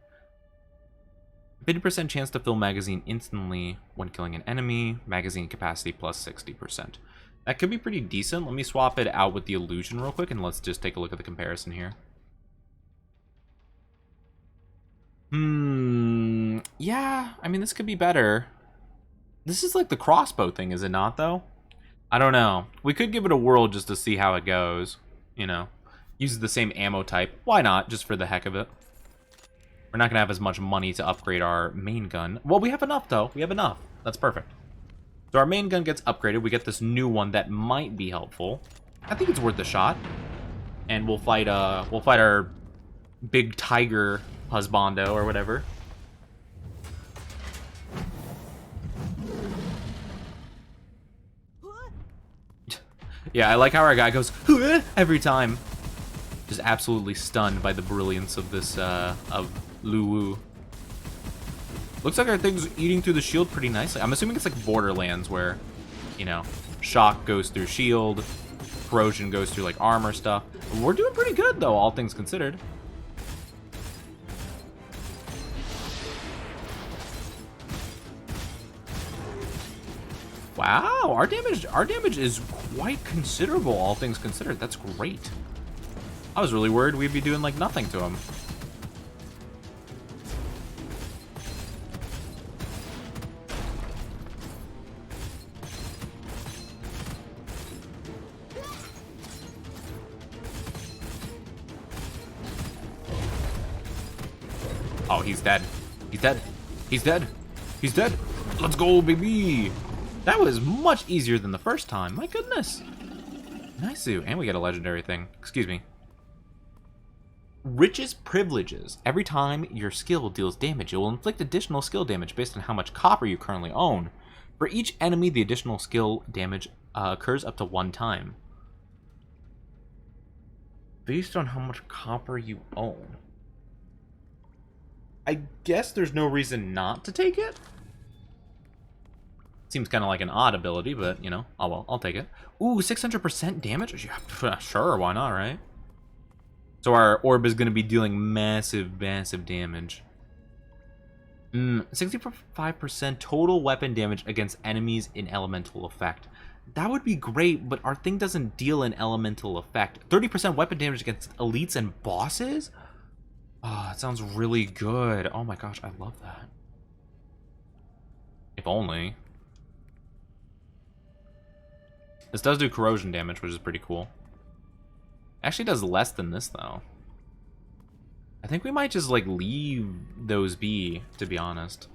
50% chance to fill magazine instantly when killing an enemy. Magazine capacity plus 60%. That could be pretty decent. Let me swap it out with the illusion real quick and let's just take a look at the comparison here. Yeah, I mean, this could be better. This is like the crossbow thing, is it not, though? I don't know. We could give it a whirl just to see how it goes. You know, uses the same ammo type. Why not? Just for the heck of it. We're not going to have as much money to upgrade our main gun. Well, we have enough, though. We have enough. That's perfect. So our main gun gets upgraded. We get this new one that might be helpful. I think it's worth a shot. And we'll fight our big tiger husbando or whatever. Yeah, I like how our guy goes every time. Just absolutely stunned by the brilliance of this of Luwu. Looks like our thing's eating through the shield pretty nicely. I'm assuming it's like Borderlands where, you know, shock goes through shield, corrosion goes through like armor stuff. We're doing pretty good though, all things considered. Wow, our damage is quite considerable, all things considered. That's great. I was really worried we'd be doing like nothing to him. Oh, he's dead. He's dead. He's dead. He's dead. Let's go, baby. That was much easier than the first time. My goodness. Nice. And we get a legendary thing. Excuse me. Riches Privileges. Every time your skill deals damage, it will inflict additional skill damage based on how much copper you currently own. For each enemy, the additional skill damage occurs up to 1 time. Based on how much copper you own. I guess there's no reason not to take it? Seems kind of like an odd ability, but, you know, oh well, I'll take it. Ooh, 600% damage? Yeah, sure, why not, right? So our orb is going to be dealing massive, massive damage. 65% total weapon damage against enemies in elemental effect. That would be great, but our thing doesn't deal an elemental effect. 30% weapon damage against elites and bosses? Oh, that sounds really good. Oh my gosh, I love that. If only. This does do corrosion damage, which is pretty cool. Actually does less than this, though. I think we might just, like, leave those be, to be honest.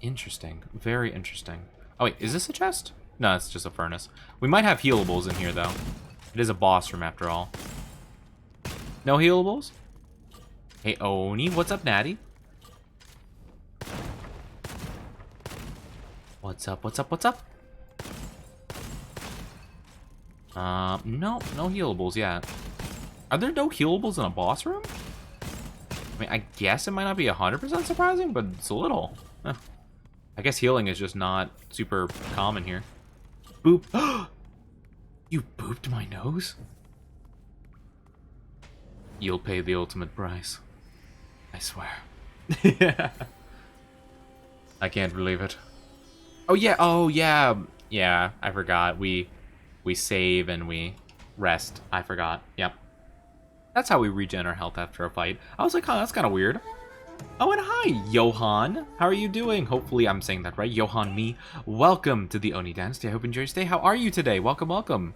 Interesting. Very interesting. Oh, wait, is this a chest? No, it's just a furnace. We might have healables in here, though. It is a boss room, after all. No healables? Hey, Oni, what's up, Natty? What's up, what's up, what's up? No healables yet. Are there no healables in a boss room? I mean, I guess it might not be 100% surprising, but it's a little. Huh. I guess healing is just not super common here. Boop. You booped my nose? You'll pay the ultimate price. I swear. Yeah. I can't believe it. Oh yeah. Yeah, I forgot. We save and we rest. I forgot. Yep. That's how we regen our health after a fight. I was like, huh, that's kind of weird. Oh, and hi, Johan. How are you doing? Hopefully I'm saying that right. Johan me. Welcome to the Oni Dynasty. I hope you enjoy your stay. How are you today? Welcome, welcome.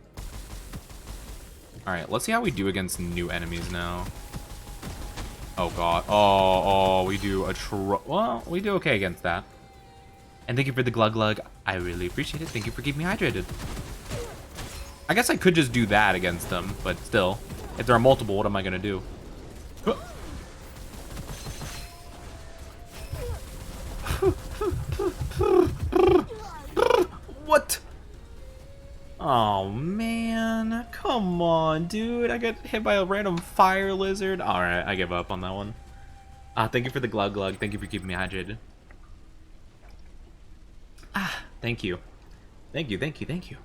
Alright, let's see how we do against new enemies now. Oh, God. Oh, we do well, we do okay against that. And thank you for the glug glug. I really appreciate it. Thank you for keeping me hydrated. I guess I could just do that against them, but still. If there are multiple, what am I going to do? What? Oh, man. Come on, dude. I got hit by a random fire lizard. Alright, I give up on that one. Thank you for the glug glug. Thank you for keeping me hydrated. Thank you. Thank you.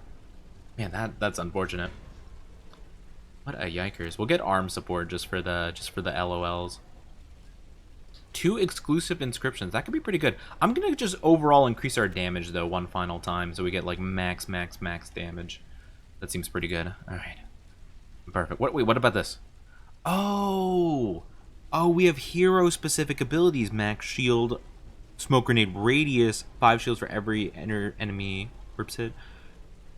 Man, that's unfortunate. What a yikers. We'll get arm support just for the LOLs. 2 exclusive inscriptions. That could be pretty good. I'm gonna just overall increase our damage though one final time so we get like max damage. That seems pretty good. Alright. Perfect. Wait, what about this? Oh, we have hero specific abilities. Max shield, smoke grenade radius, 5 shields for every enemy grips hit.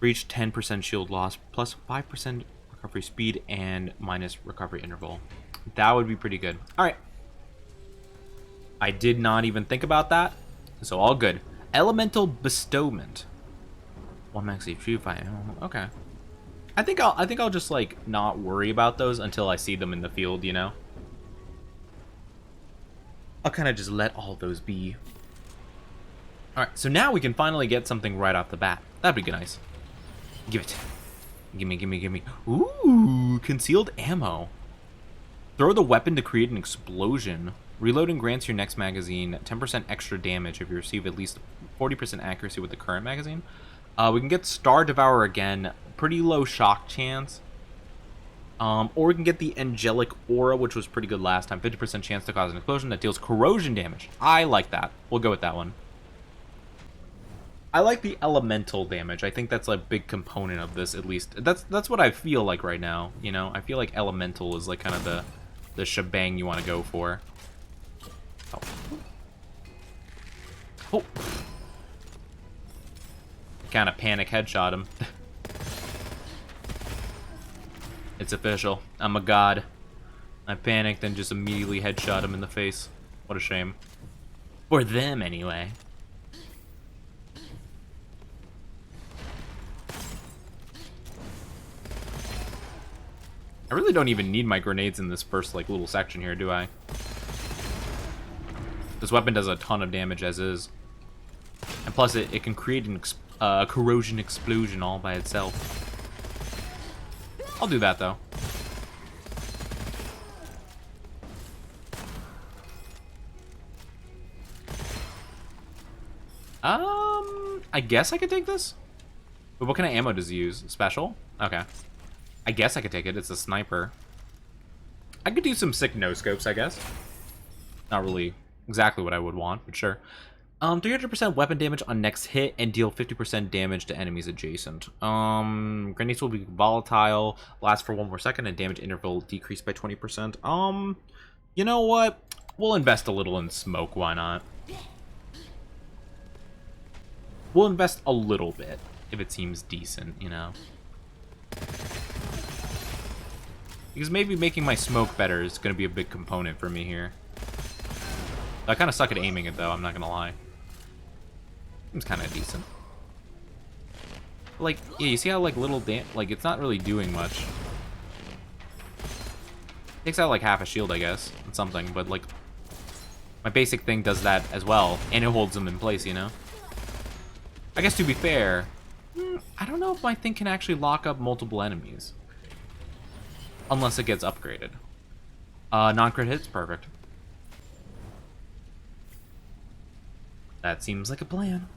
Reach 10% shield loss, plus 5% recovery speed, and minus recovery interval. That would be pretty good. Alright. I did not even think about that, so all good. Elemental bestowment. 1 max HP, 5. Okay. I think I'll just like not worry about those until I see them in the field, you know. I'll kind of just let all those be. All right, so now we can finally get something right off the bat. That'd be nice. Give it. Gimme. Ooh, concealed ammo. Throw the weapon to create an explosion. Reloading grants your next magazine 10% extra damage if you receive at least 40% accuracy with the current magazine. We can get Star Devourer again. Pretty low shock chance. Or we can get the Angelic Aura, which was pretty good last time. 50% chance to cause an explosion that deals corrosion damage. I like that. We'll go with that one. I like the elemental damage. I think that's a big component of this, at least. That's what I feel like right now, you know? I feel like elemental is like kind of the shebang you want to go for. Oh. Kind of panic headshot him. It's official. I'm a god. I panicked and just immediately headshot him in the face. What a shame. For them, anyway. I really don't even need my grenades in this first, like, little section here, do I? This weapon does a ton of damage as is. And plus, it can create a corrosion explosion all by itself. I'll do that, though. I guess I could take this? But what kind of ammo does he use? Special? Okay. I guess I could take it. It's a sniper. I could do some sick no-scopes, I guess. Not really exactly what I would want, but sure. 300% weapon damage on next hit and deal 50% damage to enemies adjacent. Grenades will be volatile, last for 1 more second, and damage interval decreased by 20%. You know what? We'll invest a little in smoke, why not? We'll invest a little bit, if it seems decent, you know? Because maybe making my smoke better is going to be a big component for me here. I kind of suck at aiming it, though, I'm not gonna lie. Seems kind of decent. Like, yeah, you see how, like, like, it's not really doing much. Takes out, like, half a shield, I guess, and something, but, like, my basic thing does that as well, and it holds them in place, you know? I guess, to be fair, I don't know if my thing can actually lock up multiple enemies. Unless it gets upgraded. Non-crit hits, perfect. That seems like a plan.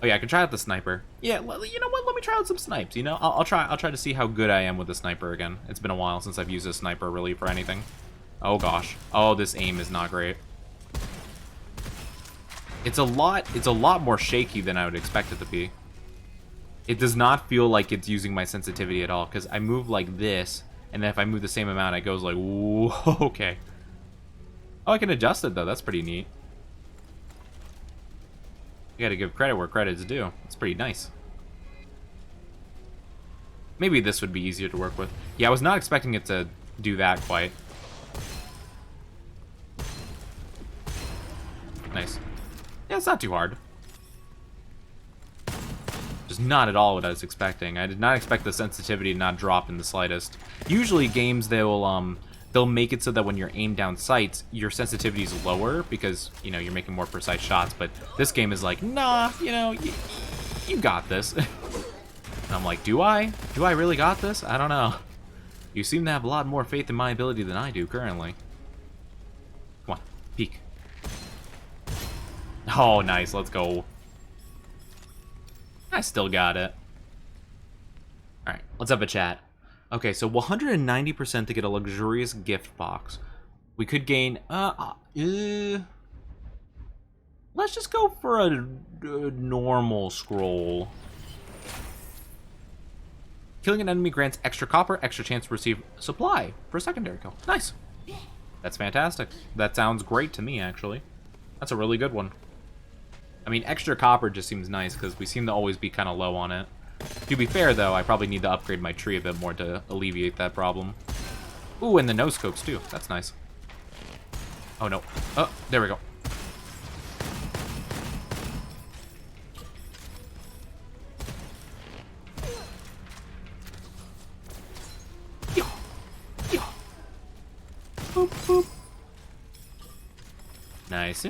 Oh yeah, I can try out the sniper. Yeah, you know what? Let me try out some snipes. You know, I'll try to see how good I am with the sniper again. It's been a while since I've used a sniper really for anything. Oh gosh. Oh, this aim is not great. It's a lot more shaky than I would expect it to be. It does not feel like it's using my sensitivity at all, because I move like this, and then if I move the same amount, it goes like, whoa, okay. Oh, I can adjust it though. That's pretty neat. You gotta give credit where credit's due. It's pretty nice. Maybe this would be easier to work with. Yeah, I was not expecting it to do that quite. Nice. Yeah, it's not too hard. Just not at all what I was expecting. I did not expect the sensitivity to not drop in the slightest. Usually games, they'll make it so that when you're aimed down sights, your sensitivity is lower because, you know, you're making more precise shots. But this game is like, nah, you know, you got this. And I'm like, do I? Do I really got this? I don't know. You seem to have a lot more faith in my ability than I do currently. Come on, peek. Oh, nice. Let's go. I still got it. Alright, let's have a chat. Okay, so 190% to get a luxurious gift box. We could gain... let's just go for a normal scroll. Killing an enemy grants extra copper, extra chance to receive supply for a secondary kill. Nice. That's fantastic. That sounds great to me, actually. That's a really good one. I mean, extra copper just seems nice because we seem to always be kind of low on it. To be fair, though, I probably need to upgrade my tree a bit more to alleviate that problem. Ooh, and the no scopes, too. That's nice. Oh, no. Oh, there we go. Boop, boop. Nice.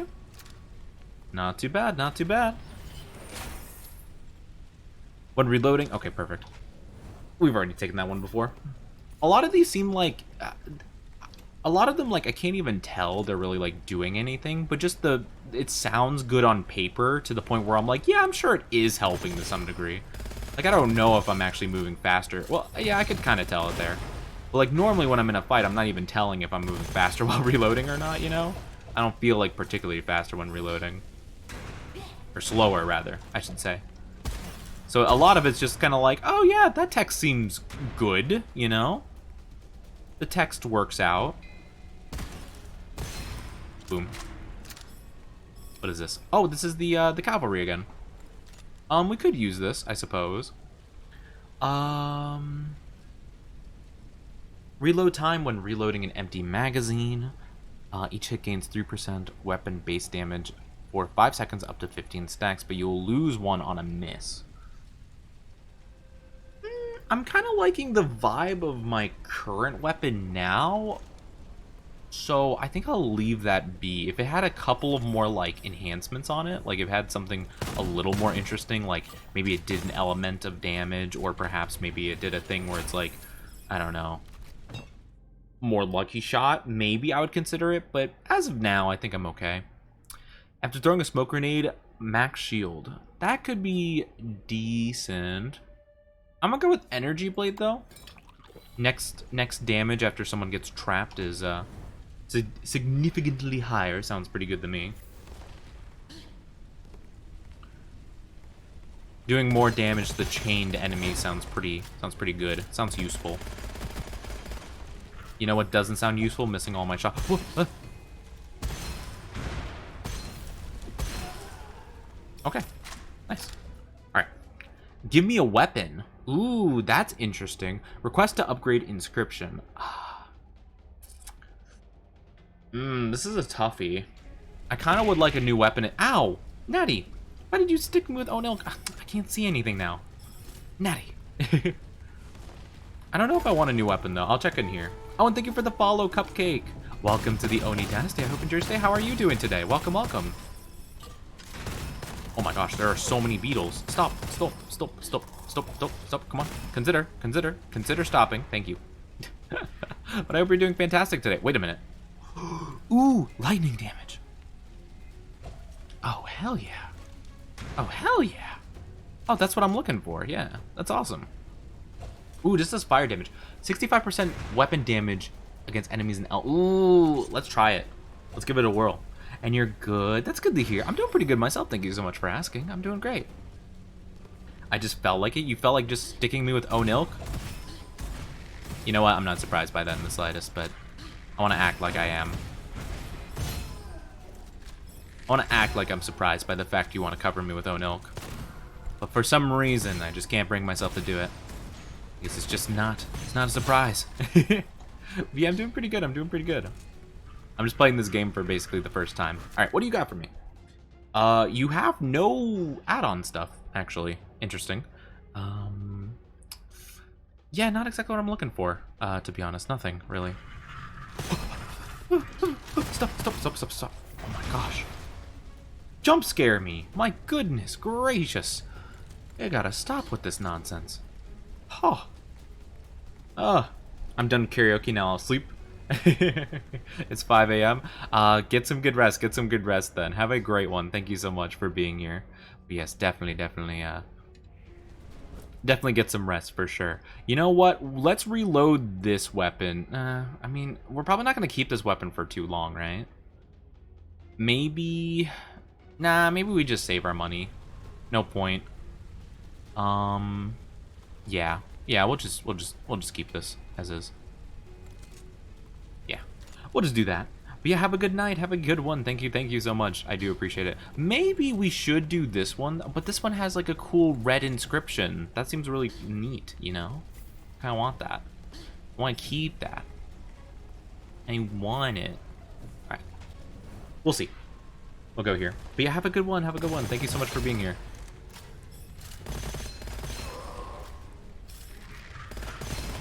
Not too bad, not too bad. When reloading, okay, perfect. We've already taken that one before. A lot of these seem like, a lot of them, like, I can't even tell they're really, like, doing anything, but just it sounds good on paper to the point where I'm like, yeah, I'm sure it is helping to some degree. Like, I don't know if I'm actually moving faster. Well, yeah, I could kind of tell it there. But, like, normally when I'm in a fight, I'm not even telling if I'm moving faster while reloading or not, you know? I don't feel like particularly faster when reloading. Or slower, rather, I should say. So a lot of it's just kind of like, oh yeah, that text seems good, you know? The text works out. Boom. What is this? Oh, this is the cavalry again. We could use this, I suppose. Reload time when reloading an empty magazine. Each hit gains 3% weapon base damage for 5 seconds up to 15 stacks, but you'll lose one on a miss. I'm kind of liking the vibe of my current weapon now, so I think I'll leave that be. If it had a couple of more, like, enhancements on it, like if it had something a little more interesting, like maybe it did an element of damage, or perhaps maybe it did a thing where it's like, I don't know, more lucky shot, maybe I would consider it, but as of now, I think I'm okay. After throwing a smoke grenade, max shield. That could be decent. I'm gonna go with energy blade though. Next damage after someone gets trapped is significantly higher. Sounds pretty good to me. Doing more damage to the chained enemy sounds pretty good. Sounds useful. You know what doesn't sound useful? Missing all my shots. Okay, nice. All right, give me a weapon. Ooh, that's interesting. Request to upgrade inscription. This is a toughie. I kind of would like a new weapon. Ow! Natty! Why did you stick me with Onil? I can't see anything now. Natty. I don't know if I want a new weapon, though. I'll check in here. Oh, and thank you for the follow, Cupcake. Welcome to the Oni Dynasty. I hope you enjoy your stay. How are you doing today? Welcome, welcome. Oh my gosh, there are so many beetles. Stop, stop, stop, stop, stop, stop, stop. Come on. Consider stopping. Thank you. But I hope you're doing fantastic today. Wait a minute. Ooh, lightning damage. Oh, hell yeah. Oh, hell yeah. Oh, that's what I'm looking for. Yeah, that's awesome. Ooh, this does fire damage. 65% weapon damage against enemies in L. Ooh, let's try it. Let's give it a whirl. And you're good. That's good to hear. I'm doing pretty good myself. Thank you so much for asking. I'm doing great. I just felt like it. You felt like just sticking me with Onilk? You know what? I'm not surprised by that in the slightest, but I want to act like I am. I want to act like I'm surprised by the fact you want to cover me with Onilk. But for some reason, I just can't bring myself to do it. Because it's just not, it's not a surprise. Yeah, I'm doing pretty good. I'm doing pretty good. I'm just playing this game for basically the first time. All right, what do you got for me? You have no add-on stuff, actually. Interesting. Yeah, not exactly what I'm looking for, to be honest. Nothing, really. Stop, stop, stop, stop, stop. Oh my gosh. Jump scare me. My goodness gracious. You gotta stop with this nonsense. Huh. I'm done karaoke now. I'll sleep. It's 5 a.m. Get some good rest. Get some good rest then. Have a great one. Thank you so much for being here. But yes, definitely get some rest for sure. You know what? Let's reload this weapon. I mean, we're probably not going to keep this weapon for too long, right? Maybe... Nah, maybe we just save our money. No point. Yeah. Yeah, we'll just keep this as is. Yeah. We'll just do that. But yeah, have a good night. Have a good one. Thank you so much. I do appreciate it. Maybe we should do this one, but this one has like a cool red inscription. That seems really neat, you know? I want that. I want to keep that. I want it. Alright. We'll see. We'll go here. But yeah, have a good one. Have a good one. Thank you so much for being here.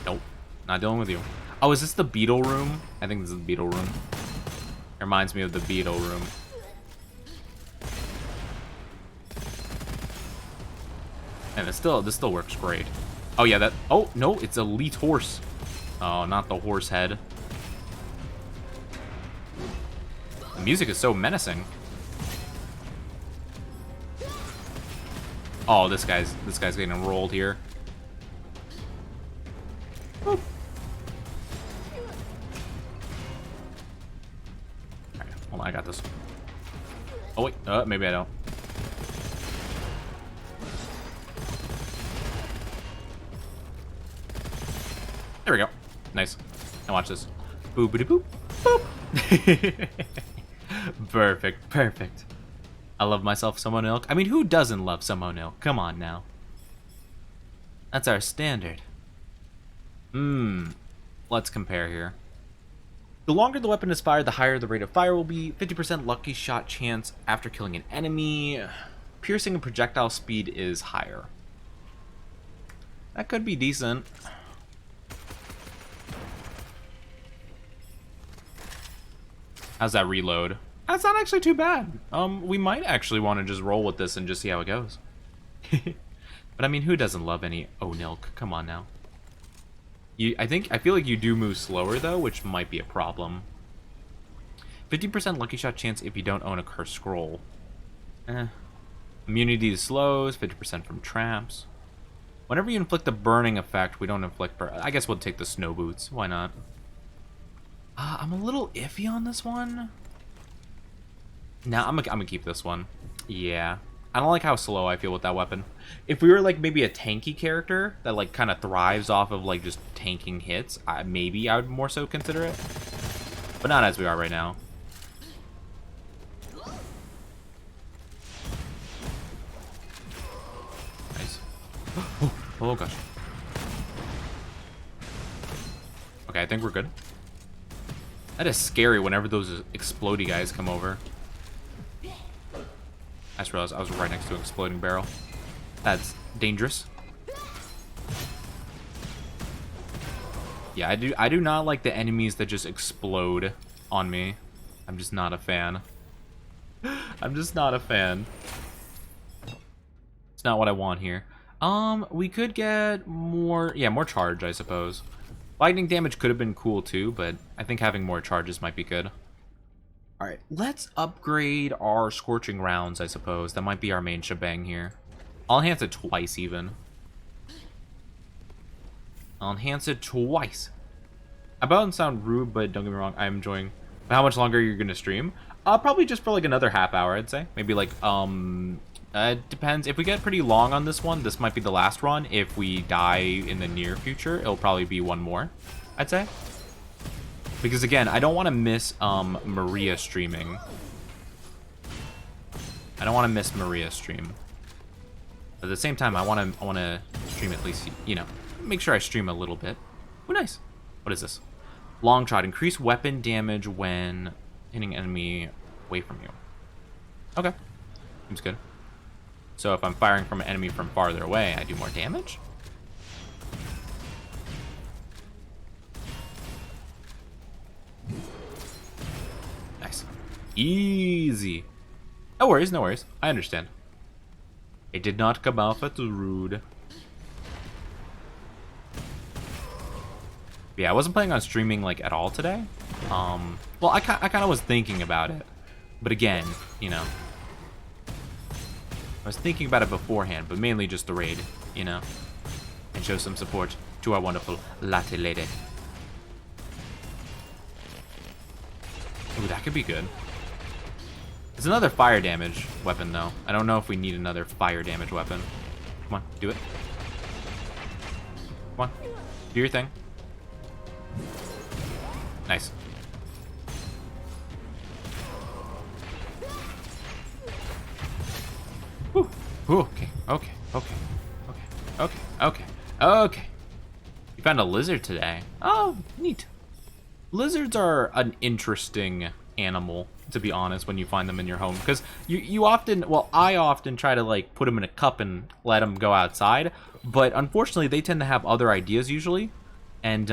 Nope. Not dealing with you. Oh, is this the beetle room? I think this is the beetle room. It reminds me of the beetle room. And this still works great. Oh yeah, that. Oh no, it's elite horse. Oh, not the horse head. The music is so menacing. Oh, this guy's getting rolled here. Boop. Alright, hold on, I got this. Oh wait, maybe I don't. There we go. Nice. Now watch this. Boopity boop. Boop. Perfect, perfect. I love myself some Onilk. I mean, who doesn't love some Onilk? Come on now. That's our standard. Let's compare here. The longer the weapon is fired, the higher the rate of fire will be. 50% lucky shot chance after killing an enemy. Piercing and projectile speed is higher. That could be decent. How's that reload? That's not actually too bad. We might actually want to just roll with this and just see how it goes. But I mean, who doesn't love any Onilk? Come on now. I feel like you do move slower though, which might be a problem. 50% lucky shot chance if you don't own a cursed scroll. Immunity to slows, 50% from traps. Whenever you inflict the burning effect, we don't inflict I guess we'll take the snow boots. Why not? I'm a little iffy on this one. Nah, I'm gonna keep this one. Yeah. I don't like how slow I feel with that weapon. If we were like maybe a tanky character that like kind of thrives off of like just tanking hits, maybe I would more so consider it. But not as we are right now. Nice. Oh gosh. Okay, I think we're good. That is scary whenever those explodey guys come over. I just realized I was right next to an exploding barrel. That's dangerous. Yeah, I do not like the enemies that just explode on me. I'm just not a fan. I'm just not a fan. It's not what I want here. We could get more, yeah, more charge, I suppose. Lightning damage could have been cool too, but I think having more charges might be good. Alright, let's upgrade our Scorching Rounds, I suppose. That might be our main shebang here. I'll enhance it twice, even. I'll enhance it twice. I don't sound rude, but don't get me wrong, I'm enjoying. How much longer you're gonna stream? Probably just for like another half hour, I'd say. Maybe like, it depends. If we get pretty long on this one, this might be the last run. If we die in the near future, it'll probably be one more, I'd say. Because again, I don't want to miss Maria streaming. I don't want to miss Maria stream. But at the same time, I want to stream at least, you know, make sure I stream a little bit. Oh, nice. What is this? Long shot. Increase weapon damage when hitting enemy away from you. Okay. Seems good. So if I'm firing from an enemy from farther away, I do more damage? Nice. Easy. No worries, no worries. I understand. It did not come off as rude. Yeah, I wasn't planning on streaming like at all today. Well, I kind of was thinking about it, but again, you know, I was thinking about it beforehand, but mainly just the raid, you know, and show some support to our wonderful latte lady. Ooh, that could be good. It's another fire damage weapon, though. I don't know if we need another fire damage weapon. Come on, do it. Come on, do your thing. Nice. Whew. Ooh, okay, okay, okay, okay, okay, okay, okay. You found a lizard today. Oh, neat. Lizards are an interesting animal, to be honest, when you find them in your home. Because you often, well, I often try to, like, put them in a cup and let them go outside. But unfortunately, they tend to have other ideas usually. And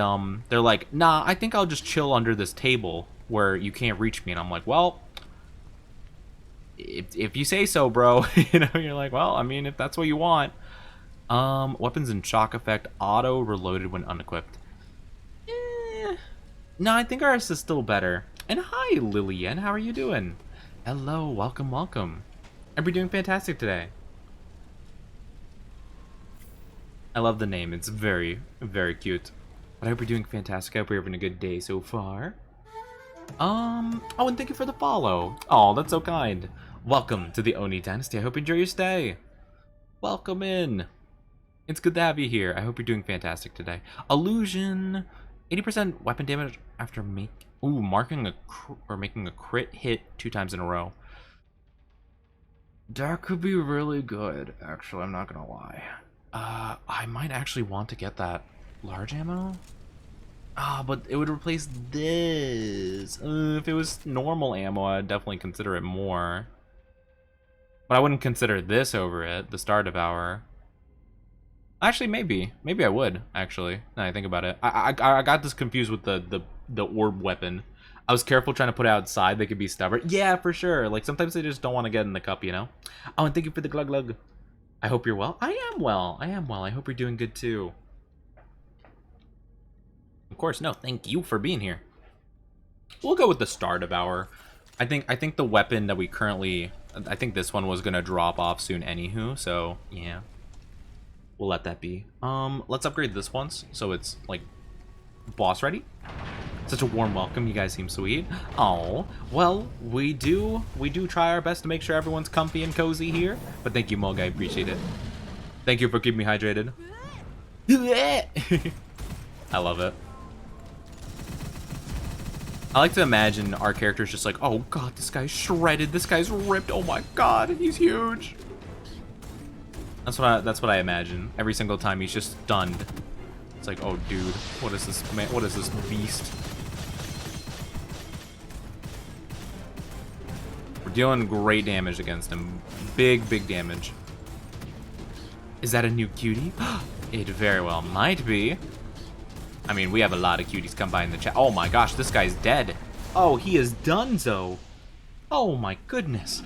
they're like, nah, I think I'll just chill under this table where you can't reach me. And I'm like, well, if you say so, bro. You know, you're like, well, I mean, if that's what you want. Weapons and shock effect, auto reloaded when unequipped. No, I think ours is still better. And hi, Lillian, how are you doing? Hello, welcome, welcome. Are we doing fantastic today? I love the name. It's very, very cute. But I hope you're doing fantastic. I hope you're having a good day so far. Oh, and thank you for the follow. Oh, that's so kind. Welcome to the Oni Dynasty. I hope you enjoy your stay. Welcome in. It's good to have you here. I hope you're doing fantastic today. Illusion. 80% weapon damage after making a crit hit 2 times in a row. That could be really good, actually. I'm not gonna lie. I might actually want to get that large ammo. But it would replace this. If it was normal ammo, I'd definitely consider it more. But I wouldn't consider this over it, the Star Devourer. Actually, maybe I would. Actually, now I think about it, I got this confused with the orb weapon. I was careful trying to put it outside. They could be stubborn. Yeah, for sure. Like sometimes they just don't want to get in the cup, you know. Oh, and thank you for the glug glug. I hope you're well. I am well. I am well. I hope you're doing good too. Of course, no. Thank you for being here. We'll go with the Star Devourer. I think the weapon that we currently, I think this one was gonna drop off soon, anywho. So yeah. We'll let that be. Let's upgrade this once, so it's, like, boss ready. Such a warm welcome. You guys seem sweet. Oh, well, we do try our best to make sure everyone's comfy and cozy here. But thank you, Mulga. I appreciate it. Thank you for keeping me hydrated. I love it. I like to imagine our characters just like, oh god, this guy's shredded. This guy's ripped. Oh my god, he's huge. That's what I imagine. Every single time he's just stunned. It's like, oh dude, what is this man? What is this beast? Dealing great damage against him. Big, big damage. Is that a new cutie? It very well might be. I mean, we have a lot of cuties come by in the chat. Oh my gosh, this guy's dead. Oh, he is donezo. Oh my goodness.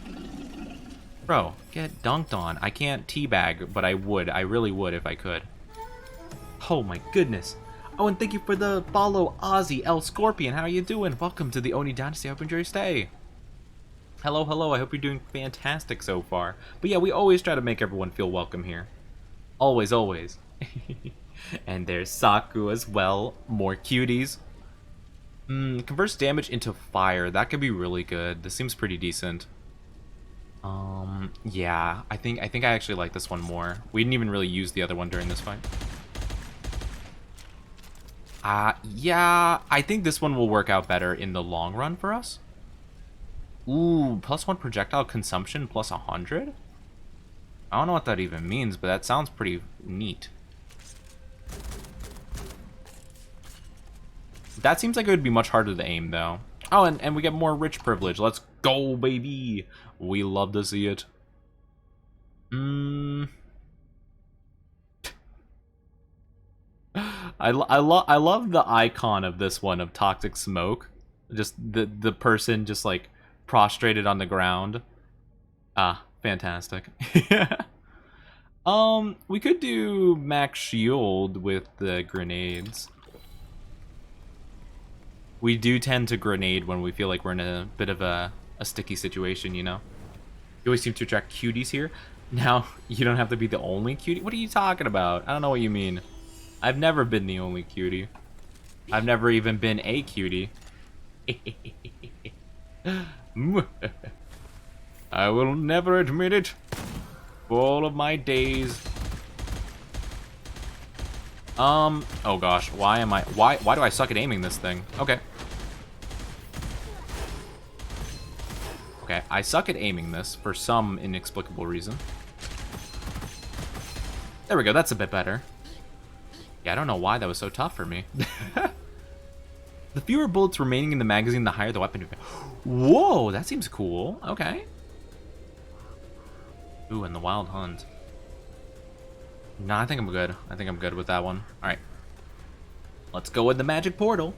Bro, get dunked on. I can't teabag, but I would. I really would if I could. Oh my goodness. Oh, and thank you for the follow, Ozzy L Scorpion. How you doing? Welcome to the Oni Dynasty. I hope you enjoy your stay. Hello, hello. I hope you're doing fantastic so far. But yeah, we always try to make everyone feel welcome here. Always, always. And there's Saku as well. More cuties. Converts damage into fire. That could be really good. This seems pretty decent. Yeah. I think I actually like this one more. We didn't even really use the other one during this fight. Yeah. I think this one will work out better in the long run for us. Ooh, +1 projectile consumption plus 100? I don't know what that even means, but that sounds pretty neat. That seems like it would be much harder to aim, though. Oh, and we get more rich privilege. Let's go, baby! We love to see it. I love the icon of this one, of Toxic Smoke. Just the person just, like, prostrated on the ground. Ah, fantastic. We could do max shield with the grenades. We do tend to grenade when we feel like we're in a bit of a sticky situation, you know? You always seem to attract cuties here. Now, you don't have to be the only cutie. What are you talking about? I don't know what you mean. I've never been the only cutie. I've never even been a cutie. I will never admit it. For all of my days. Oh gosh, why do I suck at aiming this thing? Okay. Okay, I suck at aiming this for some inexplicable reason. There we go, that's a bit better. Yeah, I don't know why that was so tough for me. The fewer bullets remaining in the magazine, the higher the weapon. Whoa, that seems cool. Okay. Ooh, and the Wild Hunt. No, I think I'm good. I think I'm good with that one. Alright. Let's go with the magic portal.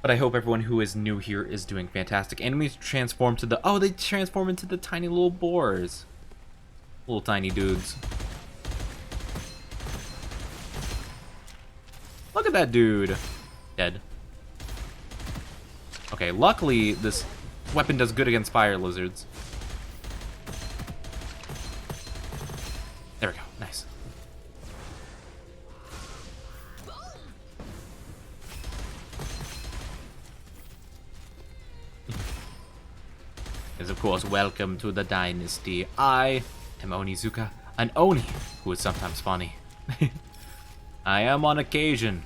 But I hope everyone who is new here is doing fantastic. Enemies transform to the... Oh, they transform into the tiny little boars. Little tiny dudes. Look at that dude. Dead. Okay, luckily this weapon does good against fire lizards. There we go. Nice. Is of course, welcome to the dynasty. I am Onizuka, an Oni who is sometimes funny. I am on occasion.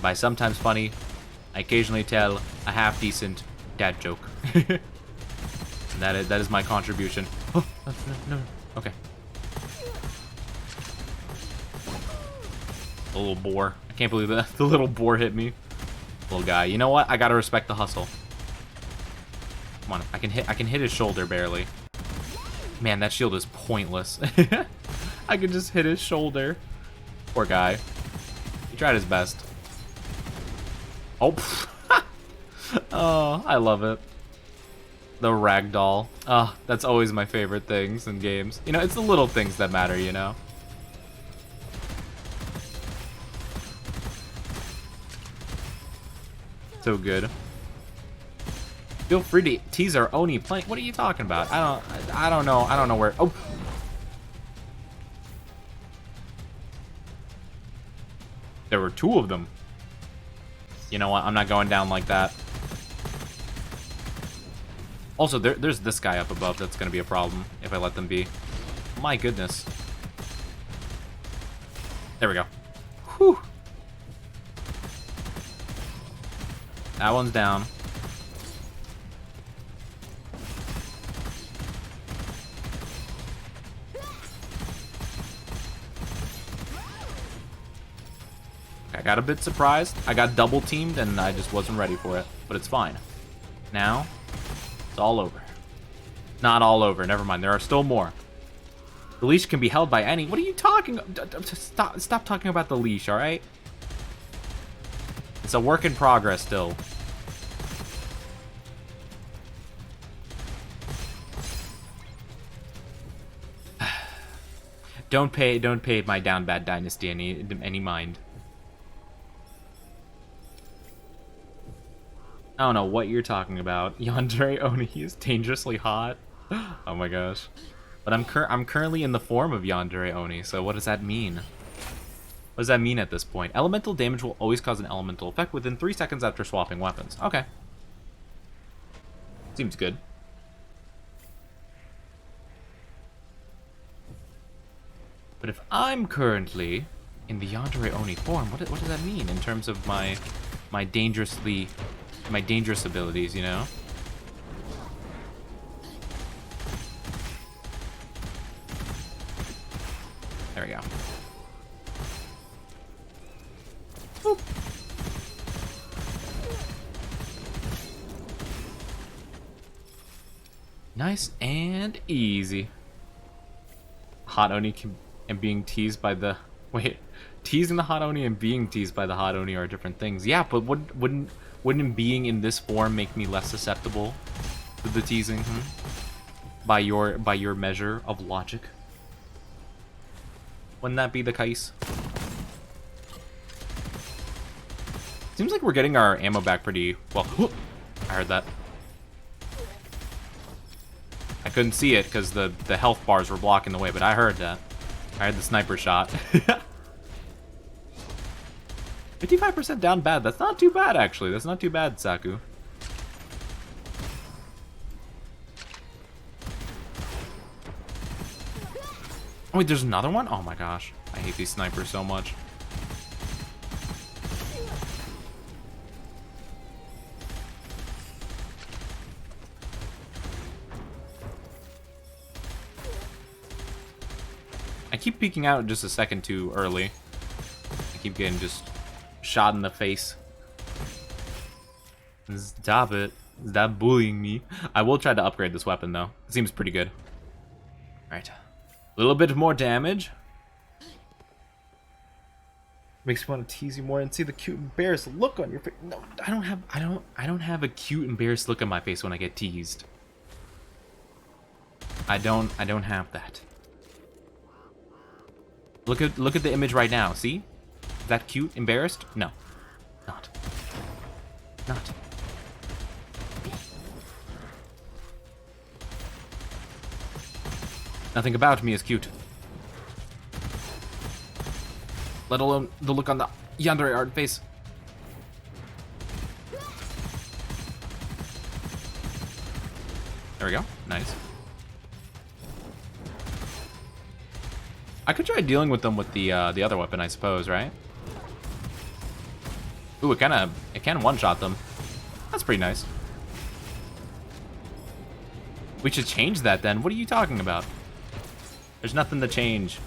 By sometimes funny, I occasionally tell a half-decent dad joke. That is my contribution. Oh, no. Okay. The little boar. I can't believe that the little boar hit me. Little guy. You know what? I gotta respect the hustle. Come on, I can hit his shoulder barely. Man, that shield is pointless. I can just hit his shoulder. Poor guy. He tried his best. Oh, oh, I love it. The ragdoll. Oh, that's always my favorite things in games. You know, it's the little things that matter, you know? So good. Feel free to tease our Oni playing. What are you talking about? I don't know where. Oh. There were two of them. You know what? I'm not going down like that. Also, there's this guy up above that's going to be a problem if I let them be. My goodness. There we go. Whew. That one's down. I got a bit surprised. I got double teamed and I just wasn't ready for it, but it's fine. Now, it's all over. Not all over. Never mind. There are still more. The leash can be held by any... What are you talking... Stop talking about the leash, alright? It's a work in progress still. Don't pay my down bad dynasty any mind. I don't know what you're talking about. Yandere Oni is dangerously hot. Oh my gosh. But I'm currently in the form of Yandere Oni, so what does that mean? What does that mean at this point? Elemental damage will always cause an elemental effect within 3 seconds after swapping weapons. Okay. Seems good. But if I'm currently in the Yandere Oni form, what does that mean in terms of my dangerous abilities, you know? There we go. Boop. Nice and easy. Hot Oni and being teased by the... Wait, teasing the Hot Oni and being teased by the Hot Oni are different things. Yeah, but wouldn't being in this form make me less susceptible to the teasing? By your measure of logic? Wouldn't that be the case? Seems like we're getting our ammo back pretty well. I heard that. I couldn't see it because the health bars were blocking the way, but I heard that. I heard the sniper shot. 55% down bad. That's not too bad, actually. That's not too bad, Saku. Oh, wait, there's another one? Oh my gosh. I hate these snipers so much. I keep peeking out just a second too early. I keep getting just shot in the face. Stop it. Stop bullying me. I will try to upgrade this weapon though. It seems pretty good. Alright. A little bit more damage. Makes me want to tease you more and see the cute embarrassed look on your face. No, I don't have a cute embarrassed look on my face when I get teased. I don't have that. Look at the image right now. See? Is that cute? Embarrassed? No. Not. Nothing about me is cute. Let alone the look on the Yandere art face. There we go. Nice. I could try dealing with them with the other weapon, I suppose, right? Ooh, it can one-shot them. That's pretty nice. We should change that then. What are you talking about? There's nothing to change.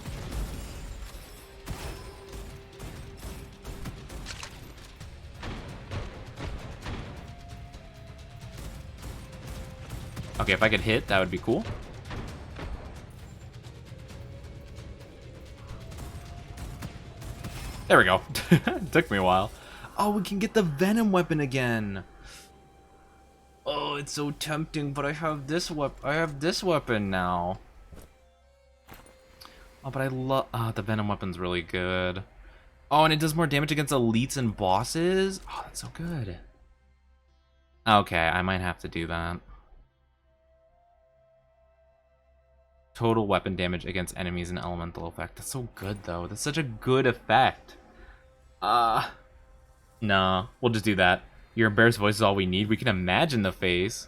Okay, if I could hit, that would be cool. There we go. Took me a while. Oh, we can get the Venom weapon again. Oh, it's so tempting, but I have this weapon now. Oh, but I love... the Venom weapon's really good. Oh, and it does more damage against elites and bosses? Oh, that's so good. Okay, I might have to do that. Total weapon damage against enemies and elemental effect. That's so good, though. That's such a good effect. No, we'll just do that. Your embarrassed voice is all we need. We can imagine the face.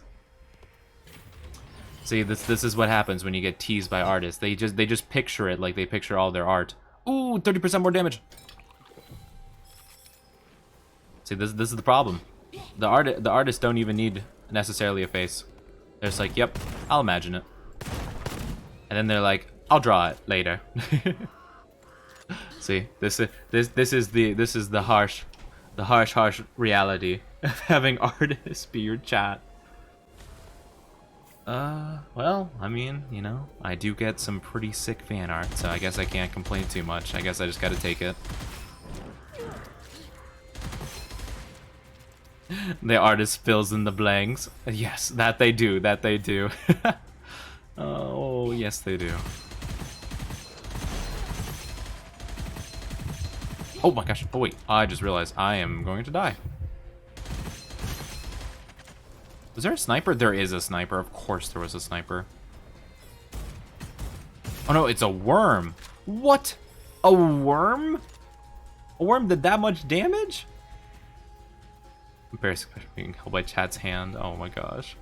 See, this is what happens when you get teased by artists. They just picture it like they picture all their art. Ooh, 30% more damage. See, this is the problem. The artists don't even need necessarily a face. They're just like, yep, I'll imagine it. And then they're like, I'll draw it later. See, this is the harsh reality of having artists be your chat. Well, I mean, you know, I do get some pretty sick fan art, so I guess I can't complain too much. I guess I just gotta take it. The artist fills in the blanks. Yes, that they do, that they do. Oh, yes they do. Oh my gosh, oh wait, I just realized I am going to die. Was there a sniper? There is a sniper. Of course there was a sniper. Oh no, it's a worm. What? A worm? A worm did that much damage? Embarrassing being held by chat's hand. Oh my gosh.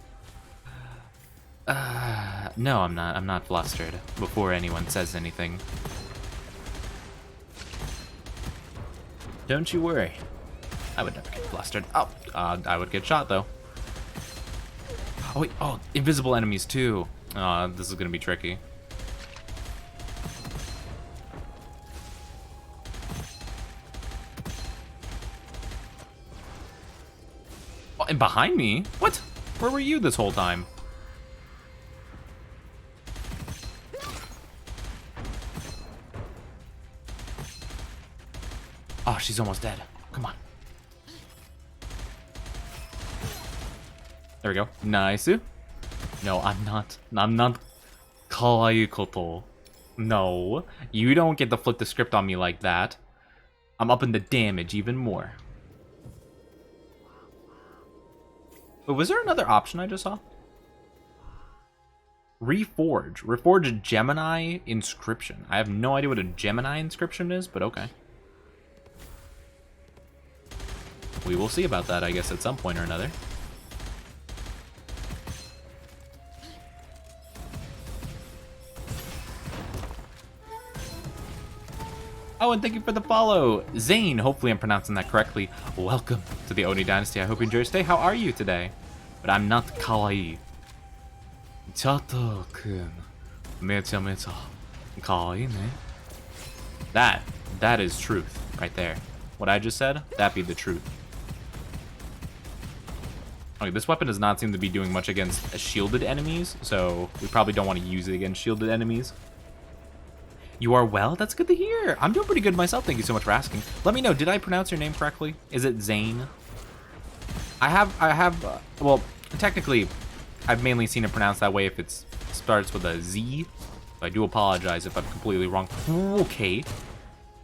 No, I'm not. I'm not flustered before anyone says anything. Don't you worry. I would never get flustered. Oh, I would get shot though. Oh wait, oh, invisible enemies too. This is gonna be tricky. Oh, and behind me? What? Where were you this whole time? Oh, she's almost dead. Come on. There we go. Nice. No, I'm not. I'm not kawaii koto. No. You don't get to flip the script on me like that. I'm upping the damage even more. But was there another option I just saw? Reforge. Reforge a Gemini inscription. I have no idea what a Gemini inscription is, but okay. We will see about that, I guess, at some point or another. Oh, and thank you for the follow, Zane. Hopefully I'm pronouncing that correctly. Welcome to the Oni Dynasty. I hope you enjoy your stay. How are you today? But I'm not kawaii. Chato-kun. Mecha kawaii ne. That is truth right there. What I just said, that be the truth. Okay, this weapon does not seem to be doing much against shielded enemies, so we probably don't want to use it against shielded enemies. You are well? That's good to hear. I'm doing pretty good myself. Thank you so much for asking. Let me know, did I pronounce your name correctly? Is it Zane? Well, technically, I've mainly seen it pronounced that way if it starts with a Z. So I do apologize if I'm completely wrong. Okay.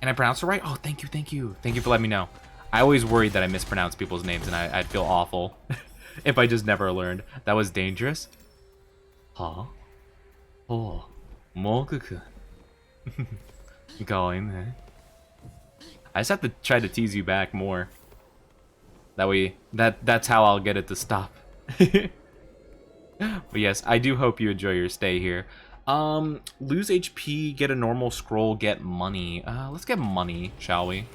And I pronounced it right? Oh, thank you, thank you. Thank you for letting me know. I always worried that I mispronounced people's names, and I'd feel awful if I just never learned. That was dangerous. Huh? Oh, Moku-kun. Going there. I just have to try to tease you back more. That way, that's how I'll get it to stop. But yes, I do hope you enjoy your stay here. Lose HP, get a normal scroll, get money. Let's get money, shall we?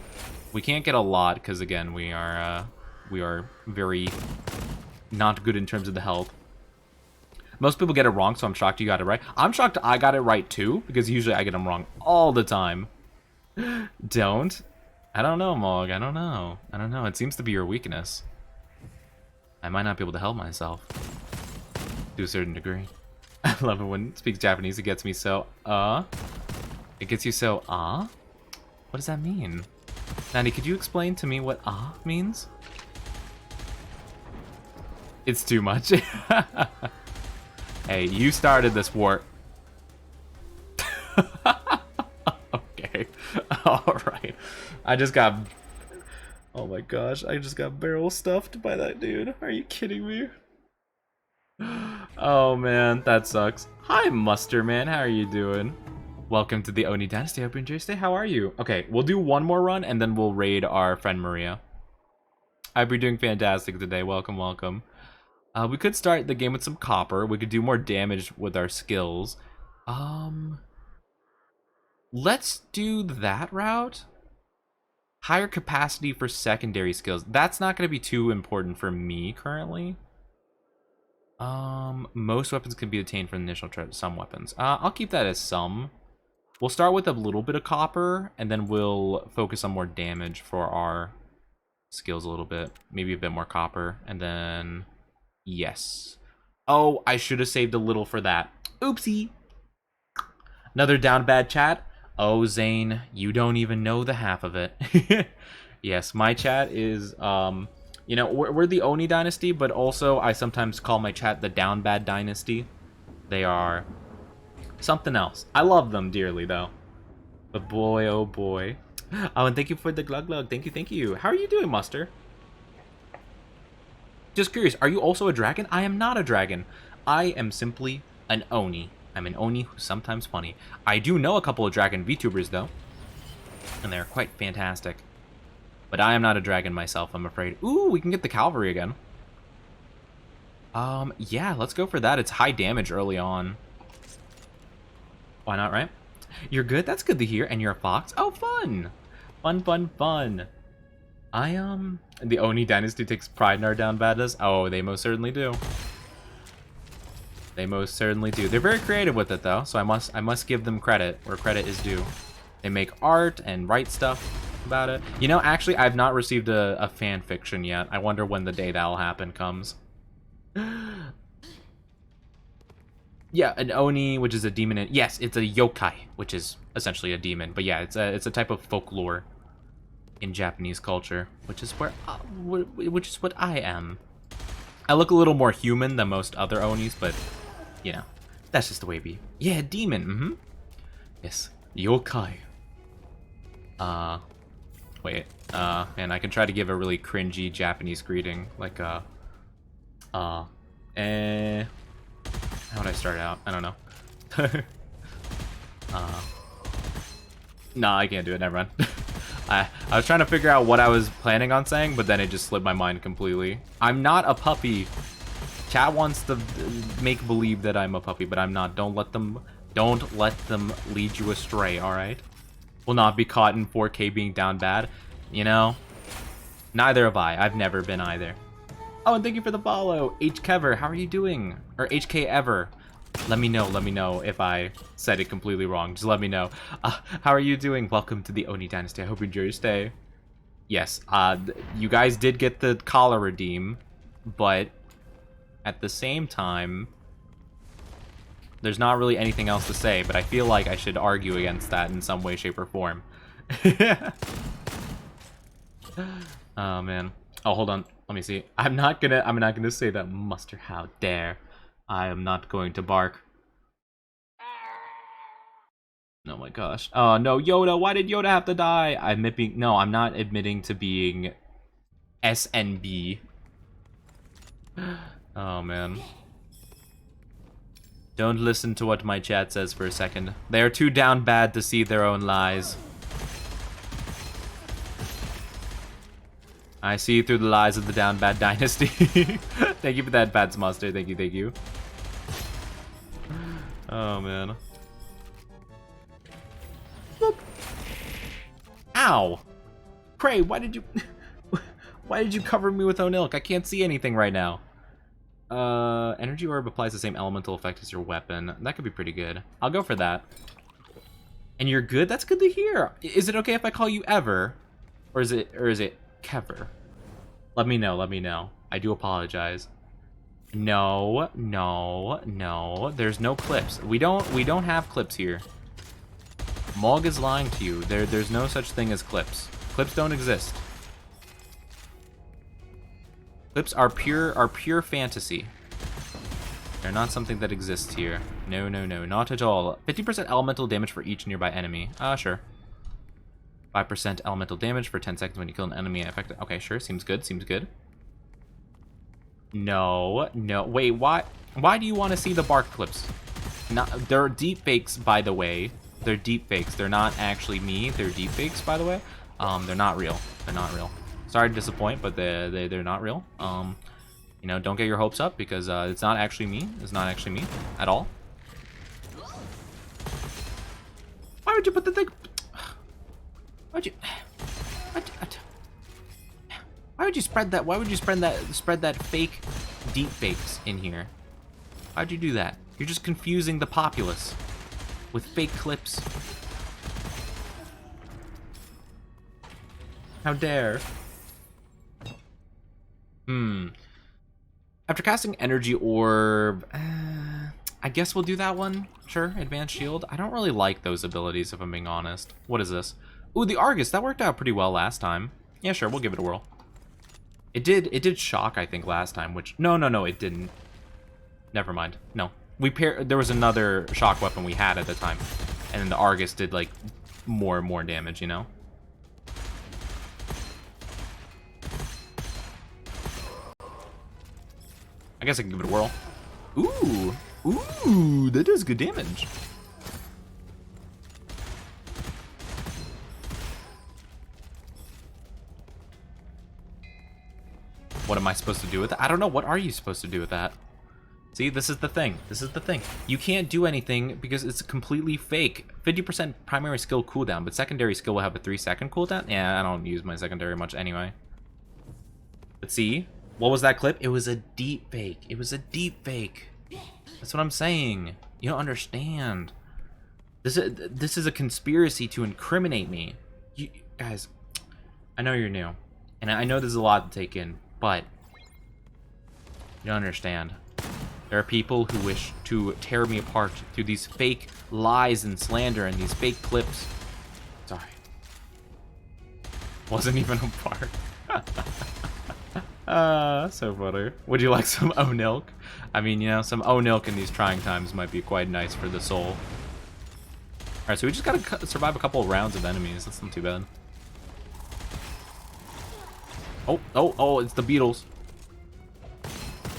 We can't get a lot because again, we are very not good in terms of the health. Most people get it wrong, so I'm shocked you got it right. I'm shocked I got it right too, because usually I get them wrong all the time. Don't? I don't know, Mog. I don't know. I don't know. It seems to be your weakness. I might not be able to help myself. To a certain degree. I love it when it speaks Japanese. It gets me so, It gets you so, What does that mean? Nanny, could you explain to me what means? It's too much. Hey, you started this war. Okay. Alright. I just got... Oh my gosh, I just got barrel stuffed by that dude. Are you kidding me? Oh man, that sucks. Hi, Muster Man. How are you doing? Welcome to the Oni Dynasty. I hope you enjoy your stay. How are you? Okay, we'll do one more run and then we'll raid our friend Maria. I've been doing fantastic today. Welcome, welcome. We could start the game with some copper. We could do more damage with our skills. Let's do that route. Higher capacity for secondary skills. That's not going to be too important for me currently. Most weapons can be obtained from initial some weapons. I'll keep that as some. We'll start with a little bit of copper, and then we'll focus on more damage for our skills a little bit. Maybe a bit more copper, and then... Yes. Oh, I should have saved a little for that. Oopsie. Another down bad chat. Oh, Zane, you don't even know the half of it. Yes, my chat is, you know, we're the Oni dynasty, but also I sometimes call my chat the down bad dynasty. They are something else. I love them dearly, though. But boy, oh boy. Oh, and thank you for the glug glug. Thank you, thank you. How are you doing, Muster? Just curious, are you also a dragon? I am not a dragon. I am simply an Oni. I'm an Oni who's sometimes funny. I do know a couple of dragon VTubers, though. And they're quite fantastic. But I am not a dragon myself, I'm afraid. Ooh, we can get the cavalry again. Yeah, let's go for that. It's high damage early on. Why not, right? You're good? That's good to hear. And you're a fox? Oh, fun! Fun, fun, fun. The Oni dynasty takes pride in our down badness. Oh, they most certainly do. They most certainly do. They're very creative with it, though, so I must give them credit where credit is due. They make art and write stuff about it. You know, actually, I've not received a fan fiction yet. I wonder when the day that'll happen comes. Yeah, an Oni, which is a demon. Yes, it's a yokai, which is essentially a demon. But yeah, it's a type of folklore in Japanese culture, which is what I am. I look a little more human than most other Onis, but you know, that's just the way it be. Yeah, demon. Yes, yokai. Wait. And I can try to give a really cringy Japanese greeting, like how would I start out? I don't know. Nah, I can't do it. Never mind. I was trying to figure out what I was planning on saying, but then it just slipped my mind completely. I'm not a puppy. Chat wants to make believe that I'm a puppy, but I'm not. Don't let them lead you astray, alright? Will not be caught in 4K being down bad. You know? Neither have I. I've never been either. Oh, and thank you for the follow. HKever, how are you doing? Or HK Ever. Let me know if I said it completely wrong. Just let me know. How are you doing? Welcome to the Oni Dynasty. I hope you enjoy your stay. Yes, you guys did get the collar redeem, but at the same time, there's not really anything else to say, but I feel like I should argue against that in some way, shape, or form. Oh, man. Oh, hold on. Let me see. I'm not gonna say that, Muster. How dare. I am not going to bark. Oh my gosh. Oh no, Yoda, why did Yoda have to die? I'm not admitting to being SNB. Oh man. Don't listen to what my chat says for a second. They are too down bad to see their own lies. I see through the lies of the down bad dynasty. Thank you for that, Bats Monster. Thank you, thank you. Oh man. Boop. Ow! Cray, why did you cover me with Onilk? I can't see anything right now. Energy orb applies the same elemental effect as your weapon. That could be pretty good. I'll go for that. And you're good? That's good to hear. Is it okay if I call you Ever? Or is it Kever? Let me know. I do apologize. No. There's no clips. We don't have clips here. Mog is lying to you. There's no such thing as clips. Clips don't exist. Clips are pure fantasy. They're not something that exists here. No, not at all. 50% elemental damage for each nearby enemy. Sure. 5% elemental damage for 10 seconds when you kill an enemy affected. Okay, sure. Seems good. No. Wait, why do you want to see the bark clips? They're deep fakes, by the way. They're deep fakes. They're not actually me. They're deep fakes, by the way. They're not real. Sorry to disappoint, but they're not real. You know, don't get your hopes up because it's not actually me. It's not actually me at all. Why would you put the thing? Why would you spread that? Why would you spread that fake deep fakes in here? Why'd you do that? You're just confusing the populace with fake clips. How dare? After casting Energy Orb, I guess we'll do that one. Sure, Advanced Shield. I don't really like those abilities, if I'm being honest. What is this? Ooh, the Argus. That worked out pretty well last time. Yeah, sure, we'll give it a whirl. It did shock, I think, last time, which... No, it didn't. Never mind. No. There was another shock weapon we had at the time, and then the Argus did, like, more and more damage, you know? I guess I can give it a whirl. Ooh, that does good damage. What am I supposed to do with it? I don't know. What are you supposed to do with that? See, this is the thing. You can't do anything because it's completely fake. 50% primary skill cooldown, but secondary skill will have a 3-second cooldown. Yeah, I don't use my secondary much anyway. But see, what was that clip? It was a deep fake. That's what I'm saying. You don't understand. This is a conspiracy to incriminate me. You guys, I know you're new, and I know there's a lot to take in, but you don't understand. There are people who wish to tear me apart through these fake lies and slander and these fake clips. Sorry. Wasn't even a part. So funny. Would you like some O-Nilk? I mean, you know, some O-Nilk in these trying times might be quite nice for the soul. Alright, so we just gotta survive a couple of rounds of enemies. That's not too bad. Oh, it's the Beatles.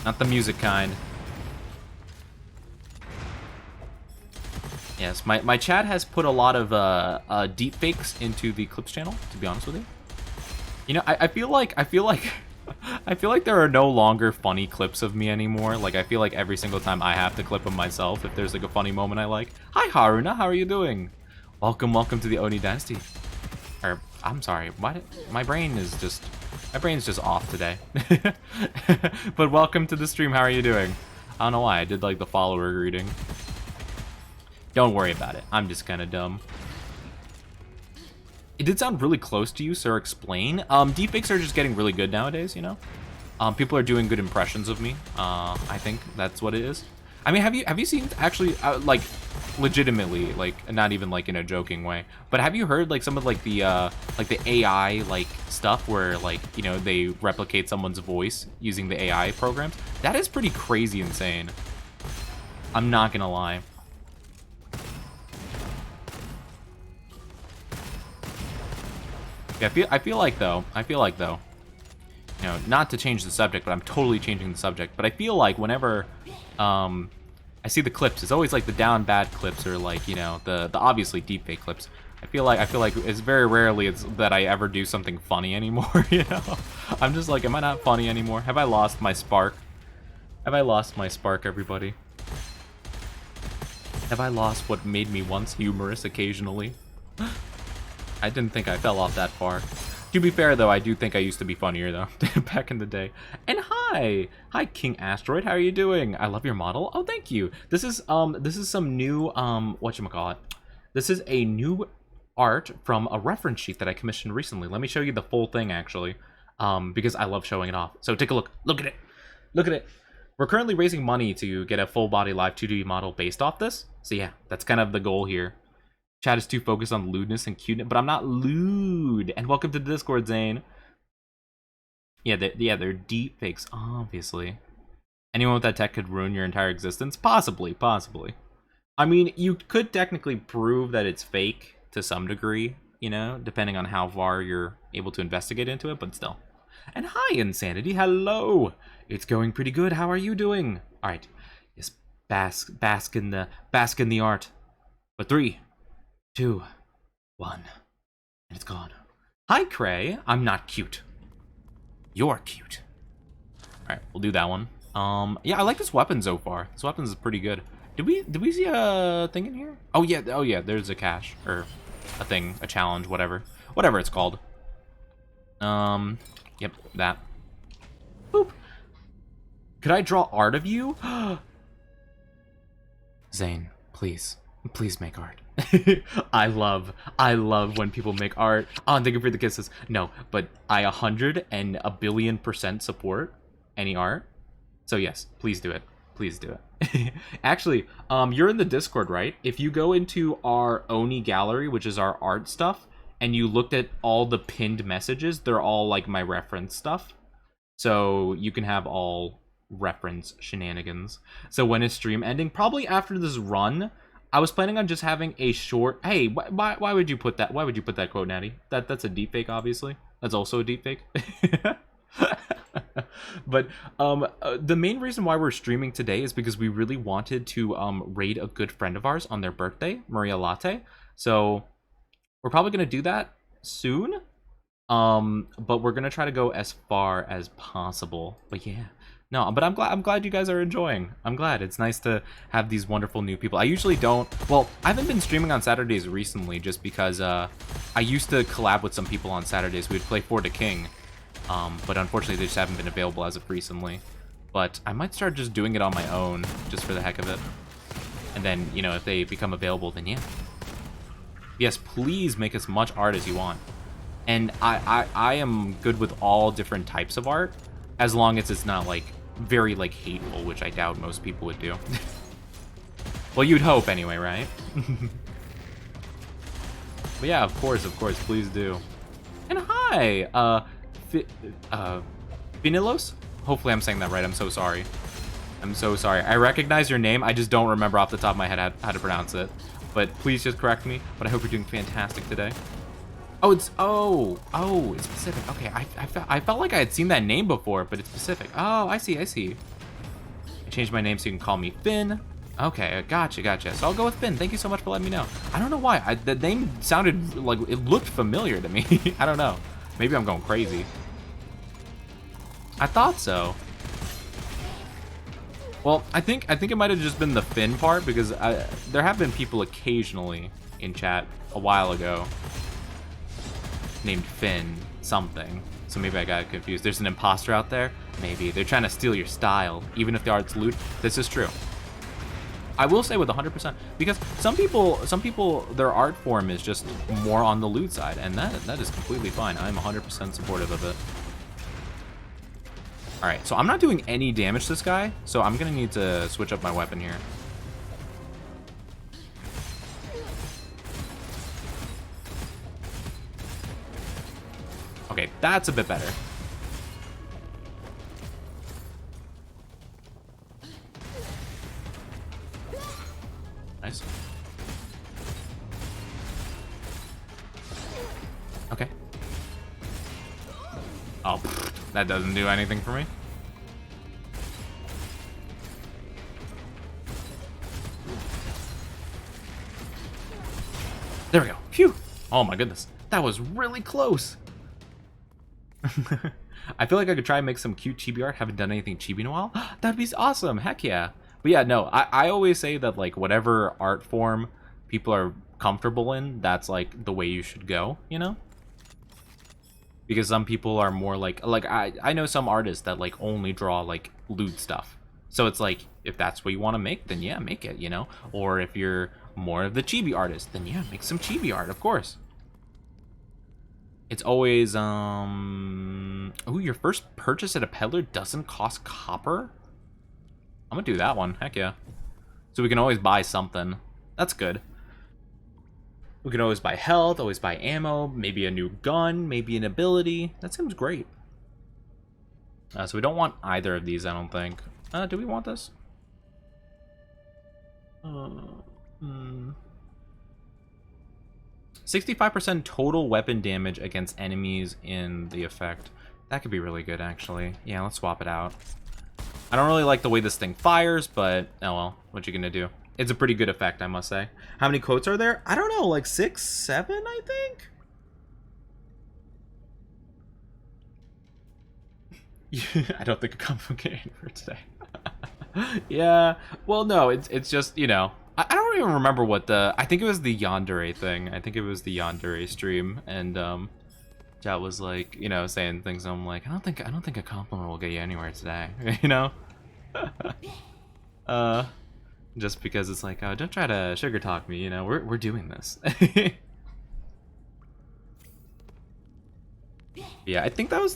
Not the music kind. Yes, my chat has put a lot of deep fakes into the clips channel, to be honest with you. You know, I feel like there are no longer funny clips of me anymore. Like, I feel like every single time I have to clip them myself if there's like a funny moment I like. Hi Haruna, how are you doing? Welcome to the Oni Dynasty. Or, I'm sorry, my brain's just off today. But welcome to the stream, how are you doing? I don't know why, I did like the follower greeting. Don't worry about it, I'm just kinda dumb. It did sound really close to you, sir. Explain. Deepfakes are just getting really good nowadays, you know? People are doing good impressions of me. I think that's what it is. I mean, have you seen, actually, like, legitimately, like, not even, like, in a joking way, but have you heard, like, some of, like, the AI, like, stuff where, like, you know, they replicate someone's voice using the AI programs? That is pretty crazy insane. I'm not gonna lie. Yeah, I feel like though, you know, not to change the subject, but I'm totally changing the subject. But I feel like whenever I see the clips, it's always like the down bad clips or like, you know, the obviously deepfake clips. I feel like it's very rarely that I ever do something funny anymore. You know, I'm just like, am I not funny anymore? Have I lost my spark? Have I lost my spark, everybody? Have I lost what made me once humorous occasionally? I didn't think I fell off that far. To be fair, though, I do think I used to be funnier, though, back in the day. And hi! Hi, King Asteroid, how are you doing? I love your model. Oh, thank you. This is some new, whatchamacallit. This is a new art from a reference sheet that I commissioned recently. Let me show you the full thing, actually, because I love showing it off. So take a look. Look at it. Look at it. We're currently raising money to get a full-body live 2D model based off this. So yeah, that's kind of the goal here. Chat is too focused on lewdness and cuteness, but I'm not lewd. And welcome to the Discord, Zane. Yeah, they're deep fakes, obviously. Anyone with that tech could ruin your entire existence? Possibly. I mean, you could technically prove that it's fake to some degree, you know, depending on how far you're able to investigate into it, but still. And hi, Insanity, hello! It's going pretty good, how are you doing? Alright, yes, bask in the art. But 3, 2, 1, and it's gone. Hi, Cray. I'm not cute. You're cute. Alright, we'll do that one. Yeah, I like this weapon so far. This weapon is pretty good. Did we see a thing in here? Oh yeah, there's a cache, or a thing, a challenge, whatever it's called. Yep, that. Boop. Could I draw art of you? Zane, please make art. I love when people make art. Oh, thank you for the kisses. No, but I 100 and a billion% support any art. So yes, please do it. Please do it. Actually, you're in the Discord, right? If you go into our Oni gallery, which is our art stuff, and you looked at all the pinned messages, they're all like my reference stuff. So you can have all reference shenanigans. So when is stream ending? Probably after this run. I was planning on just having a short. Hey, why would you put that? Why would you put that quote, Natty? That's a deepfake, obviously. That's also a deepfake. But the main reason why we're streaming today is because we really wanted to raid a good friend of ours on their birthday, Maria Latte. So we're probably gonna do that soon. But we're gonna try to go as far as possible. But yeah. No, but I'm glad you guys are enjoying. I'm glad. It's nice to have these wonderful new people. I usually don't. Well, I haven't been streaming on Saturdays recently just because I used to collab with some people on Saturdays. We'd play For the King. But unfortunately they just haven't been available as of recently. But I might start just doing it on my own, just for the heck of it. And then, you know, if they become available, then yeah. Yes, please make as much art as you want. And I am good with all different types of art, as long as it's not, like, very, like, hateful, which I doubt most people would do. Well, you'd hope anyway, right? But yeah, of course, please do. And hi, Vinilos? Hopefully I'm saying that right. I'm so sorry. I'm so sorry. I recognize your name. I just don't remember off the top of my head how to pronounce it. But please just correct me. But I hope you're doing fantastic today. Oh, it's Pacific. Okay, I felt like I had seen that name before, but it's Pacific. Oh, I see. I changed my name so you can call me Finn. Okay, gotcha. So I'll go with Finn. Thank you so much for letting me know. I don't know why. The name sounded like it looked familiar to me. I don't know. Maybe I'm going crazy. I thought so. Well, I think it might have just been the Finn part because there have been people occasionally in chat a while ago named Finn something. So maybe I got confused. There's an imposter out there. Maybe they're trying to steal your style, even if the art's loot. This is true. I will say with 100% because some people their art form is just more on the loot side, and that is completely fine. I'm 100% supportive of it. All right, so I'm not doing any damage to this guy, so I'm gonna need to switch up my weapon here. Okay, that's a bit better. Nice. Okay. Oh, that doesn't do anything for me. There we go. Phew. Oh my goodness. That was really close. I feel like I could try and make some cute chibi art. Haven't done anything chibi in a while. That'd be awesome. Heck yeah. But yeah, no, I always say that, like, whatever art form people are comfortable in, that's, like, the way you should go, you know? Because some people are more like I know some artists that, like, only draw, like, lewd stuff. So it's like, if that's what you want to make, then yeah, make it, you know? Or if you're more of the chibi artist, then yeah, make some chibi art, of course. It's always, ooh, your first purchase at a peddler doesn't cost copper? I'm gonna do that one, heck yeah. So we can always buy something. That's good. We can always buy health, always buy ammo, maybe a new gun, maybe an ability. That seems great. So we don't want either of these, I don't think. Do we want this? 65% total weapon damage against enemies in the effect. That could be really good, actually. Yeah, let's swap it out. I don't really like the way this thing fires, but oh well, what you gonna do? It's a pretty good effect, I must say. How many quotes are there? I don't know, like 6, 7, I think? I don't think a complicated for today. Yeah, well, no, it's just, you know, I don't even remember what I think it was the Yandere thing. I think it was the Yandere stream, and chat was like, you know, saying things. And I'm like, I don't think a compliment will get you anywhere today, you know. Just because it's like, oh, don't try to sugar talk me, you know. We're doing this. Yeah, I think that was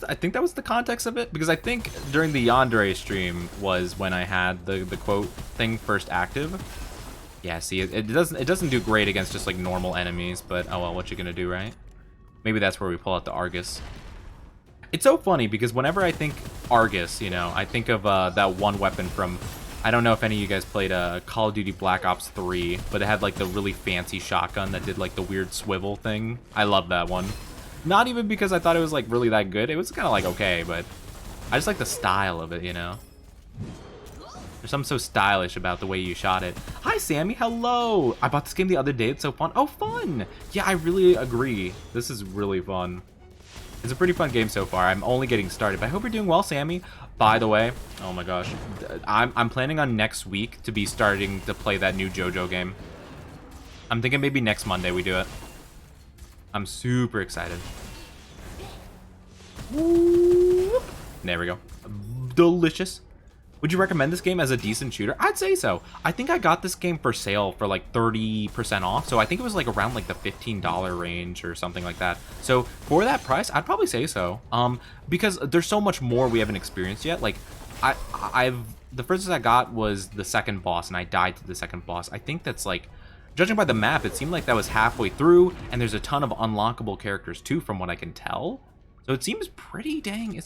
the context of it, because I think during the Yandere stream was when I had the quote thing first active. Yeah, see, it doesn't do great against just like normal enemies, but oh well, what you gonna do, right? Maybe that's where we pull out the Argus. It's so funny because whenever I think Argus, you know, I think of that one weapon from, I don't know if any of you guys played Call of Duty Black Ops 3, but it had like the really fancy shotgun that did like the weird swivel thing. I love that one. Not even because I thought it was like really that good. It was kind of like okay, but I just like the style of it, you know? There's something so stylish about the way you shot it. Hi, Sammy. Hello. I bought this game the other day. It's so fun. Oh, fun. Yeah, I really agree. This is really fun. It's a pretty fun game so far. I'm only getting started, but I hope you're doing well, Sammy. By the way, oh my gosh, I'm planning on next week to be starting to play that new JoJo game. I'm thinking maybe next Monday we do it. I'm super excited. Whoop. There we go. Delicious. Would you recommend this game as a decent shooter? I'd say so. I think I got this game for sale for like 30% off. So I think it was like around like the $15 range or something like that. So for that price, I'd probably say so. Because there's so much more we haven't experienced yet. Like the furthest I got was the second boss, and I died to the second boss. I think that's like, judging by the map, it seemed like that was halfway through, and there's a ton of unlockable characters too, from what I can tell. So it seems pretty dang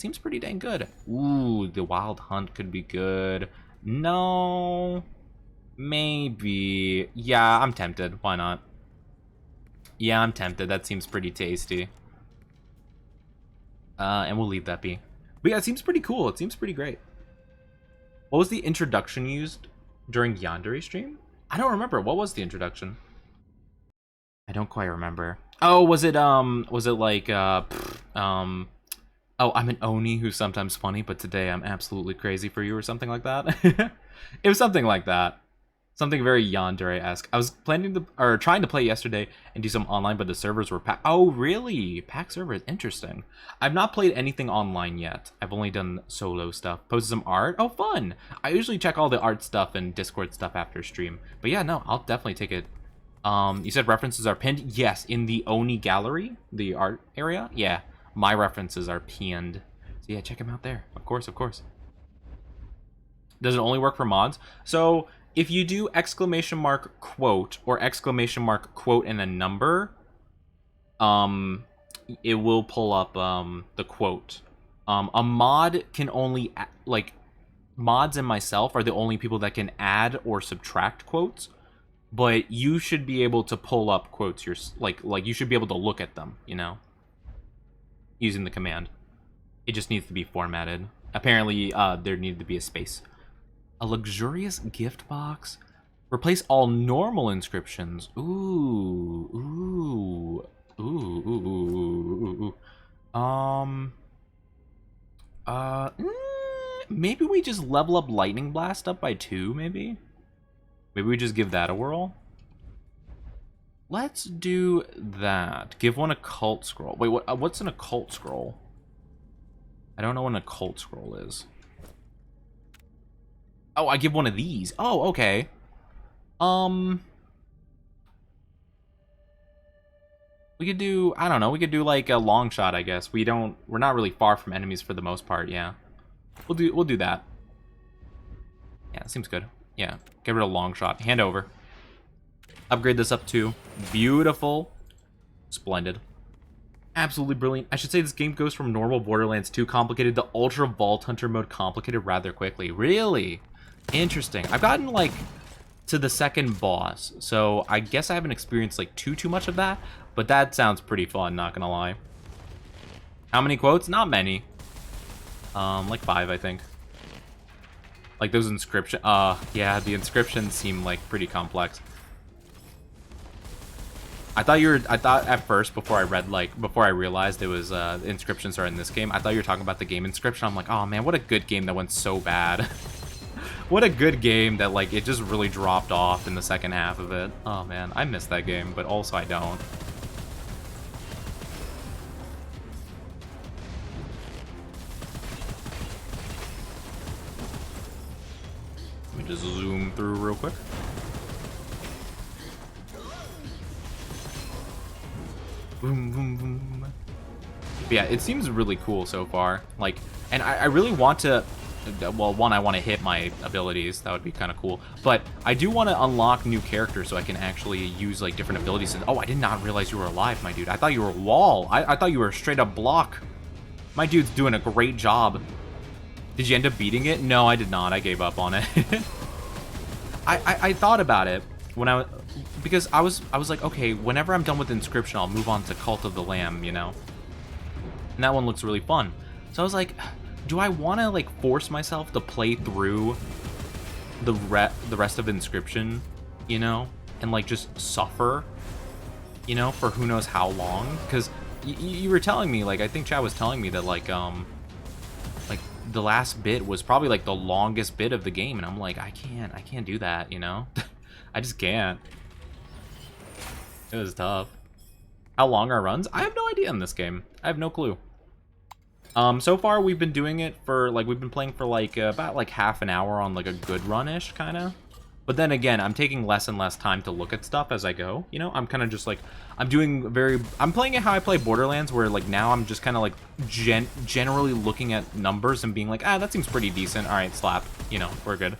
good. Ooh, the Wild Hunt could be good. No, maybe. Yeah, I'm tempted. Why not? Yeah, I'm tempted. That seems pretty tasty. And we'll leave that be. But yeah, it seems pretty cool. It seems pretty great. What was the introduction used during Yandere stream? I don't remember. What was the introduction? I don't quite remember. Oh, was it like, oh, I'm an Oni who's sometimes funny, but today I'm absolutely crazy for you, or something like that? It was something like that. Something very Yandere-esque. I was trying to play yesterday and do some online, but the servers were packed. Oh, really? Packed servers? Interesting. I've not played anything online yet. I've only done solo stuff. Posted some art? Oh, fun! I usually check all the art stuff and Discord stuff after stream. But yeah, no, I'll definitely take it. You said references are pinned? Yes, in the Oni gallery, the art area. Yeah, my references are pinned. So yeah, check them out there. Of course, of course. Does it only work for mods? So if you do exclamation mark quote or exclamation mark quote and a number, it will pull up the quote. A mod can only, like, mods and myself are the only people that can add or subtract quotes. But you should be able to pull up quotes. Like you should be able to look at them, you know, using the command. It just needs to be formatted. Apparently, there needed to be a space. A luxurious gift box. Replace all normal inscriptions. Ooh, ooh, ooh, ooh, ooh, ooh. Maybe we just level up Lightning Blast up by 2, maybe? Maybe we just give that a whirl? Let's do that. Give one occult scroll. Wait, what's an occult scroll? I don't know what an occult scroll is. Oh, I give one of these. Oh, okay. We could do, I don't know, we could do like a long shot, I guess. We're not really far from enemies for the most part, yeah. We'll do that. Yeah, that seems good. Yeah, get rid of long shot. Hand over. Upgrade this up to beautiful. Splendid. Absolutely brilliant. I should say this game goes from normal Borderlands 2 complicated to Ultra Vault Hunter mode complicated rather quickly. Really? Interesting. I've gotten, like, to the second boss, so I guess I haven't experienced, like, too much of that, but that sounds pretty fun, not gonna lie. How many quotes? Not many. Like 5, I think. Like those inscriptions. Yeah, the inscriptions seem like pretty complex. I thought at first, before I realized it was the inscriptions are in this game, I thought you were talking about the game Inscription. I'm like, oh man, what a good game that went so bad. What a good game that, like, it just really dropped off in the second half of it. Oh man, I miss that game, but also I don't. Let me just zoom through real quick. Boom, boom, boom. But yeah, it seems really cool so far. Like, and I really want to... Well, one, I want to hit my abilities. That would be kind of cool. But I do want to unlock new characters so I can actually use, like, different abilities. And, oh, I did not realize you were alive, my dude. I thought you were a wall. I thought you were a straight-up block. My dude's doing a great job. Did you end up beating it? No, I did not. I gave up on it. I thought about it when because I was like, okay, whenever I'm done with Inscription, I'll move on to Cult of the Lamb, you know? And that one looks really fun. So I was like, do I want to, like, force myself to play through the rest of Inscription, you know? And, like, just suffer, you know, for who knows how long? Because you were telling me, like, I think Chad was telling me that, like, the last bit was probably, like, the longest bit of the game. And I'm like, I can't do that, you know? I just can't. It was tough. How long are runs? I have no idea in this game. I have no clue. So far we've been doing it for, like, we've been playing for, like, about, like, half an hour on, like, a good run-ish, kind of. But then again, I'm taking less and less time to look at stuff as I go, you know? I'm kind of just, like, I'm playing it how I play Borderlands, where, like, now I'm just kind of, like, generally looking at numbers and being like, ah, that seems pretty decent. All right, slap. You know, we're good.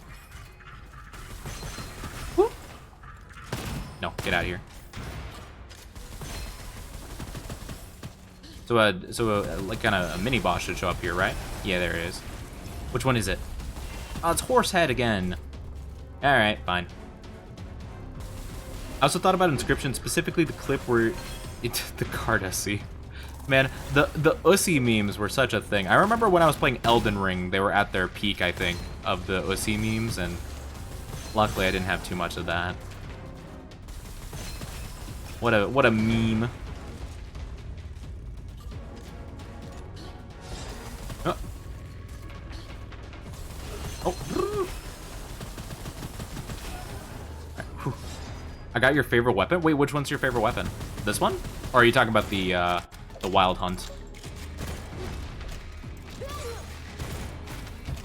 Woo. No, get out of here. So, like, kind of a mini boss should show up here, right? Yeah, there it is. Which one is it? Oh, it's Horsehead again. All right, fine. I also thought about Inscription, specifically the clip where it's the Cardassi. Man, the Ussy memes were such a thing. I remember when I was playing Elden Ring, they were at their peak, I think, of the Ussy memes, and luckily I didn't have too much of that. What a meme. Oh. I got your favorite weapon? Wait, which one's your favorite weapon? This one? Or are you talking about the Wild Hunt?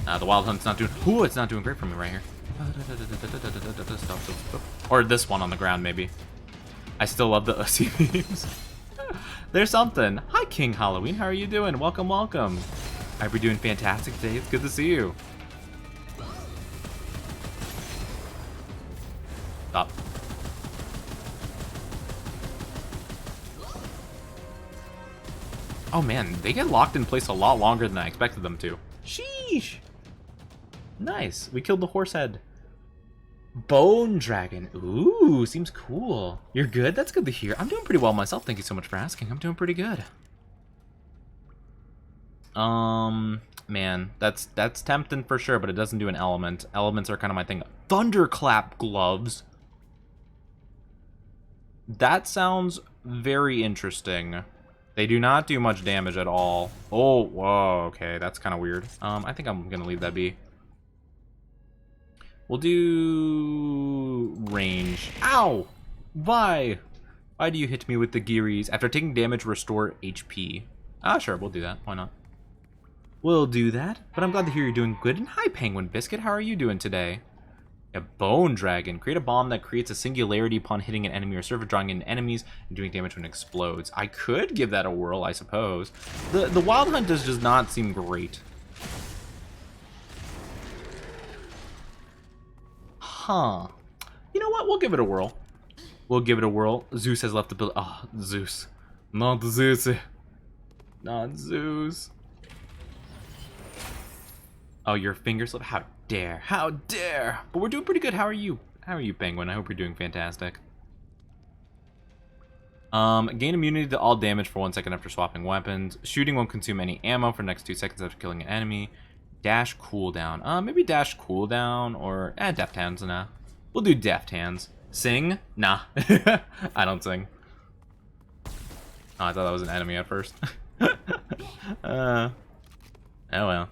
The Wild Hunt's not doing... Ooh, it's not doing great for me right here. Or this one on the ground, maybe. I still love the Ussy memes. There's something. Hi, King Halloween. How are you doing? Welcome, welcome. I hope you're doing fantastic today. It's good to see you. Stop. Oh man, they get locked in place a lot longer than I expected them to. Sheesh. Nice. We killed the Horsehead. Bone Dragon. Ooh, seems cool. You're good? That's good to hear. I'm doing pretty well myself. Thank you so much for asking. I'm doing pretty good. Man, that's tempting for sure, but it doesn't do an element. Elements are kind of my thing. Thunderclap gloves. That sounds very interesting. They do not do much damage at all. Oh, whoa, okay, that's kind of weird. I think I'm gonna leave that be. We'll do range. Ow! Why? Why do you hit me with the Gearies? After taking damage, restore HP. Ah, sure, we'll do that. Why not? We'll do that. But I'm glad to hear you're doing good. And hi, Penguin Biscuit. How are you doing today? A Bone Dragon. Create a bomb that creates a singularity upon hitting an enemy or surface, drawing in enemies and doing damage when it explodes. I could give that a whirl, I suppose. The Wild Hunt does not seem great. Huh. You know what? We'll give it a whirl. We'll give it a whirl. Zeus has left the build. Oh, Zeus. Not Zeus. Not Zeus. Oh, your finger slip? How dare. How dare. But we're doing pretty good. How are you? How are you, Penguin? I hope you're doing fantastic. Gain immunity to all damage for 1 second after swapping weapons. Shooting won't consume any ammo for the next 2 seconds after killing an enemy. Dash cooldown. Maybe dash cooldown or deft hands. Nah, we'll do deft hands. Sing? Nah, I don't sing. Oh, I thought that was an enemy at first. Oh well.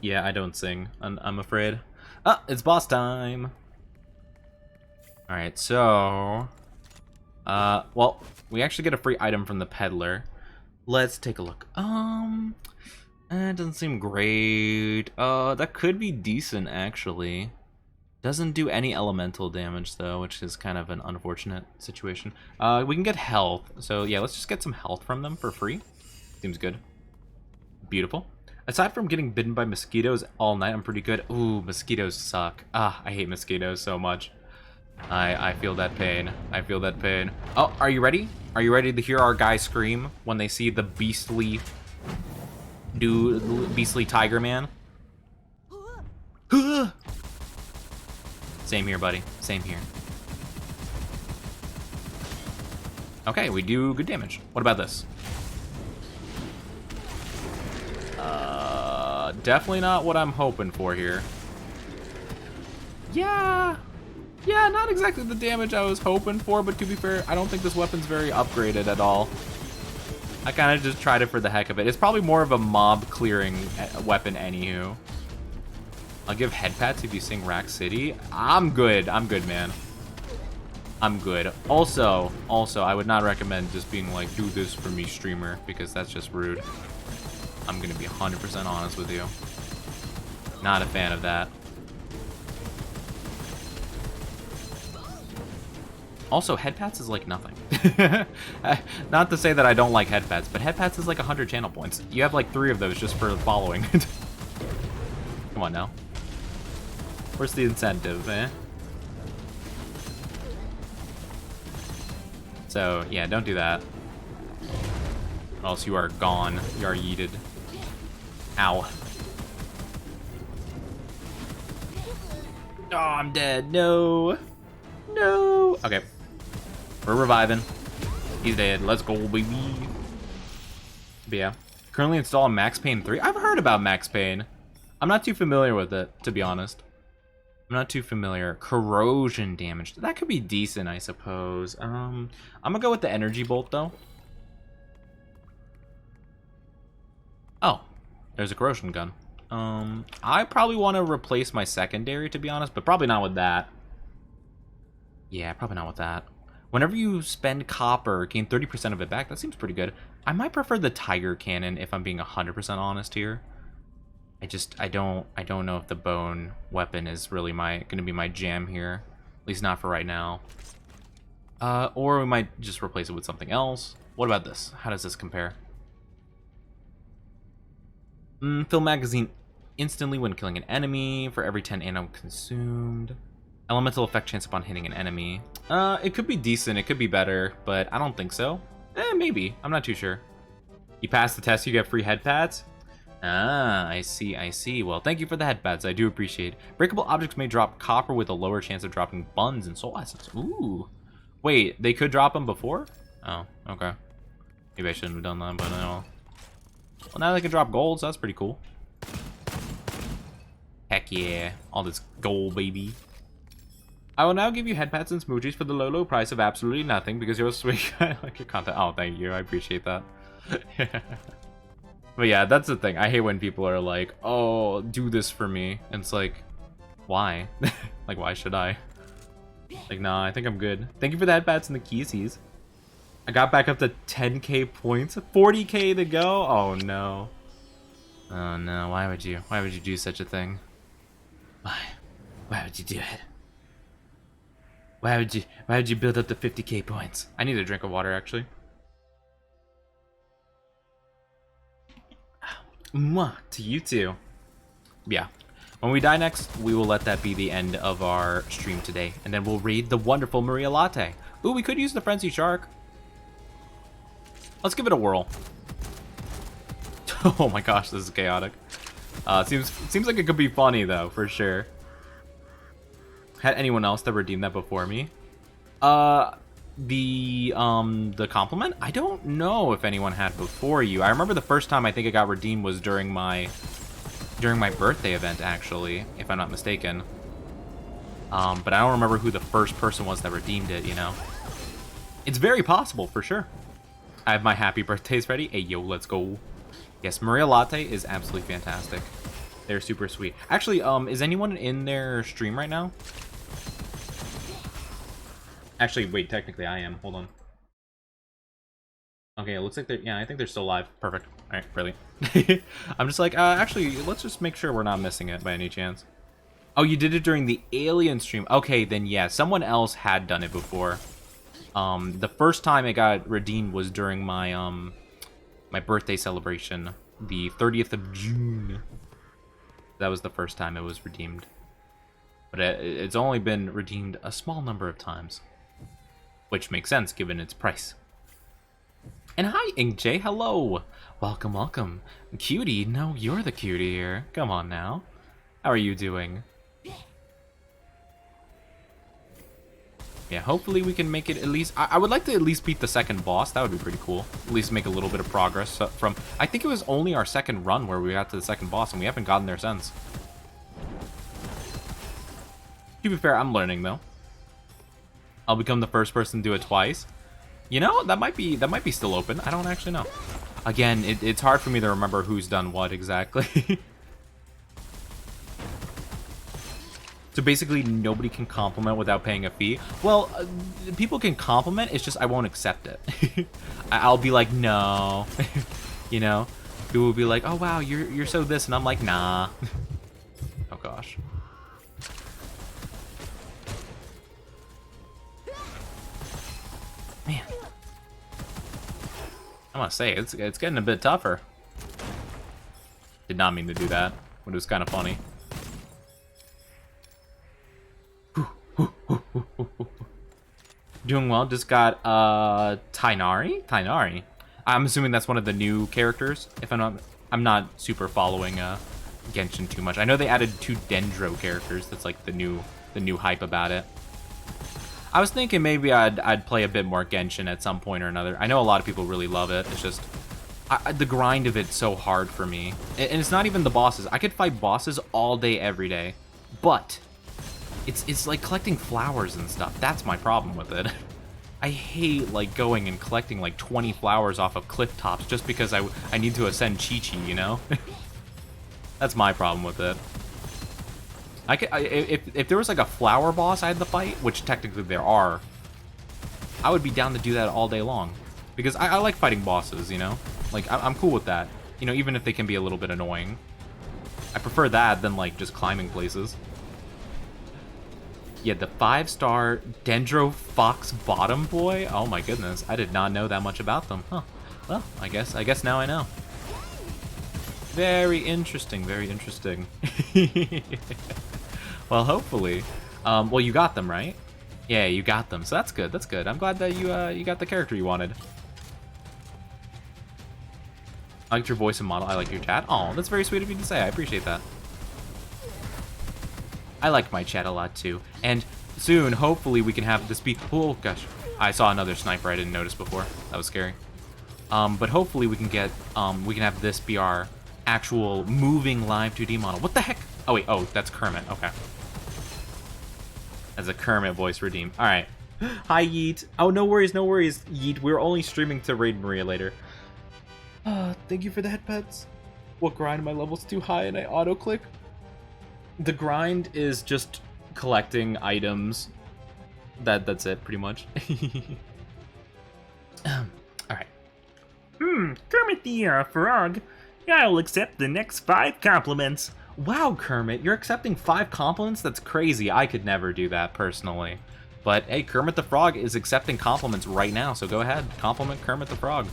Yeah, I don't sing. I'm afraid. Ah, it's boss time. All right, so, well, we actually get a free item from the peddler. Let's take a look. It doesn't seem great. That could be decent, actually. Doesn't do any elemental damage, though, which is kind of an unfortunate situation. We can get health. So, yeah, let's just get some health from them for free. Seems good. Beautiful. Aside from getting bitten by mosquitoes all night, I'm pretty good. Ooh, mosquitoes suck. Ah, I hate mosquitoes so much. I feel that pain. I feel that pain. Oh, are you ready? Are you ready to hear our guys scream when they see the beastly tiger man? Same here, buddy. Same here. Okay, we do good damage. What about this? Definitely not what I'm hoping for here. Yeah, not exactly the damage I was hoping for, but to be fair, I don't think this weapon's very upgraded at all. I kind of just tried it for the heck of it. It's probably more of a mob clearing weapon anywho. I'll give head pats if you sing Rack City. I'm good, man. I'm good. Also, I would not recommend just being like, do this for me, streamer, because that's just rude. I'm gonna be 100% honest with you. Not a fan of that. Also, head pats is like nothing. Not to say that I don't like head pats, but head pats is like 100 channel points. You have like 3 of those just for following. Come on now. Where's the incentive, eh? So, yeah, don't do that. Or else you are gone. You are yeeted. Ow. Oh, I'm dead. No. No. Okay. We're reviving. He's dead. Let's go, baby. But yeah. Currently installing Max Payne 3. I've heard about Max Payne. I'm not too familiar with it, to be honest. I'm not too familiar. Corrosion damage. That could be decent, I suppose. I'm gonna go with the energy bolt, though. Oh. There's a corrosion gun. I probably want to replace my secondary, to be honest, but probably not with that. Yeah, probably not with that. Whenever you spend copper, gain 30% of it back. That seems pretty good. I might prefer the Tiger Cannon if I'm being 100% honest here. I don't know if the bone weapon is really gonna be my jam here. At least not for right now. Or we might just replace it with something else. What about this? How does this compare? Fill magazine instantly when killing an enemy. For every 10 ammo consumed. Elemental effect chance upon hitting an enemy. It could be decent. It could be better, but I don't think so. Maybe. I'm not too sure. You pass the test, you get free head pads. Ah, I see, I see. Well, thank you for the head pads. I do appreciate it. Breakable objects may drop copper with a lower chance of dropping buns and soul essence. Ooh. Wait, they could drop them before? Oh, okay. Maybe I shouldn't have done that, but no. Well, now they can drop gold, so that's pretty cool. Heck yeah. All this gold, baby. I will now give you head pats and smoochies for the low price of absolutely nothing because you're a sweet guy. I like your content. Oh, thank you. I appreciate that. But yeah, that's the thing. I hate when people are like, oh, do this for me. And it's like, why? Like, why should I? Like, nah, I think I'm good. Thank you for the head pats and the keysies. I got back up to 10k points. 40k to go? Oh, no. Oh, no. Why would you do such a thing? Why would you do it? Why would you build up to 50k points? I need a drink of water, actually. Mwah, to you too. Yeah. When we die next, we will let that be the end of our stream today. And then we'll read the wonderful Maria Latte. Ooh, we could use the Frenzy Shark. Let's give it a whirl. Oh my gosh, this is chaotic. Seems like it could be funny, though, for sure. Had anyone else that redeemed that before me? The compliment? I don't know if anyone had before you. I remember the first time I think it got redeemed was during my birthday event, actually, if I'm not mistaken. But I don't remember who the first person was that redeemed it, you know? It's very possible, for sure. I have my happy birthdays ready. Hey, yo, let's go. Yes, Maria Latte is absolutely fantastic. They're super sweet. Actually, is anyone in their stream right now? Actually, wait, technically I am. Hold on. Okay, it looks like they're... Yeah, I think they're still live. Perfect. Alright, brilliant. I'm just like, actually, let's just make sure we're not missing it by any chance. Oh, you did it during the Alien stream. Okay, then yeah, someone else had done it before. The first time it got redeemed was during my my birthday celebration, the 30th of June. That was the first time it was redeemed. But it's only been redeemed a small number of times, which makes sense given its price. And hi, InkJ, hello! Welcome, welcome. Cutie, no, you're the cutie here. Come on now. How are you doing? Yeah, hopefully we can make it at least... I would like to at least beat the second boss. That would be pretty cool. At least make a little bit of progress from... I think it was only our second run where we got to the second boss, and we haven't gotten there since. To be fair, I'm learning, though. I'll become the first person to do it twice. You know, that might be still open. I don't actually know. Again, it's hard for me to remember who's done what exactly. So basically, nobody can compliment without paying a fee. Well, people can compliment, it's just I won't accept it. I'll be like, no. You know? People will be like, oh wow, you're so this, and I'm like, nah. Oh gosh. Man. I must say, it's getting a bit tougher. Did not mean to do that, but it was kind of funny. Doing well. Just got Tainari. I'm assuming that's one of the new characters. If I'm not super following Genshin too much. I know they added 2 Dendro characters. That's like the new hype about it. I was thinking maybe I'd play a bit more Genshin at some point or another. I know a lot of people really love it. It's just the grind of it's so hard for me. And it's not even the bosses. I could fight bosses all day, every day, but it's like collecting flowers and stuff. That's my problem with it. I hate like going and collecting like 20 flowers off of cliff tops just because I need to ascend Chi-Chi, you know? That's my problem with it. If there was like a flower boss I had to fight, which technically there are, I would be down to do that all day long. Because I like fighting bosses, you know? Like, I'm cool with that. You know, even if they can be a little bit annoying. I prefer that than like just climbing places. Yeah, the 5-star Dendro Fox Bottom Boy? Oh my goodness, I did not know that much about them. Huh. Well, I guess now I know. Very interesting, very interesting. Well, hopefully. Well, you got them, right? Yeah, you got them, so that's good, that's good. I'm glad that you got the character you wanted. I liked your voice and model, I like your chat. Oh, that's very sweet of you to say, I appreciate that. I like my chat a lot too, and soon, hopefully, we can have this be. Oh gosh, I saw another sniper I didn't notice before. That was scary. But hopefully, we can get we can have this be our actual moving live 2D model. What the heck? Oh wait, oh that's Kermit. Okay, as a Kermit voice redeem. All right. Hi Yeet. Oh no worries, Yeet. We're only streaming to raid Maria later. Thank you for the head pets. What grind? My level's too high and I auto click. The grind is just collecting items. That's it, pretty much. Alright. Kermit the Frog. I'll accept the next 5 compliments. Wow, Kermit, you're accepting 5 compliments? That's crazy. I could never do that, personally. But, hey, Kermit the Frog is accepting compliments right now, so go ahead. Compliment Kermit the Frog.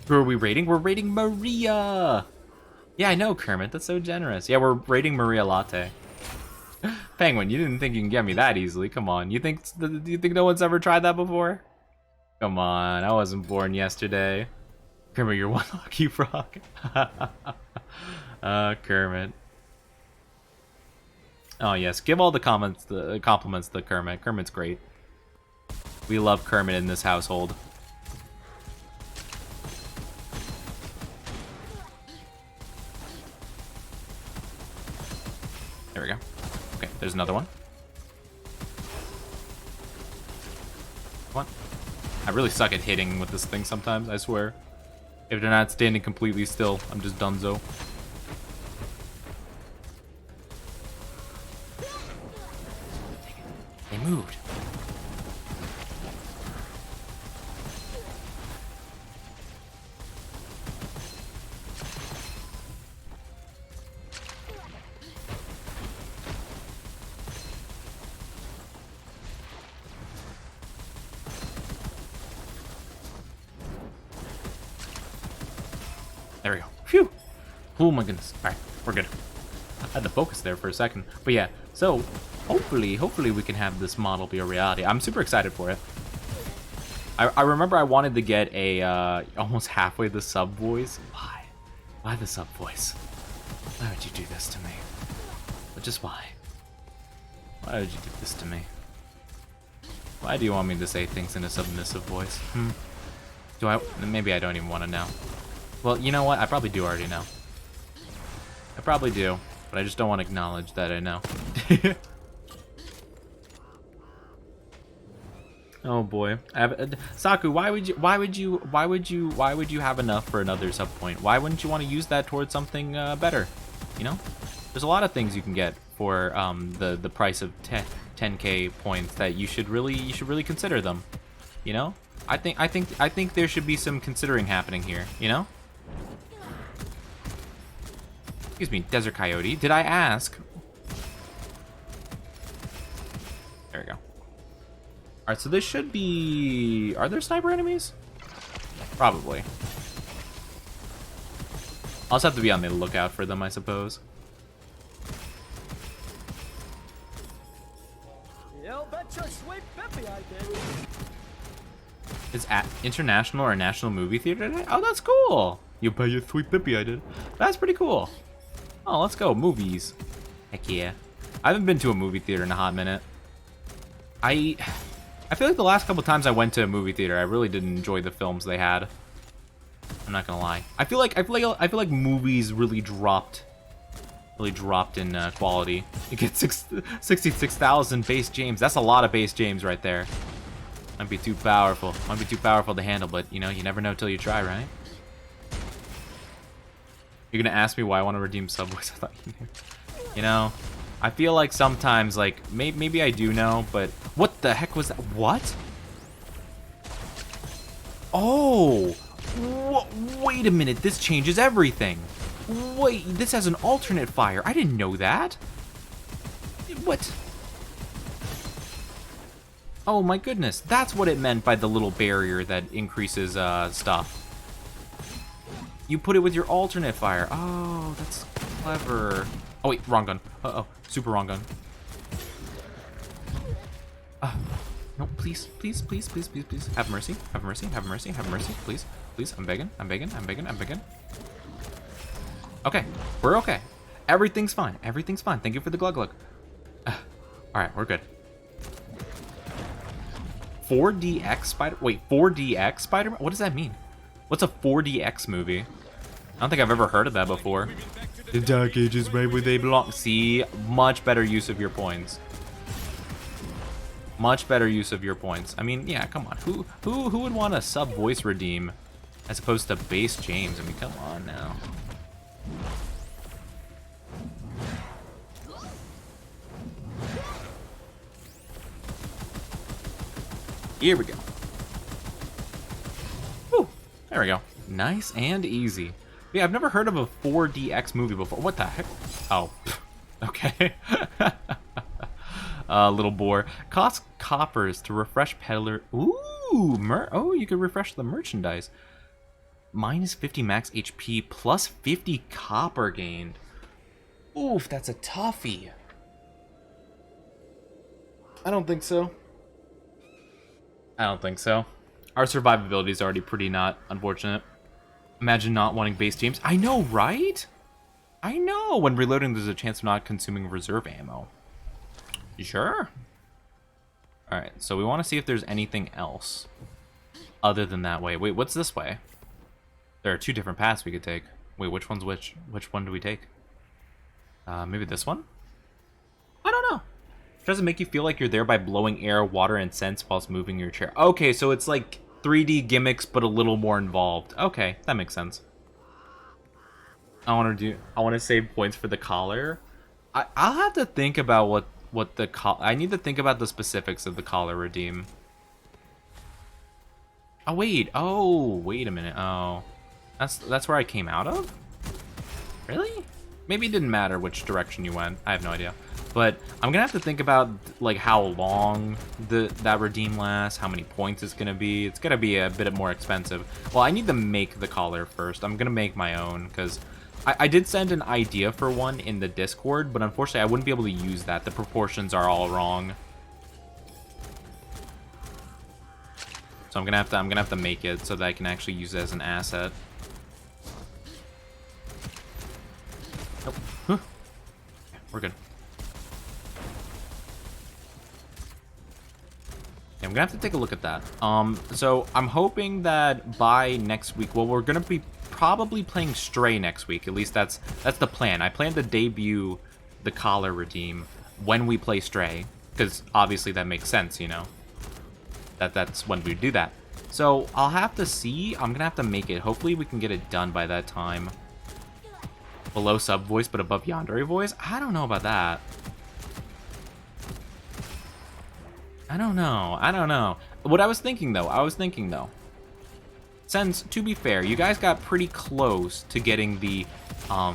Who are we raiding? We're raiding Maria! Yeah, I know, Kermit. That's so generous. Yeah, we're raiding Maria Latte. Penguin, you didn't think you can get me that easily. Come on. You think no one's ever tried that before? Come on. I wasn't born yesterday. Kermit, you're one lucky frog. Kermit. Oh, yes. Give all the compliments to Kermit. Kermit's great. We love Kermit in this household. There we go. Okay, there's another one. Come on. I really suck at hitting with this thing sometimes, I swear. If they're not standing completely still, I'm just donezo. Dude. There we go. Phew. Oh my goodness. Alright, we're good. I had the focus there for a second. But yeah, so hopefully we can have this model be a reality. I'm super excited for it. I remember I wanted to get a almost halfway the sub voice. Why? Why the sub voice? Why would you do this to me? But just why? Why would you do this to me? Why do you want me to say things in a submissive voice? Do I? Maybe I don't even want to know. Well, you know what? I probably do already know. I probably do, but I just don't want to acknowledge that I know. Oh boy, Saku, why would you have enough for another sub point? Why wouldn't you want to use that towards something better? You know, there's a lot of things you can get for the price of 10k points that you should really consider them. You know, I think there should be some considering happening here. You know. Excuse me, Desert Coyote. Did I ask? There we go. Alright, so this should be... Are there sniper enemies? Probably. I'll just have to be on the lookout for them, I suppose. Is at international or national movie theater today? Oh, that's cool. You bet your sweet pippy I did. That's pretty cool. Oh, let's go. Movies. Heck yeah. I haven't been to a movie theater in a hot minute. I feel like the last couple times I went to a movie theater, I really didn't enjoy the films they had. I'm not gonna lie. I feel like movies really dropped in quality. You get 66,000 base James. That's a lot of base James right there. Might be too powerful. Might be too powerful to handle, but you know, you never know till you try, right? You're gonna ask me why I want to redeem Subways? I thought you knew. You know, I feel like sometimes, like, maybe I do know, but what the heck was that? What? Oh, wait a minute. This changes everything. Wait, this has an alternate fire. I didn't know that. What? Oh my goodness. That's what it meant by the little barrier that increases stuff. You put it with your alternate fire. Oh, that's clever. Oh wait, wrong gun. Uh-oh, super wrong gun. No, please, please, please, please, please, please. Have mercy, have mercy, have mercy, have mercy, please. Please, I'm begging, I'm begging, I'm begging, I'm begging. Okay, we're okay. Everything's fine, everything's fine. Thank you for the glug glug. Alright, we're good. 4DX Spider... Wait, 4DX Spider-Man? What does that mean? What's a 4DX movie? I don't think I've ever heard of that before. The Dark Ages right where they belong. See, much better use of your points. Much better use of your points. I mean, yeah, come on. Who would want a sub voice redeem as opposed to base James? I mean, come on now. Here we go. Woo, there we go. Nice and easy. Yeah, I've never heard of a 4DX movie before. What the heck? Oh, okay. Little boar. Cost coppers to refresh peddler. Ooh, oh, you could refresh the merchandise. Minus 50 max HP plus 50 copper gained. Oof, that's a toughie. I don't think so. I don't think so. Our survivability is already pretty not unfortunate. Imagine not wanting base James. I know, right? I know. When reloading, there's a chance of not consuming reserve ammo. You sure? Alright, so we want to see if there's anything else other than that way. Wait, what's this way? There are two different paths we could take. Wait, which one's which? Which one do we take? Maybe this one? I don't know. Does it make you feel like you're there by blowing air, water, and scents whilst moving your chair? Okay, so it's like 3D gimmicks, but a little more involved. Okay, that makes sense. I want to save points for the collar. I'll have to think about what the I need to think about the specifics of the collar redeem. Oh wait, wait a minute. Oh, that's where I came out of? Really? Maybe it didn't matter which direction you went. I have no idea. But I'm gonna have to think about like how long that redeem lasts, how many points it's gonna be. It's gonna be a bit more expensive. Well, I need to make the collar first. I'm gonna make my own because I did send an idea for one in the Discord, but unfortunately I wouldn't be able to use that. The proportions are all wrong. So I'm gonna have to make it so that I can actually use it as an asset. Nope. Huh. Yeah, we're good. Yeah, I'm gonna have to take a look at that. So I'm hoping that by next week, well, we're gonna be probably playing Stray next week. At least that's the plan. I plan to debut the collar redeem when we play Stray, because obviously that makes sense, you know. That's when we do that. So I'll have to see. I'm gonna have to make it. Hopefully we can get it done by that time. Below sub voice, but above yandere voice. I don't know about that. I don't know. What I was thinking though. Since, to be fair, you guys got pretty close to getting the,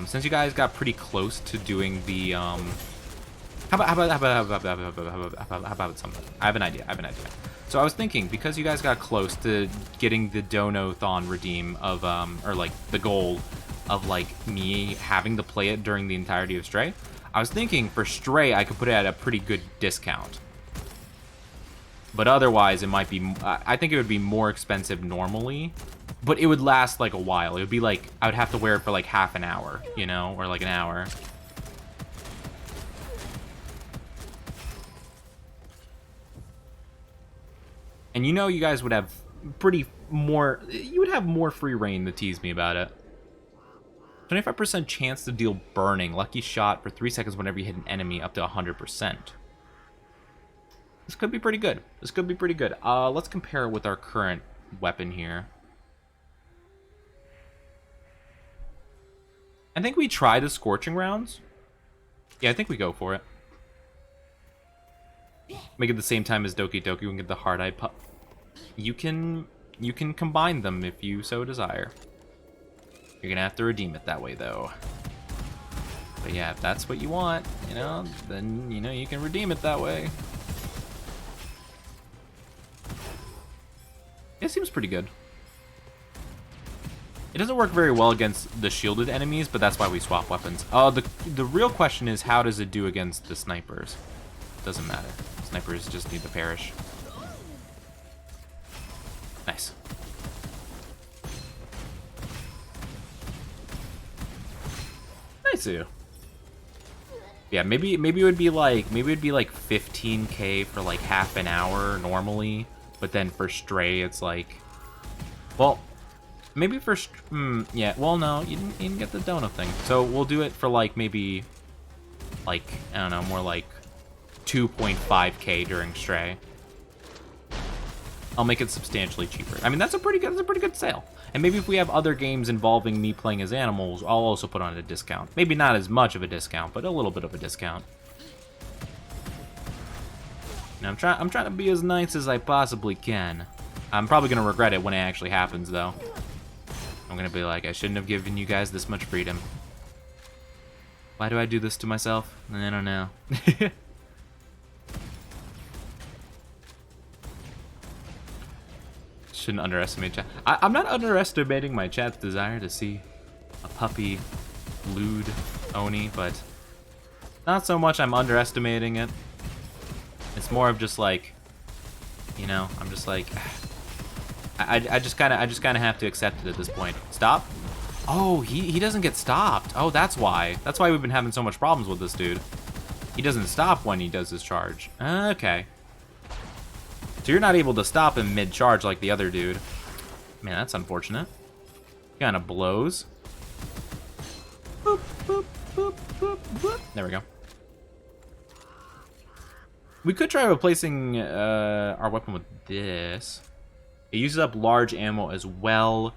since you guys got pretty close to doing the, how about something? I have an idea. So I was thinking, because you guys got close to getting the Dono-thon redeem of, or like the goal of like me having to play it during the entirety of Stray, I was thinking for Stray I could put it at a pretty good discount. But otherwise it might be, I think it would be more expensive normally, but it would last like a while. It would be like, I would have to wear it for like half an hour, you know, or like an hour. And you know you guys would have you would have more free reign to tease me about it. 25% chance to deal burning, lucky shot for 3 seconds whenever you hit an enemy, up to 100%. This could be pretty good. Let's compare it with our current weapon here. I think we try the scorching rounds. Yeah, I think we go for it. Make it the same time as Doki Doki. We can get the hard eye pup. You can combine them if you so desire. You're gonna have to redeem it that way though. But yeah, if that's what you want, you know, then you know you can redeem it that way. It seems pretty good. It doesn't work very well against the shielded enemies, but that's why we swap weapons. The real question is, how does it do against the snipers? Doesn't matter. Snipers just need to perish. Nice. Nice. Yeah, maybe it would be like 15k for like half an hour normally. But then for Stray, it's like, well, maybe for, yeah, well, no, you didn't get the donut thing. So we'll do it for like maybe, like, I don't know, more like 2.5k during Stray. I'll make it substantially cheaper. I mean, that's a pretty good sale. And maybe if we have other games involving me playing as animals, I'll also put on a discount. Maybe not as much of a discount, but a little bit of a discount. Now, I'm trying to be as nice as I possibly can. I'm probably gonna regret it when it actually happens, though. I'm gonna be like, I shouldn't have given you guys this much freedom. Why do I do this to myself? I don't know. Shouldn't underestimate chat. I'm not underestimating my chat's desire to see a puppy lewd Oni, but not so much I'm underestimating it. It's more of just like, you know, I'm just like, I just kind of have to accept it at this point. Stop. Oh, he doesn't get stopped. Oh, that's why. That's why we've been having so much problems with this dude. He doesn't stop when he does his charge. Okay. So you're not able to stop him mid-charge like the other dude. Man, that's unfortunate. Kind of blows. Boop, boop, boop, boop, boop. There we go. We could try replacing our weapon with this. It uses up large ammo as well.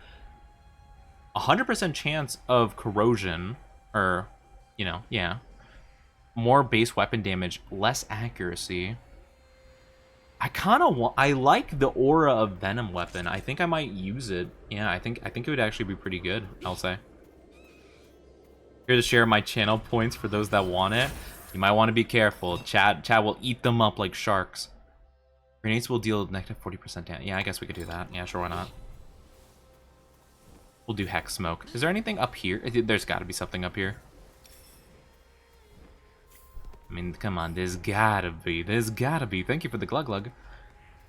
100% chance of corrosion. Or, you know, yeah. More base weapon damage, less accuracy. I kind of want. I like the aura of Venom weapon. I think I might use it. Yeah, I think it would actually be pretty good. I'll say. Here to share my channel points for those that want it. You might want to be careful. Chat will eat them up like sharks. Grenades will deal negative 40% damage. Yeah, I guess we could do that. Yeah, sure, why not? We'll do Hex Smoke. Is there anything up here? There's got to be something up here. I mean, come on, there's gotta be. There's gotta be. Thank you for the glug glug.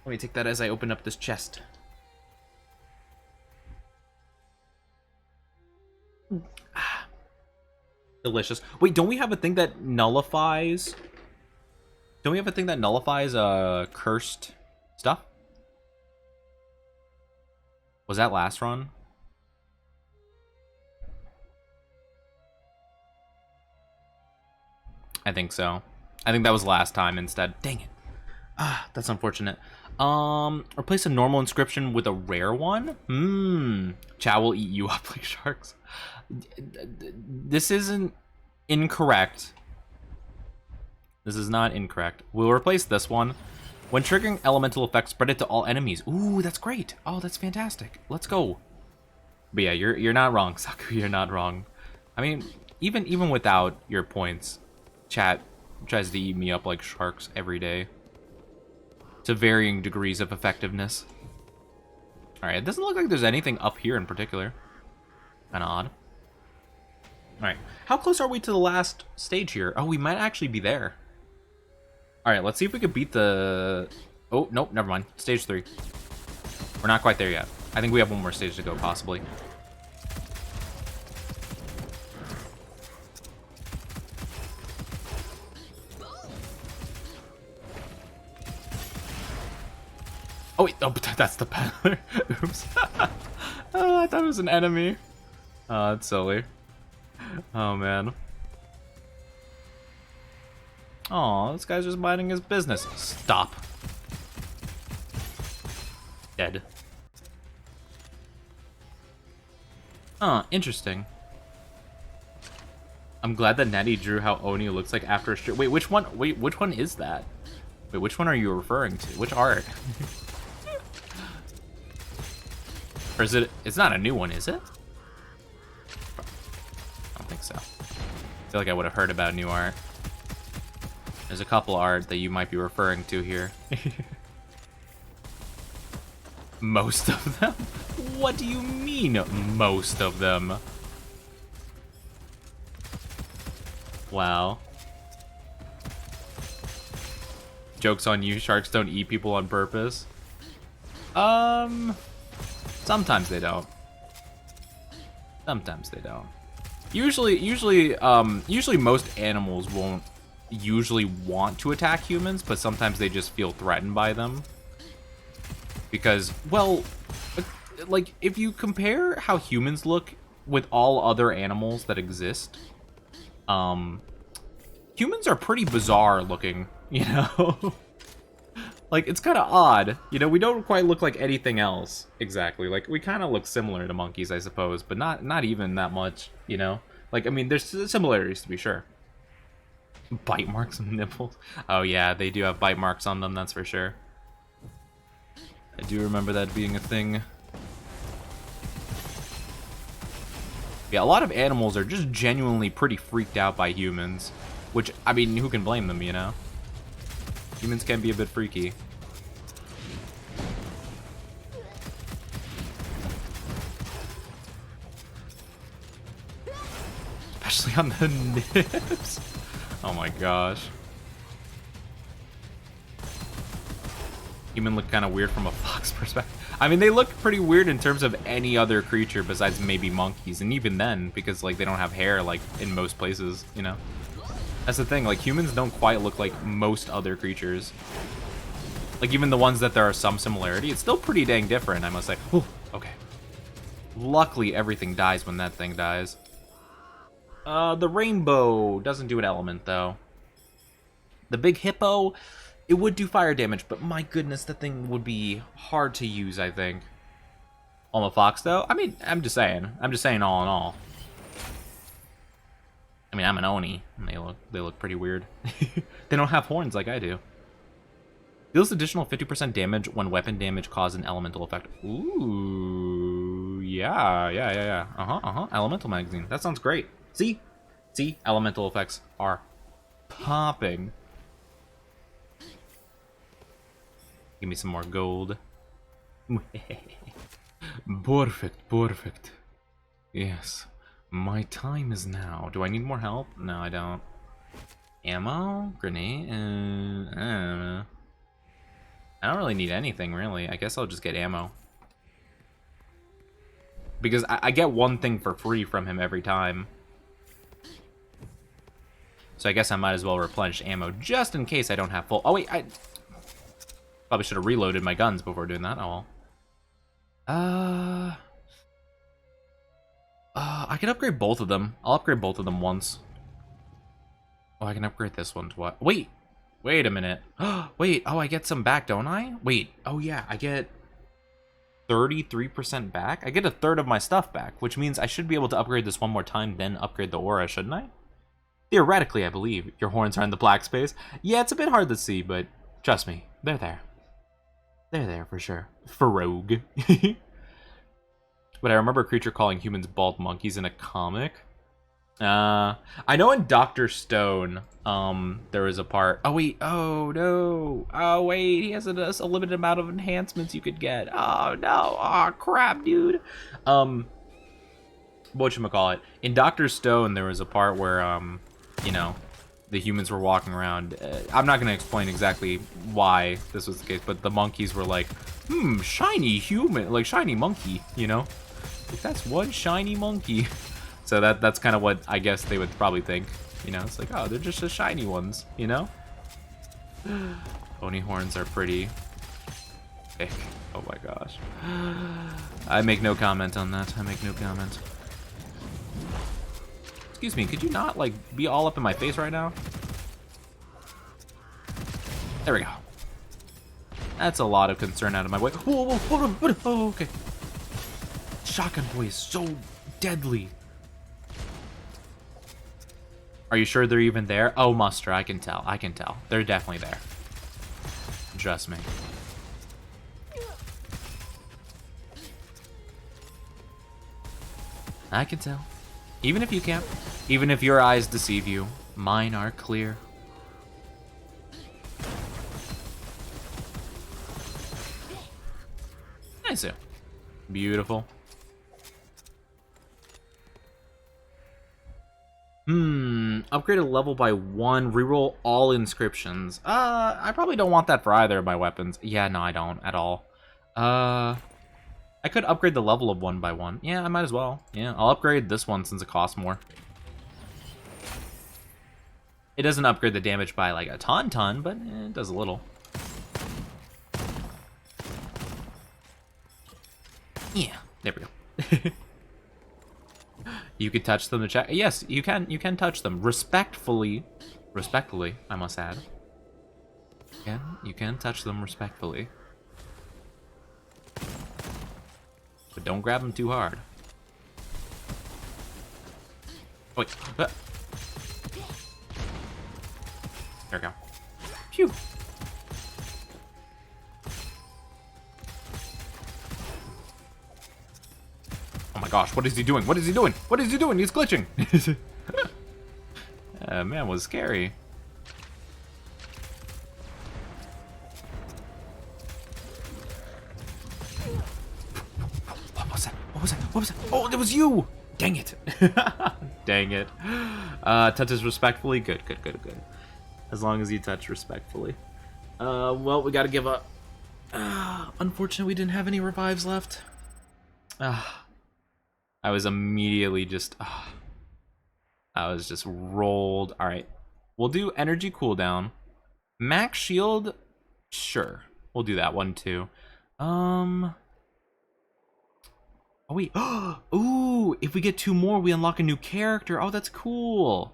Let me take that as I open up this chest. Ah. Delicious. Wait, don't we have a thing that nullifies... Don't we have a thing that nullifies cursed stuff? Was that last run? I think so. I think that was last time instead. Dang it. Ah, that's unfortunate. Replace a normal inscription with a rare one? Chow will eat you up like sharks. This isn't incorrect. This is not incorrect. We'll replace this one. When triggering elemental effects, spread it to all enemies. Ooh, that's great. Oh, that's fantastic. Let's go. But yeah, you're not wrong, Saku. You're not wrong. I mean, even without your points, chat tries to eat me up like sharks every day. To varying degrees of effectiveness. Alright, it doesn't look like there's anything up here in particular. Kinda odd. Alright, how close are we to the last stage here? Oh, we might actually be there. Alright, let's see if we can beat the... Oh, nope, never mind. Stage 3. We're not quite there yet. I think we have one more stage to go, possibly. Oh wait, oh, that's the peddler. Oops. Oh, I thought it was an enemy. Oh, that's silly. Oh man. Oh, this guy's just minding his business. Stop. Dead. Huh, interesting. I'm glad that Nettie drew how Oni looks like after a strip. Wait, which one? Wait, which one is that? Wait, which one are you referring to? Which art? Or is it? It's not a new one, is it? I don't think so. I feel like I would have heard about new art. There's a couple art that you might be referring to here. Most of them? What do you mean, most of them? Wow. Joke's on you, sharks don't eat people on purpose. Sometimes they don't. Sometimes they don't. Usually most animals won't usually want to attack humans, but sometimes they just feel threatened by them. Because, well, like, if you compare how humans look with all other animals that exist, humans are pretty bizarre looking, you know? Like, it's kind of odd. You know, we don't quite look like anything else, exactly. Like, we kind of look similar to monkeys, I suppose, but not even that much, you know? Like, I mean, there's similarities, to be sure. Bite marks and nipples. Oh, yeah, they do have bite marks on them, that's for sure. I do remember that being a thing. Yeah, a lot of animals are just genuinely pretty freaked out by humans. Which, I mean, who can blame them, you know? Humans can be a bit freaky. Especially on the nips. Oh my gosh. Human look kind of weird from a fox perspective. I mean, they look pretty weird in terms of any other creature besides maybe monkeys. And even then, because, like, they don't have hair, like, in most places, you know? That's the thing, like, humans don't quite look like most other creatures. Like, even the ones that there are some similarity, it's still pretty dang different, I must say. Ooh, okay. Luckily, everything dies when that thing dies. The rainbow doesn't do an element, though. The big hippo, it would do fire damage, but my goodness, that thing would be hard to use, I think. On the fox, though? I mean, I'm just saying all in all. I mean, I'm an Oni, and they look pretty weird. They don't have horns like I do. Deals additional 50% damage when weapon damage causes an elemental effect. Ooh, yeah. Elemental magazine. That sounds great. See, elemental effects are popping. Give me some more gold. Perfect. Yes, my time is now. Do I need more help? No, I don't. Ammo, grenade. I don't really need anything, really. I guess I'll just get ammo. Because I get one thing for free from him every time. So I guess I might as well replenish ammo just in case I don't have full... Oh, wait, I probably should have reloaded my guns before doing that. Oh, well. I can upgrade both of them. I'll upgrade both of them once. Oh, I can upgrade this one to what? Wait a minute. Wait, oh, I get some back, don't I? Wait, oh yeah, I get 33% back? I get a third of my stuff back, which means I should be able to upgrade this one more time, then upgrade the aura, shouldn't I? Theoretically, I believe. Your horns are in the black space. Yeah, it's a bit hard to see, but trust me, they're there. They're there for sure. For rogue. But I remember a creature calling humans bald monkeys in a comic. I know in Dr. Stone, there was a part... Oh, wait. Oh, no. Oh, wait. He has a limited amount of enhancements you could get. Oh, no. Oh, crap, dude. Whatchamacallit. In Dr. Stone, there was a part where, you know, the humans were walking around. I'm not going to explain exactly why this was the case, but the monkeys were like, shiny human, like shiny monkey, you know? Like, that's one shiny monkey. So that's kind of what I guess they would probably think, you know? It's like, oh, they're just the shiny ones, you know? Oni horns are pretty thick. Oh my gosh. I make no comment on that. I make no comment. Excuse me, could you not, like, be all up in my face right now? There we go. That's a lot of concern out of my way. Whoa, hold on. Oh, okay. Shotgun boy is so deadly. Are you sure they're even there? Oh, muster, I can tell. They're definitely there. Trust me. I can tell. Even if you can't. Even if your eyes deceive you, mine are clear. Nice. Beautiful. Upgrade a level by 1, reroll all inscriptions. I probably don't want that for either of my weapons. Yeah, no, I don't at all. I could upgrade the level of 1 by 1. Yeah, I might as well. Yeah, I'll upgrade this one since it costs more. It doesn't upgrade the damage by like a ton, but it does a little. Yeah, there we go. You could touch them to check. Yes, you can touch them respectfully, I must add. Yeah, you can touch them respectfully, but don't grab them too hard. Wait, there we go. Phew. Oh my gosh, what is he doing? He's glitching. Man, was scary. What was that? Oh, it was you! Dang it. Dang it. Touches respectfully. Good. As long as you touch respectfully. Well, we gotta give up. Unfortunately, we didn't have any revives left. I was immediately just... I was just rolled. Alright. We'll do energy cooldown. Max shield? Sure. We'll do that one too. Oh, wait. Ooh, if we get 2 more, we unlock a new character. Oh, that's cool.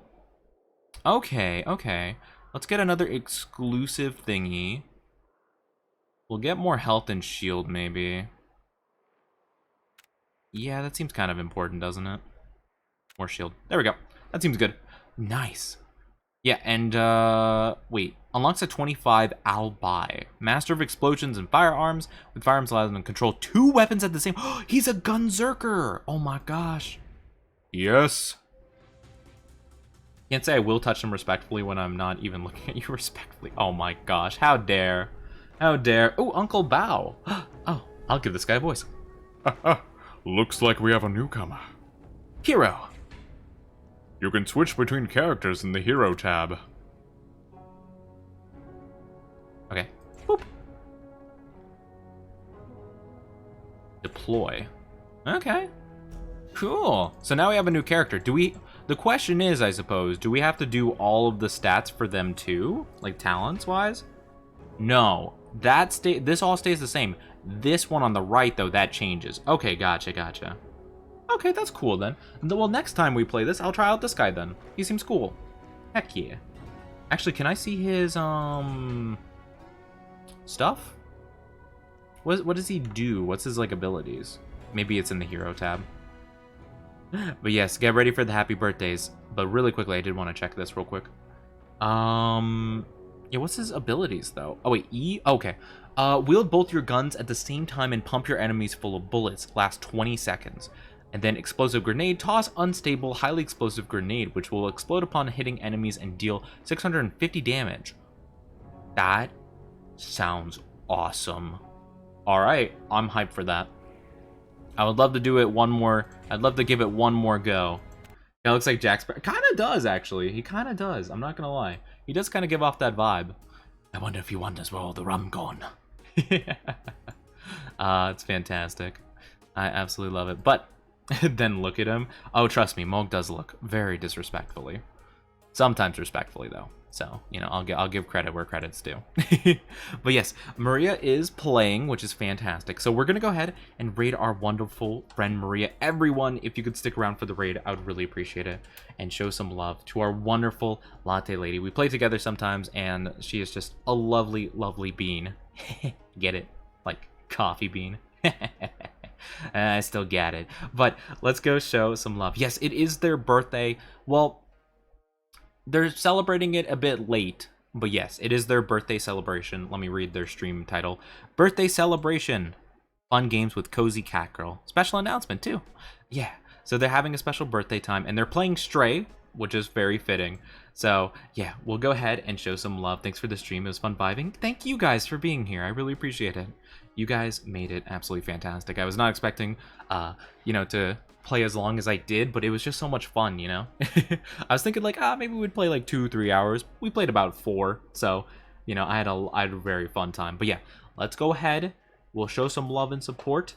Okay. Let's get another exclusive thingy. We'll get more health and shield, maybe. Yeah, that seems kind of important, doesn't it? More shield. There we go. That seems good. Nice. Yeah, and, wait. Unlocks a 25 I'll buy. Master of Explosions and Firearms. With firearms allows him to control 2 weapons at the same... He's a Gunzerker! Oh my gosh. Yes. Can't say I will touch him respectfully when I'm not even looking at you respectfully. Oh my gosh, how dare. How dare. Oh, Uncle Bao. Oh, I'll give this guy a voice. Looks like we have a newcomer. Hero. You can switch between characters in the Hero tab. Okay. Boop. Deploy. Okay. Cool. So now we have a new character. Do we... The question is, I suppose, do we have to do all of the stats for them too? Like, talents-wise? No. This all stays the same. This one on the right, though, that changes. Okay, gotcha. Okay, that's cool, then. Well, next time we play this, I'll try out this guy, then. He seems cool. Heck yeah. Actually, can I see his, stuff? What does he do? What's his, like, abilities? Maybe it's in the Hero tab. But yes, get ready for the happy birthdays. But really quickly, I did want to check this real quick. Yeah, what's his abilities, though? Oh, wait, E? Okay. Wield both your guns at the same time and pump your enemies full of bullets. Last 20 seconds. And then explosive grenade. Toss unstable, highly explosive grenade, which will explode upon hitting enemies and deal 650 damage. That sounds awesome. Alright, I'm hyped for that. I would love to do it one more. I'd love to give it one more go. It looks like Jack Sparrow. Kind of does, actually. He kind of does. I'm not going to lie. He does kind of give off that vibe. I wonder if he wonders where all the rum gone. It's fantastic. I absolutely love it. But then look at him. Oh, trust me, Moog does look very disrespectfully. Sometimes respectfully, though. So, you know, I'll give credit where credit's due. But yes, Maria is playing, which is fantastic. So we're going to go ahead and raid our wonderful friend Maria. Everyone, if you could stick around for the raid, I would really appreciate it. And show some love to our wonderful latte lady. We play together sometimes, and she is just a lovely, lovely bean. Get it? Like coffee bean. I still get it. But let's go show some love. Yes, it is their birthday. Well, they're celebrating it a bit late, but yes, it is their birthday celebration. Let me read their stream title. Birthday celebration. Fun games with Cozy Cat Girl. Special announcement, too. Yeah, so they're having a special birthday time, and they're playing Stray, which is very fitting. So, yeah, we'll go ahead and show some love. Thanks for the stream. It was fun vibing. Thank you guys for being here. I really appreciate it. You guys made it absolutely fantastic. I was not expecting, you know, to play as long as I did, but it was just so much fun, you know. I was thinking like, maybe we'd play like 2-3 hours. We played about 4, so you know, I had a very fun time. But yeah, let's go ahead. We'll show some love and support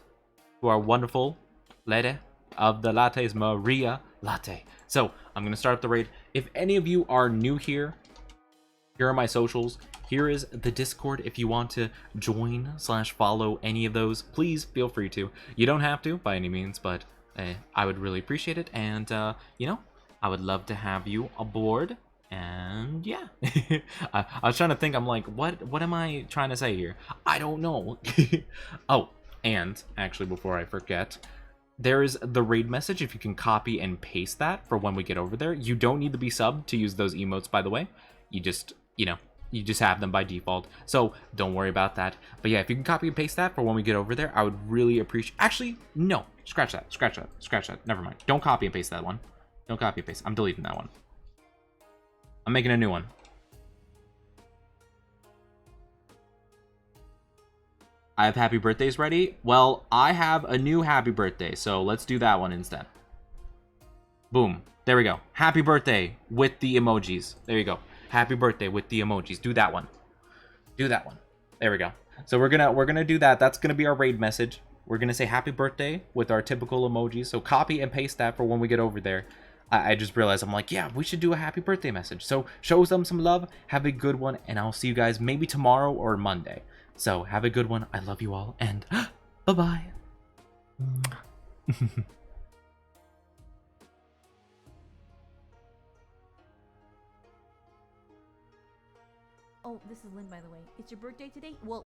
to our wonderful lady of the lattes, Maria Latte. So I'm gonna start up the raid. If any of you are new here, here are my socials. Here is the Discord. If you want to join / follow any of those, please feel free to. You don't have to by any means, but I would really appreciate it, and you know, I would love to have you aboard. And yeah, I was trying to think. I'm like, what am I trying to say here? I don't know. Oh, and actually, before I forget, there is the raid message. If you can copy and paste that for when we get over there. You don't need to be subbed to use those emotes, by the way. You just, you know, you just have them by default, so don't worry about that. But yeah, if you can copy and paste that for when we get over there, I would really appreciate. Actually, no, scratch that. Never mind. Don't copy and paste that one. Don't copy and paste. I'm deleting that one. I'm making a new one. I have happy birthdays ready. Well, I have a new happy birthday, so let's do that one instead. Boom. There we go. Happy birthday with the emojis. There you go. Happy birthday with the emojis. Do that one. Do that one. There we go. So we're gonna do that. That's gonna be our raid message. We're gonna say happy birthday with our typical emojis. So copy and paste that for when we get over there. I just realized, I'm like, yeah, we should do a happy birthday message. So show them some love. Have a good one, and I'll see you guys maybe tomorrow or Monday. So have a good one. I love you all, and bye-bye. Oh, this is Lynn, by the way. It's your birthday today? Well,